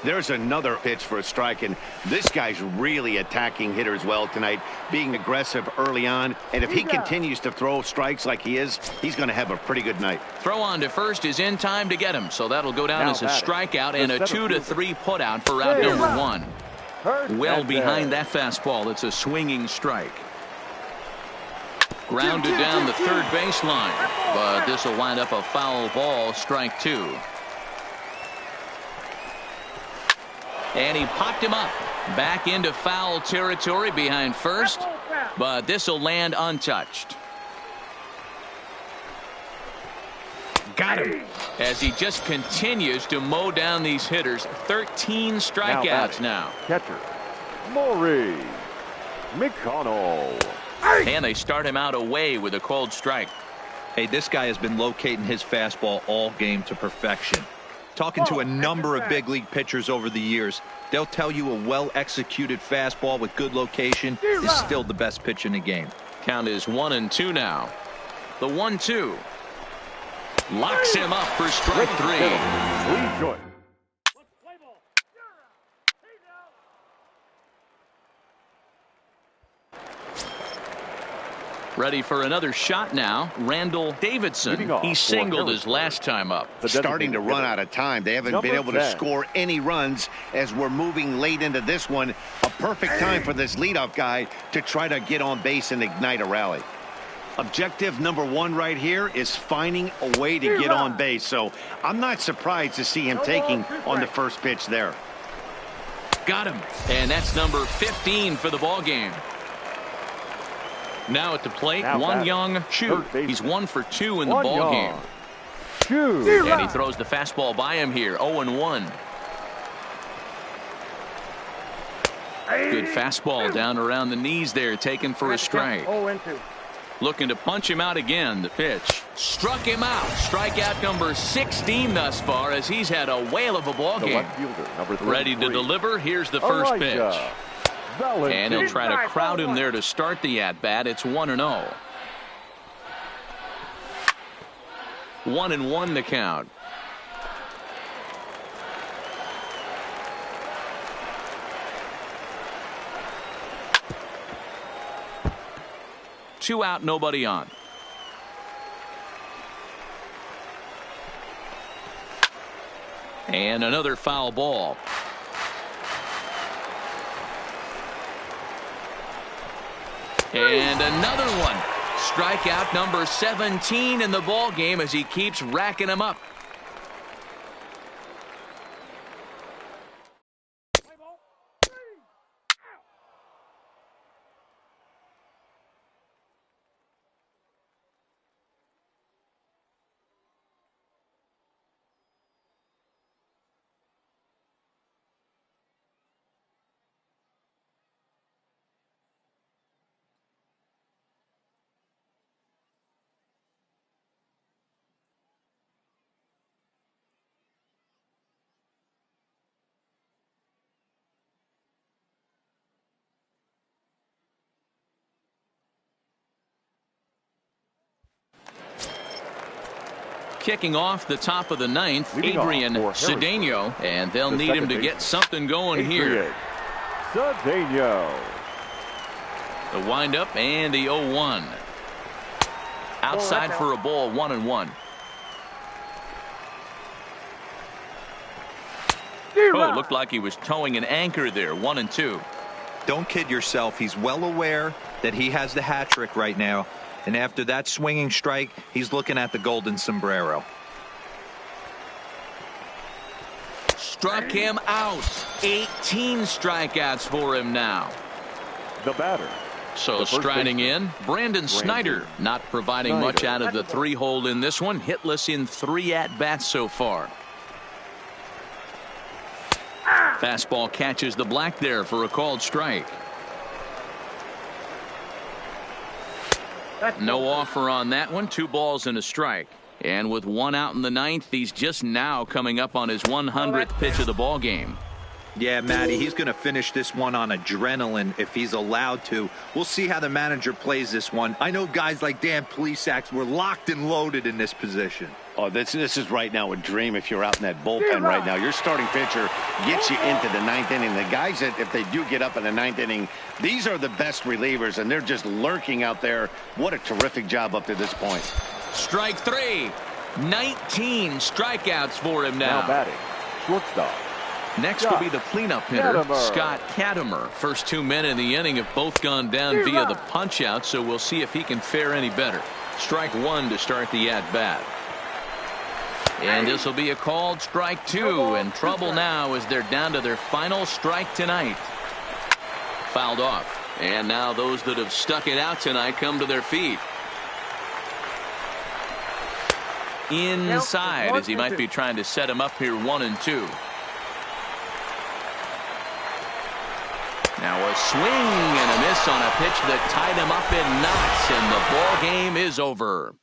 Speaker 3: There's another pitch for a strike, and this guy's really attacking hitters well tonight, being aggressive early on. And if he continues to throw strikes like he is, he's going to have a pretty good night.
Speaker 1: Throw on to first is in time to get him, so that'll go down as a strikeout and a 2-3 putout for route number 1. Well behind that fastball, it's a swinging strike. Grounded down the third baseline, but this will wind up a foul ball, strike 2. And he popped him up back into foul territory behind first, but this will land untouched. Got him as he just continues to mow down these hitters. 13 strikeouts now.
Speaker 2: Catcher Maury McConnell.
Speaker 1: And they start him out away with a called strike.
Speaker 5: Hey, this guy has been locating his fastball all game to perfection. Talking to a number of big league pitchers over the years, they'll tell you a well-executed fastball with good location is still the best pitch in the game.
Speaker 1: Count is 1-2 now. The 1-2 locks him up for strike 3. Ready for another shot now. Randall Davidson. He singled his last time up.
Speaker 3: Starting to run out of time. They haven't been able to score any runs as we're moving late into this one. A perfect time for this leadoff guy to try to get on base and ignite a rally. Objective number 1 right here is finding a way to get on base. So I'm not surprised to see him taking on the first pitch there.
Speaker 1: Got him. And that's number 15 for the ball game. Now at the plate, Won Young Chu. He's 1 for 2 in the ball game. And he throws the fastball by him here. 0-1. Good fastball down around the knees there, taken for a strike. Looking to punch him out again. The pitch struck him out. Strikeout number 16 thus far as he's had a whale of a ball game. Ready to deliver. Here's the first pitch. And he'll try to crowd him there to start the at-bat. It's 1-0. 1-1 the count. Two out, nobody on. And another foul ball. And another one. Strikeout number 17 in the ball game as he keeps racking them up. Kicking off the top of the ninth, Adrian Cedeno, and they'll need him to get something going here.
Speaker 2: Cedeno.
Speaker 1: The windup and the 0-1. Outside for a ball, 1-1. Oh, looked like he was towing an anchor there, 1-2.
Speaker 5: Don't kid yourself. He's well aware that he has the hat trick right now. And after that swinging strike, he's looking at the golden sombrero.
Speaker 1: Struck him out. 18 strikeouts for him now.
Speaker 2: The batter.
Speaker 1: So striding in, Brandon Snyder, not providing much out of the 3-hole in this one. Hitless in 3 at-bats so far. Fastball catches the black there for a called strike. No offer on that one. 2 balls and a strike. And with 1 out in the ninth, he's just now coming up on his 100th pitch of the ball game.
Speaker 5: Yeah, Matty, he's going to finish this one on adrenaline if he's allowed to. We'll see how the manager plays this one. I know guys like Dan Plesac were locked and loaded in this position.
Speaker 3: Oh, this is right now a dream if you're out in that bullpen right now. Your starting pitcher gets you into the 9th inning. The guys that, if they do get up in the 9th inning, these are the best relievers, and they're just lurking out there. What a terrific job up to this point.
Speaker 1: Strike 3. 19 strikeouts for him now.
Speaker 2: Now batting, shortstop.
Speaker 1: Next will be the cleanup hitter, Scott Katimer. First 2 men in the inning have both gone down via the punch-out, so we'll see if he can fare any better. Strike 1 to start the at-bat. And this will be a called strike 2, and trouble now as they're down to their final strike tonight. Fouled off. And now those that have stuck it out tonight come to their feet. Inside, as he might be trying to set him up here, 1-2. Now a swing and a miss on a pitch that tied him up in knots, and the ball game is over.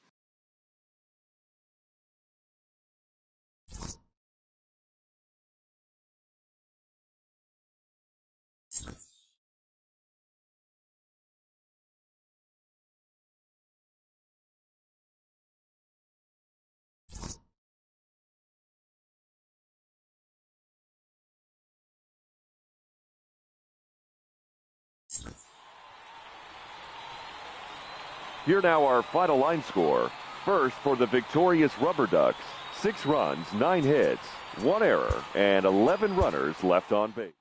Speaker 2: Here now our final line score. First for the victorious Rubber Ducks, 6 runs, 9 hits, 1 error, and 11 runners left on base.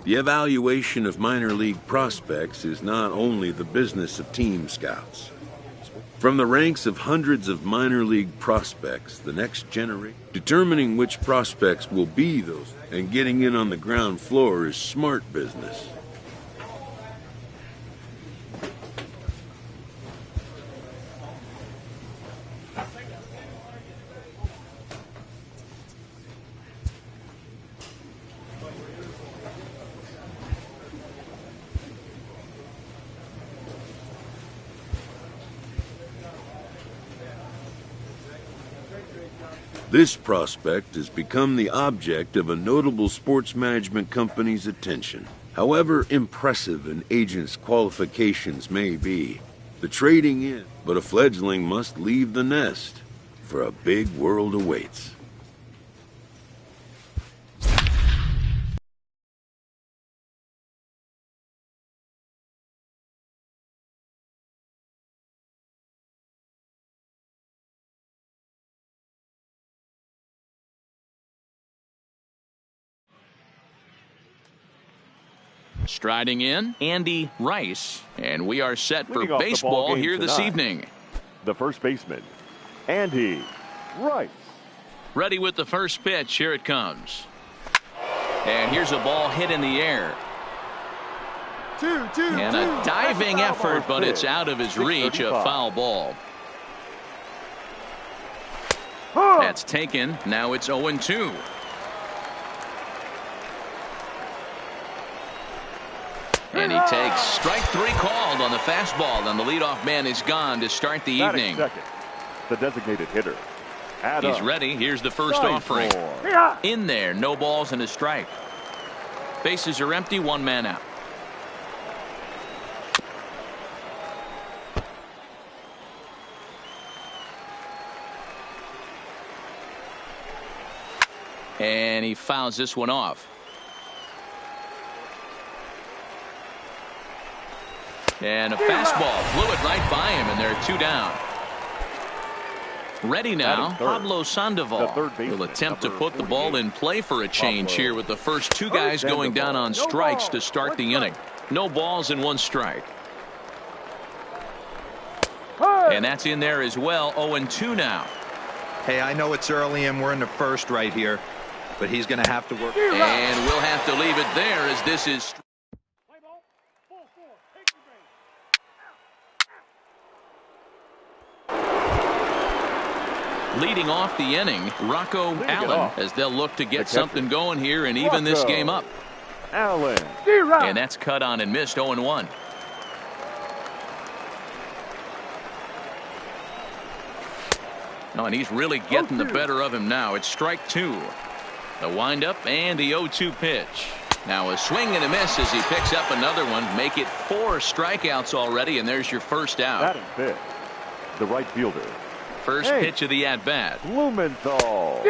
Speaker 6: The evaluation of minor league prospects is not only the business of team scouts. From the ranks of hundreds of minor league prospects, the next generation, determining which prospects will be those and getting in on the ground floor is smart business. This prospect has become the object of a notable sports management company's attention. However impressive an agent's qualifications may be, the trading in, but a fledgling must leave the nest, for a big world awaits.
Speaker 1: Striding in, Andy Rice. And we are set for
Speaker 2: Leading off the ball
Speaker 1: baseball
Speaker 2: game
Speaker 1: here this
Speaker 2: tonight,
Speaker 1: evening.
Speaker 2: The first baseman, Andy Rice.
Speaker 1: Ready with the first pitch. Here it comes. And here's a ball hit in the air. And a diving effort, but it's out of his reach. A foul ball. That's taken. Now it's 0-2. And he takes strike 3 called on the fastball, and the leadoff man is gone to start the evening.
Speaker 2: Second, the designated hitter.
Speaker 1: He's ready. Here's the first offering. In there, no balls and a strike. Bases are empty, 1 man out. And he fouls this one off. And a fastball flew it right by him, and there are 2 down. Ready now, Pablo Sandoval will attempt to put the ball in play for a change here with the first 2 guys going down on strikes to start the inning. No balls and 1 strike. And that's in there as well. 0-2 now.
Speaker 5: Hey, I know it's early and we're in the first right here, but he's going to have to work.
Speaker 1: And we'll have to leave it there as this is. Leading off the inning, Rocco Allen, as they'll look to get something going here and even this game up.
Speaker 2: Allen.
Speaker 1: And that's cut on and missed. 0-1. Oh, and he's really getting the better of him now. It's strike 2. The windup and the 0-2 pitch. Now a swing and a miss as he picks up another one. Make it 4 strikeouts already, and there's your first out.
Speaker 2: Batting fifth, the right fielder.
Speaker 1: First pitch of the at-bat.
Speaker 2: Blumenthal.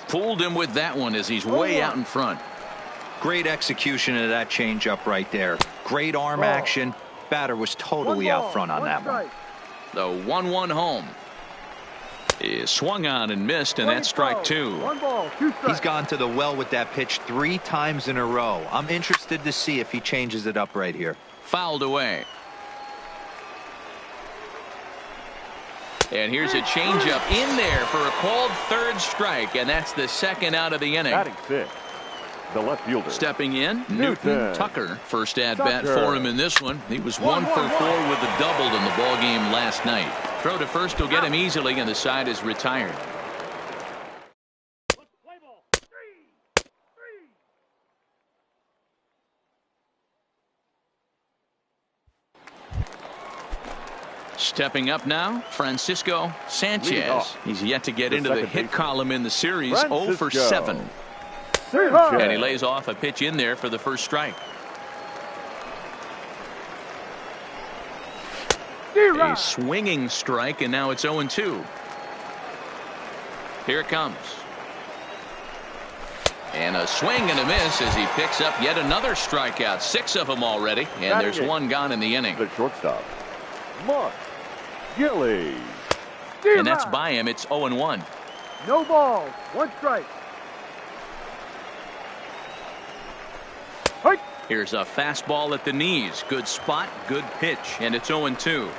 Speaker 1: Fooled him with that one as he's way out in front.
Speaker 5: Great execution of that changeup right there. Great arm action. Batter was totally out front on that one.
Speaker 1: The 1-1 home is swung on and missed, and that's strike 2.
Speaker 5: He's gone to the well with that pitch 3 times in a row. I'm interested to see if he changes it up right here.
Speaker 1: Fouled away. And here's a changeup in there for a called 3rd strike, and that's the 2nd out of the inning.
Speaker 2: Batting fifth, the left fielder.
Speaker 1: Stepping in, Newton Tucker. First at bat for him in this one. He was 1 for 4 with a double in the ball game last night. Throw to first will get him easily, and the side is retired. Stepping up now, Francisco Sanchez. He's yet to get into the hit column in the series. 0 for 7. And he lays off a pitch in there for the first strike. A swinging strike, and now it's 0-2. Here it comes. And a swing and a miss as he picks up yet another strikeout. 6 of them already, and there's 1 gone in the inning.
Speaker 2: The shortstop, Mark Gilly.
Speaker 1: And that's by him. It's 0-1.
Speaker 4: No balls, 1 strike.
Speaker 1: Here's a fastball at the knees. Good spot, good pitch, and it's 0-2.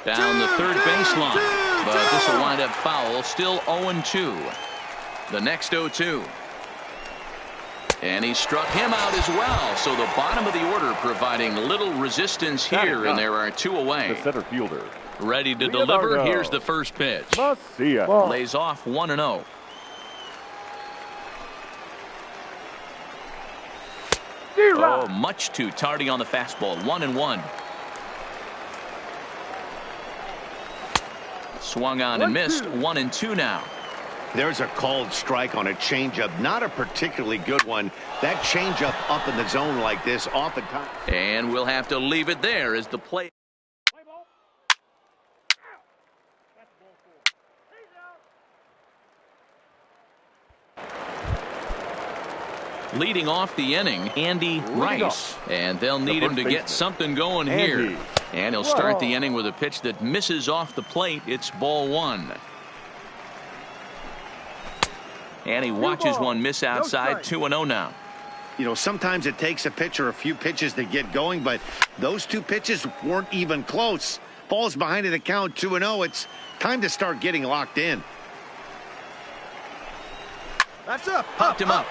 Speaker 1: Down the third baseline, but this will wind up foul. Still 0-2. The next 0-2. And he struck him out as well. So the bottom of the order providing little resistance here, and there are 2 away.
Speaker 2: The center fielder.
Speaker 1: Ready to deliver. Here's the first pitch.
Speaker 2: Macia.
Speaker 1: Lays off 1-0. Oh, much too tardy on the fastball. 1-1. Swung on and missed. 1-2 now.
Speaker 3: There's a called strike on a changeup. Not a particularly good one. That changeup up in the zone like this oftentimes.
Speaker 1: And we'll have to leave it there as the play. Leading off the inning, Andy Rice. And they'll need him to get something going here. And he'll start the inning with a pitch that misses off the plate. It's ball 1. And he watches one miss outside. 2-0 now.
Speaker 3: You know, sometimes it takes a pitcher a few pitches to get going, but those 2 pitches weren't even close. Ball's behind in the count 2-0. It's time to start getting locked in.
Speaker 4: That's up.
Speaker 1: Popped him up.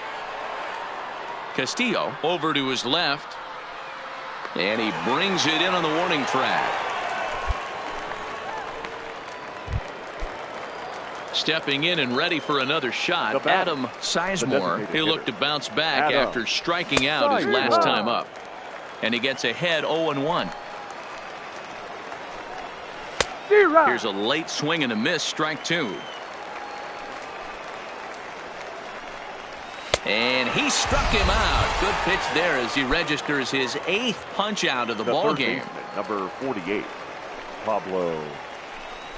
Speaker 1: Castillo over to his left. And he brings it in on the warning track. Stepping in and ready for another shot, Adam Sizemore. He'll look to bounce back after striking out his last time up. And he gets ahead 0-1. Here's a late swing and a miss, strike 2. And he struck him out. Good pitch there as he registers his 8th punch out of the ball game.
Speaker 2: Number 48, Pablo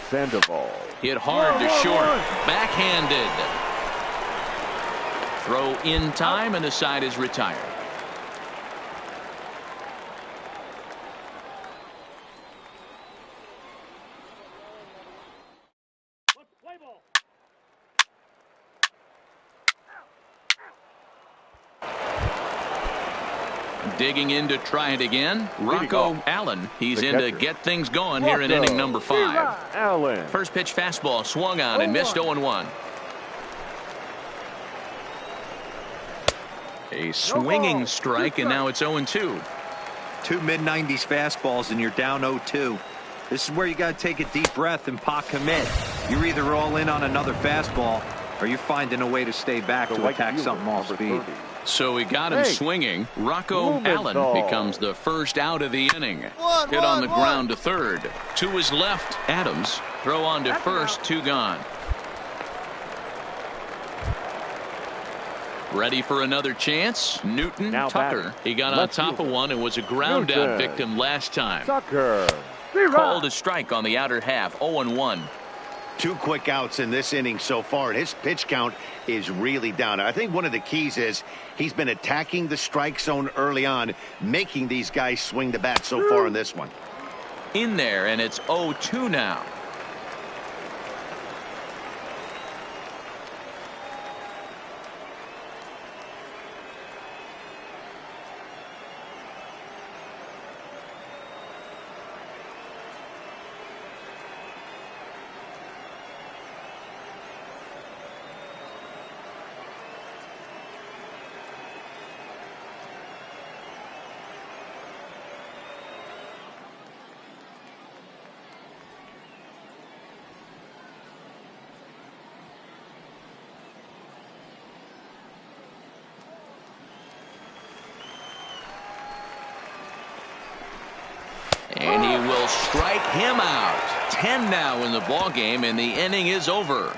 Speaker 2: Sandoval.
Speaker 1: Hit hard to short. Backhanded. Throw in time and the side is retired. Digging in to try it again, Rocco Allen. He's in to get things going here in inning number 5.
Speaker 2: Allen.
Speaker 1: First pitch fastball swung on and missed 0-1. A swinging strike, and now it's 0-2.
Speaker 5: 2 mid-90s fastballs and you're down 0-2. This is where you got to take a deep breath and pot commit. You're either all in on another fastball or you're finding a way to stay back to attack something off speed.
Speaker 1: So we got him swinging. Rocco Allen becomes the first out of the inning. Hit on the ground to third. To his left, Adams. Throw on to first, 2 gone. Ready for another chance. Newton Tucker. He got on top of one and was a ground out victim last time.
Speaker 2: Tucker.
Speaker 1: Called a strike on the outer half. 0-1.
Speaker 3: 2 quick outs in this inning so far, and his pitch count is really down. I think one of the keys is he's been attacking the strike zone early on, making these guys swing the bat so far in this one.
Speaker 1: In there, and it's 0-2 now. And he will strike him out. 10 now in the ball game, and the inning is over.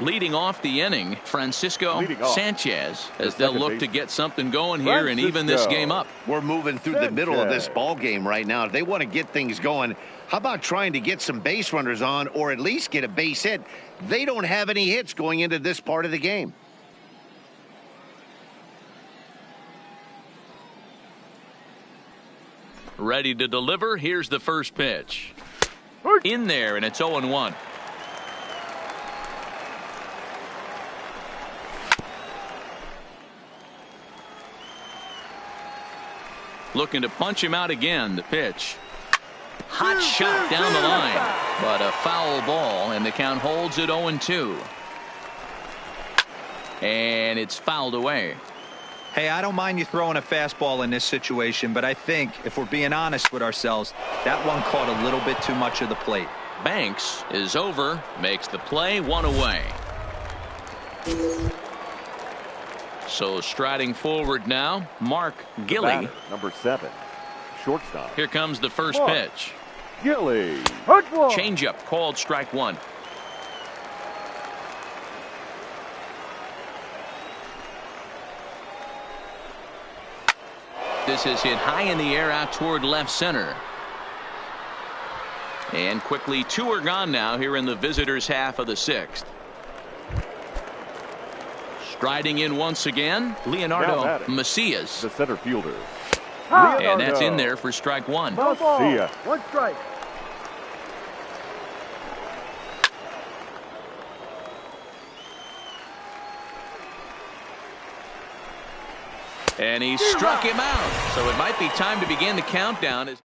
Speaker 1: Leading off the inning, Francisco Sanchez, as they'll look to get something going here and even this game up.
Speaker 3: We're moving through the middle of this ball game right now. If they want to get things going, how about trying to get some base runners on or at least get a base hit? They don't have any hits going into this part of the game.
Speaker 1: Ready to deliver. Here's the first pitch. In there, and it's 0-1. Looking to punch him out again. The pitch. Hot shot down the line, but a foul ball, and the count holds at 0-2. And it's fouled away.
Speaker 5: Hey, I don't mind you throwing a fastball in this situation, but I think, if we're being honest with ourselves, that one caught a little bit too much of the plate.
Speaker 1: Banks is over, makes the play, one away. So striding forward now, Mark Gilly.
Speaker 2: Number 7, shortstop.
Speaker 1: Here comes the first pitch.
Speaker 2: Gilly.
Speaker 1: Changeup called strike one. This is hit high in the air out toward left center. And quickly 2 are gone now here in the visitors' half of the 6th. Striding in once again, Leonardo Macias.
Speaker 2: The center fielder.
Speaker 1: And that's in there for strike one.
Speaker 4: No ball. 1 strike.
Speaker 1: And he struck him out. So it might be time to begin the countdown.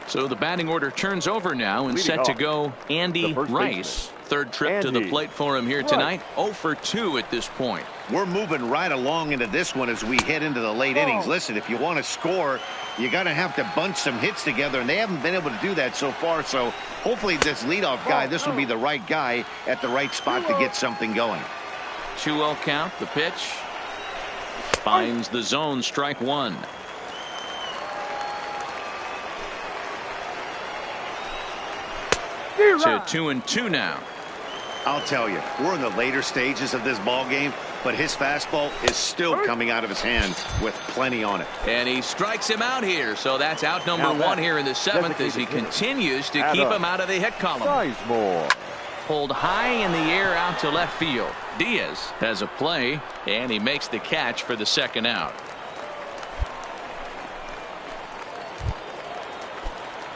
Speaker 1: So the batting order turns over now and set to go Andy Rice. Third trip to the plate for him here tonight. 0 for 2 at this point.
Speaker 3: We're moving right along into this one as we head into the late innings. Listen, if you want to score, you got to have to bunch some hits together, and they haven't been able to do that so far. So hopefully this leadoff guy, this will be the right guy at the right spot to get something going.
Speaker 1: 2-0 count. The pitch finds the zone. Strike one. To 2-2 now.
Speaker 3: I'll tell you, we're in the later stages of this ball game, but his fastball is still coming out of his hand with plenty on it.
Speaker 1: And he strikes him out here. So that's out number 1 here in the 7th as he continues to keep him out of the hit column.
Speaker 2: Sizemore.
Speaker 1: Pulled high in the air out to left field. Diaz has a play, and he makes the catch for the second out.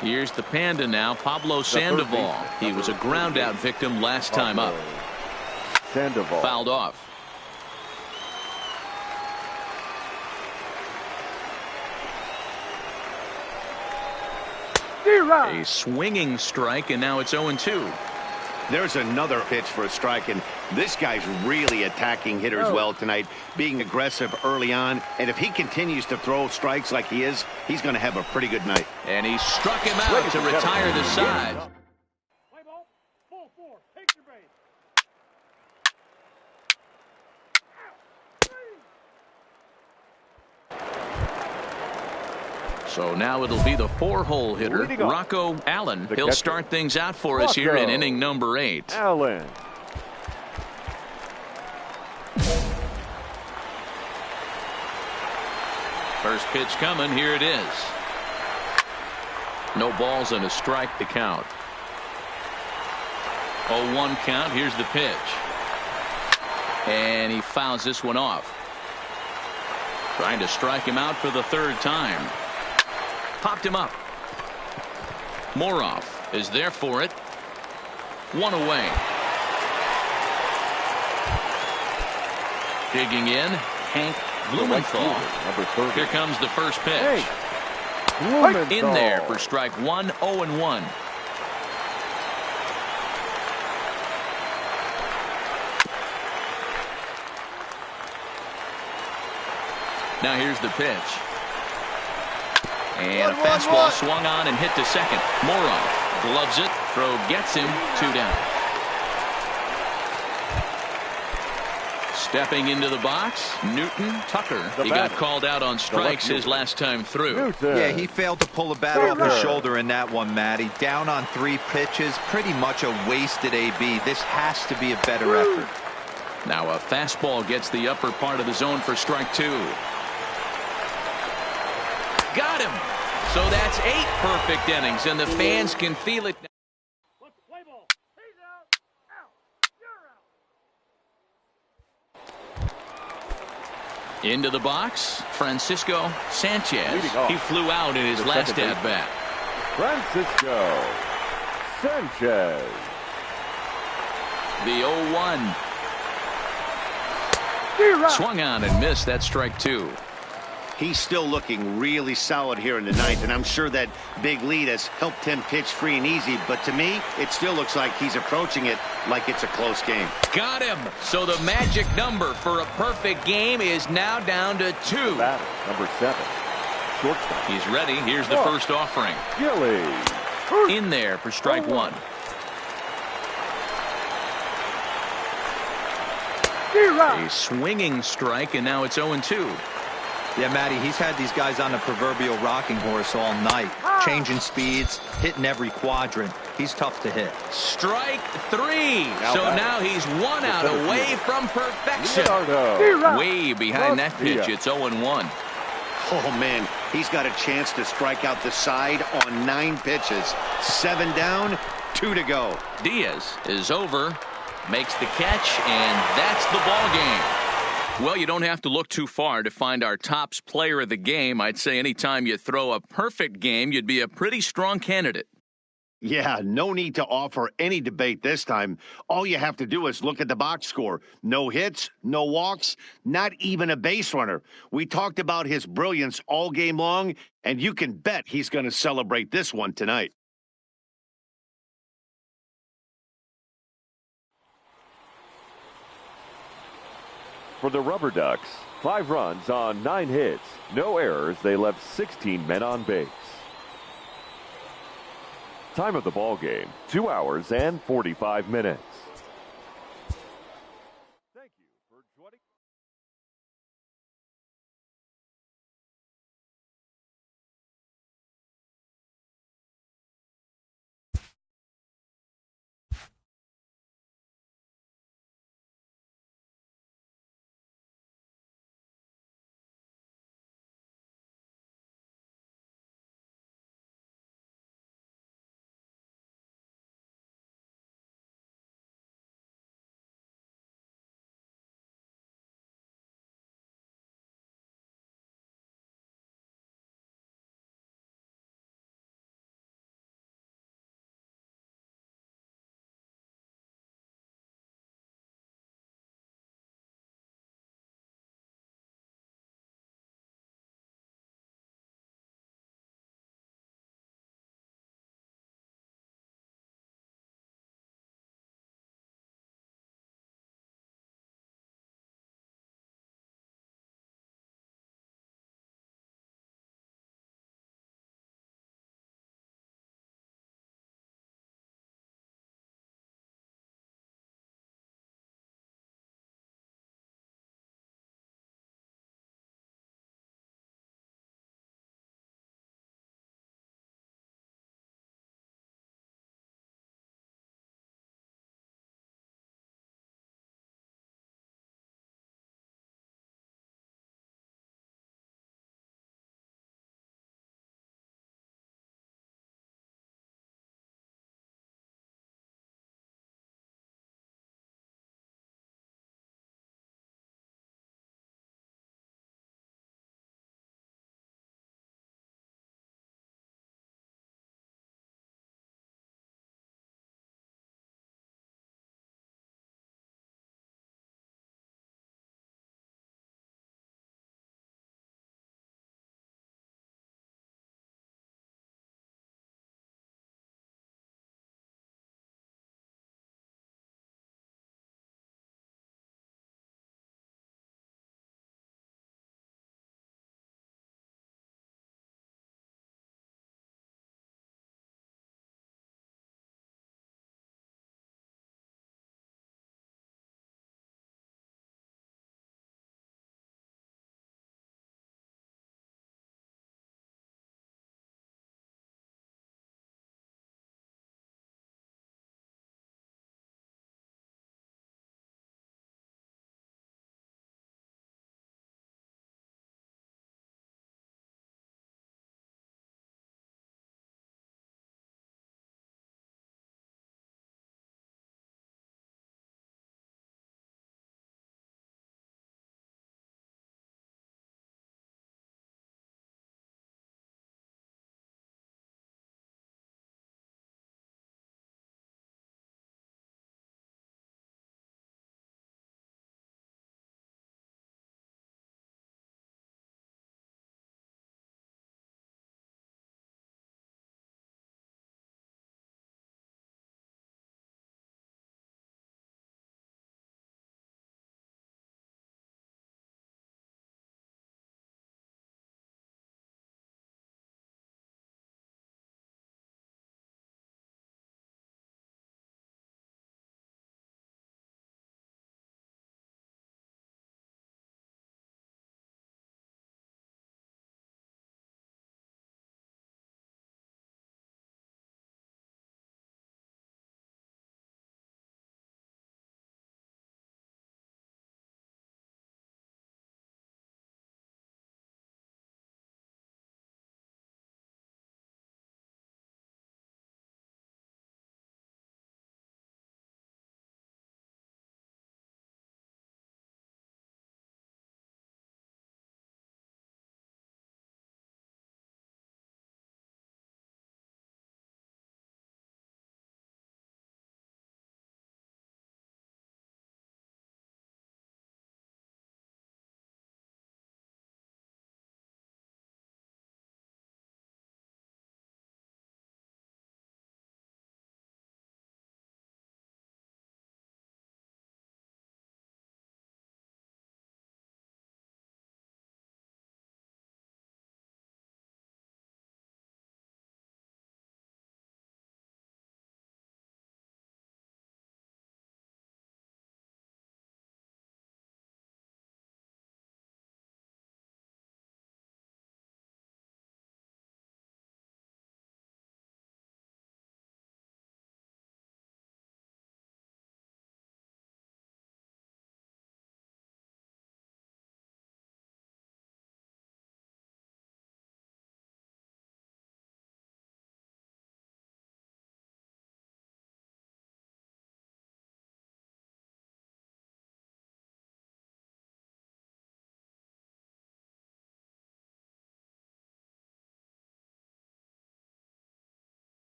Speaker 1: Here's the Panda now, Pablo Sandoval. He was a ground-out victim last time up.
Speaker 2: Sandoval.
Speaker 1: Fouled off. A swinging strike, and now it's 0-2.
Speaker 3: There's another pitch for a strike, and this guy's really attacking hitters well tonight, being aggressive early on. And if he continues to throw strikes like he is, he's going to have a pretty good night.
Speaker 1: And he struck him out to retire the side.
Speaker 4: Play ball. Full 4. Take your base.
Speaker 1: So now it'll be the 4-hole hitter, Rocco Allen. He'll start things out for us here in inning number 8.
Speaker 2: Allen.
Speaker 1: First pitch coming. Here it is. No balls and a strike to count. 0-1 count. Here's the pitch. And he fouls this one off. Trying to strike him out for the 3rd time. Popped him up. Moroff is there for it. 1 away. Digging in, Hank Blumenthal. Here comes the first pitch. In there for strike 1, 0-1. Now here's the pitch. And a fastball swung on and hit to second. Morrow gloves it. Throw gets him. 2 down. Stepping into the box, Newton Tucker. He got called out on strikes his last time through.
Speaker 5: Yeah, he failed to pull the bat off his shoulder in that one, Matty. Down on 3 pitches, pretty much a wasted AB. This has to be a better effort.
Speaker 1: Now a fastball gets the upper part of the zone for strike 2. Got him. So that's 8 perfect innings, and the fans can feel it.
Speaker 4: Let's play ball. He's out. Out. You're out.
Speaker 1: Into the box, Francisco Sanchez. He flew out in his last at-bat.
Speaker 2: Francisco Sanchez.
Speaker 1: The 0-1. Swung on and missed. That strike 2.
Speaker 3: He's still looking really solid here in the 9th, and I'm sure that big lead has helped him pitch free and easy, but to me, it still looks like he's approaching it like it's a close game.
Speaker 1: Got him. So the magic number for a perfect game is now down to 2.
Speaker 2: Batter, number 7. Shortstop.
Speaker 1: He's ready. Here's the first offering.
Speaker 2: Gilly.
Speaker 1: In there for strike 1. A swinging strike, and now it's 0-2.
Speaker 5: Yeah, Matty, he's had these guys on the proverbial rocking horse all night. Changing speeds, hitting every quadrant. He's tough to hit.
Speaker 1: Strike 3. Now he's 1 out away from perfection. Way behind that pitch. It's 0-1.
Speaker 3: Oh, man, he's got a chance to strike out the side on 9 pitches. 7 down, 2 to go.
Speaker 1: Diaz is over, makes the catch, and that's the ball game. Well, you don't have to look too far to find our tops player of the game. I'd say anytime you throw a perfect game, you'd be a pretty strong candidate.
Speaker 3: Yeah, no need to offer any debate this time. All you have to do is look at the box score. No hits, no walks, not even a base runner. We talked about his brilliance all game long, and you can bet he's going to celebrate this one tonight.
Speaker 2: For the Rubber Ducks, 5 runs on 9 hits. No errors. They left 16 men on base. Time of the ball game, 2 hours and 45 minutes.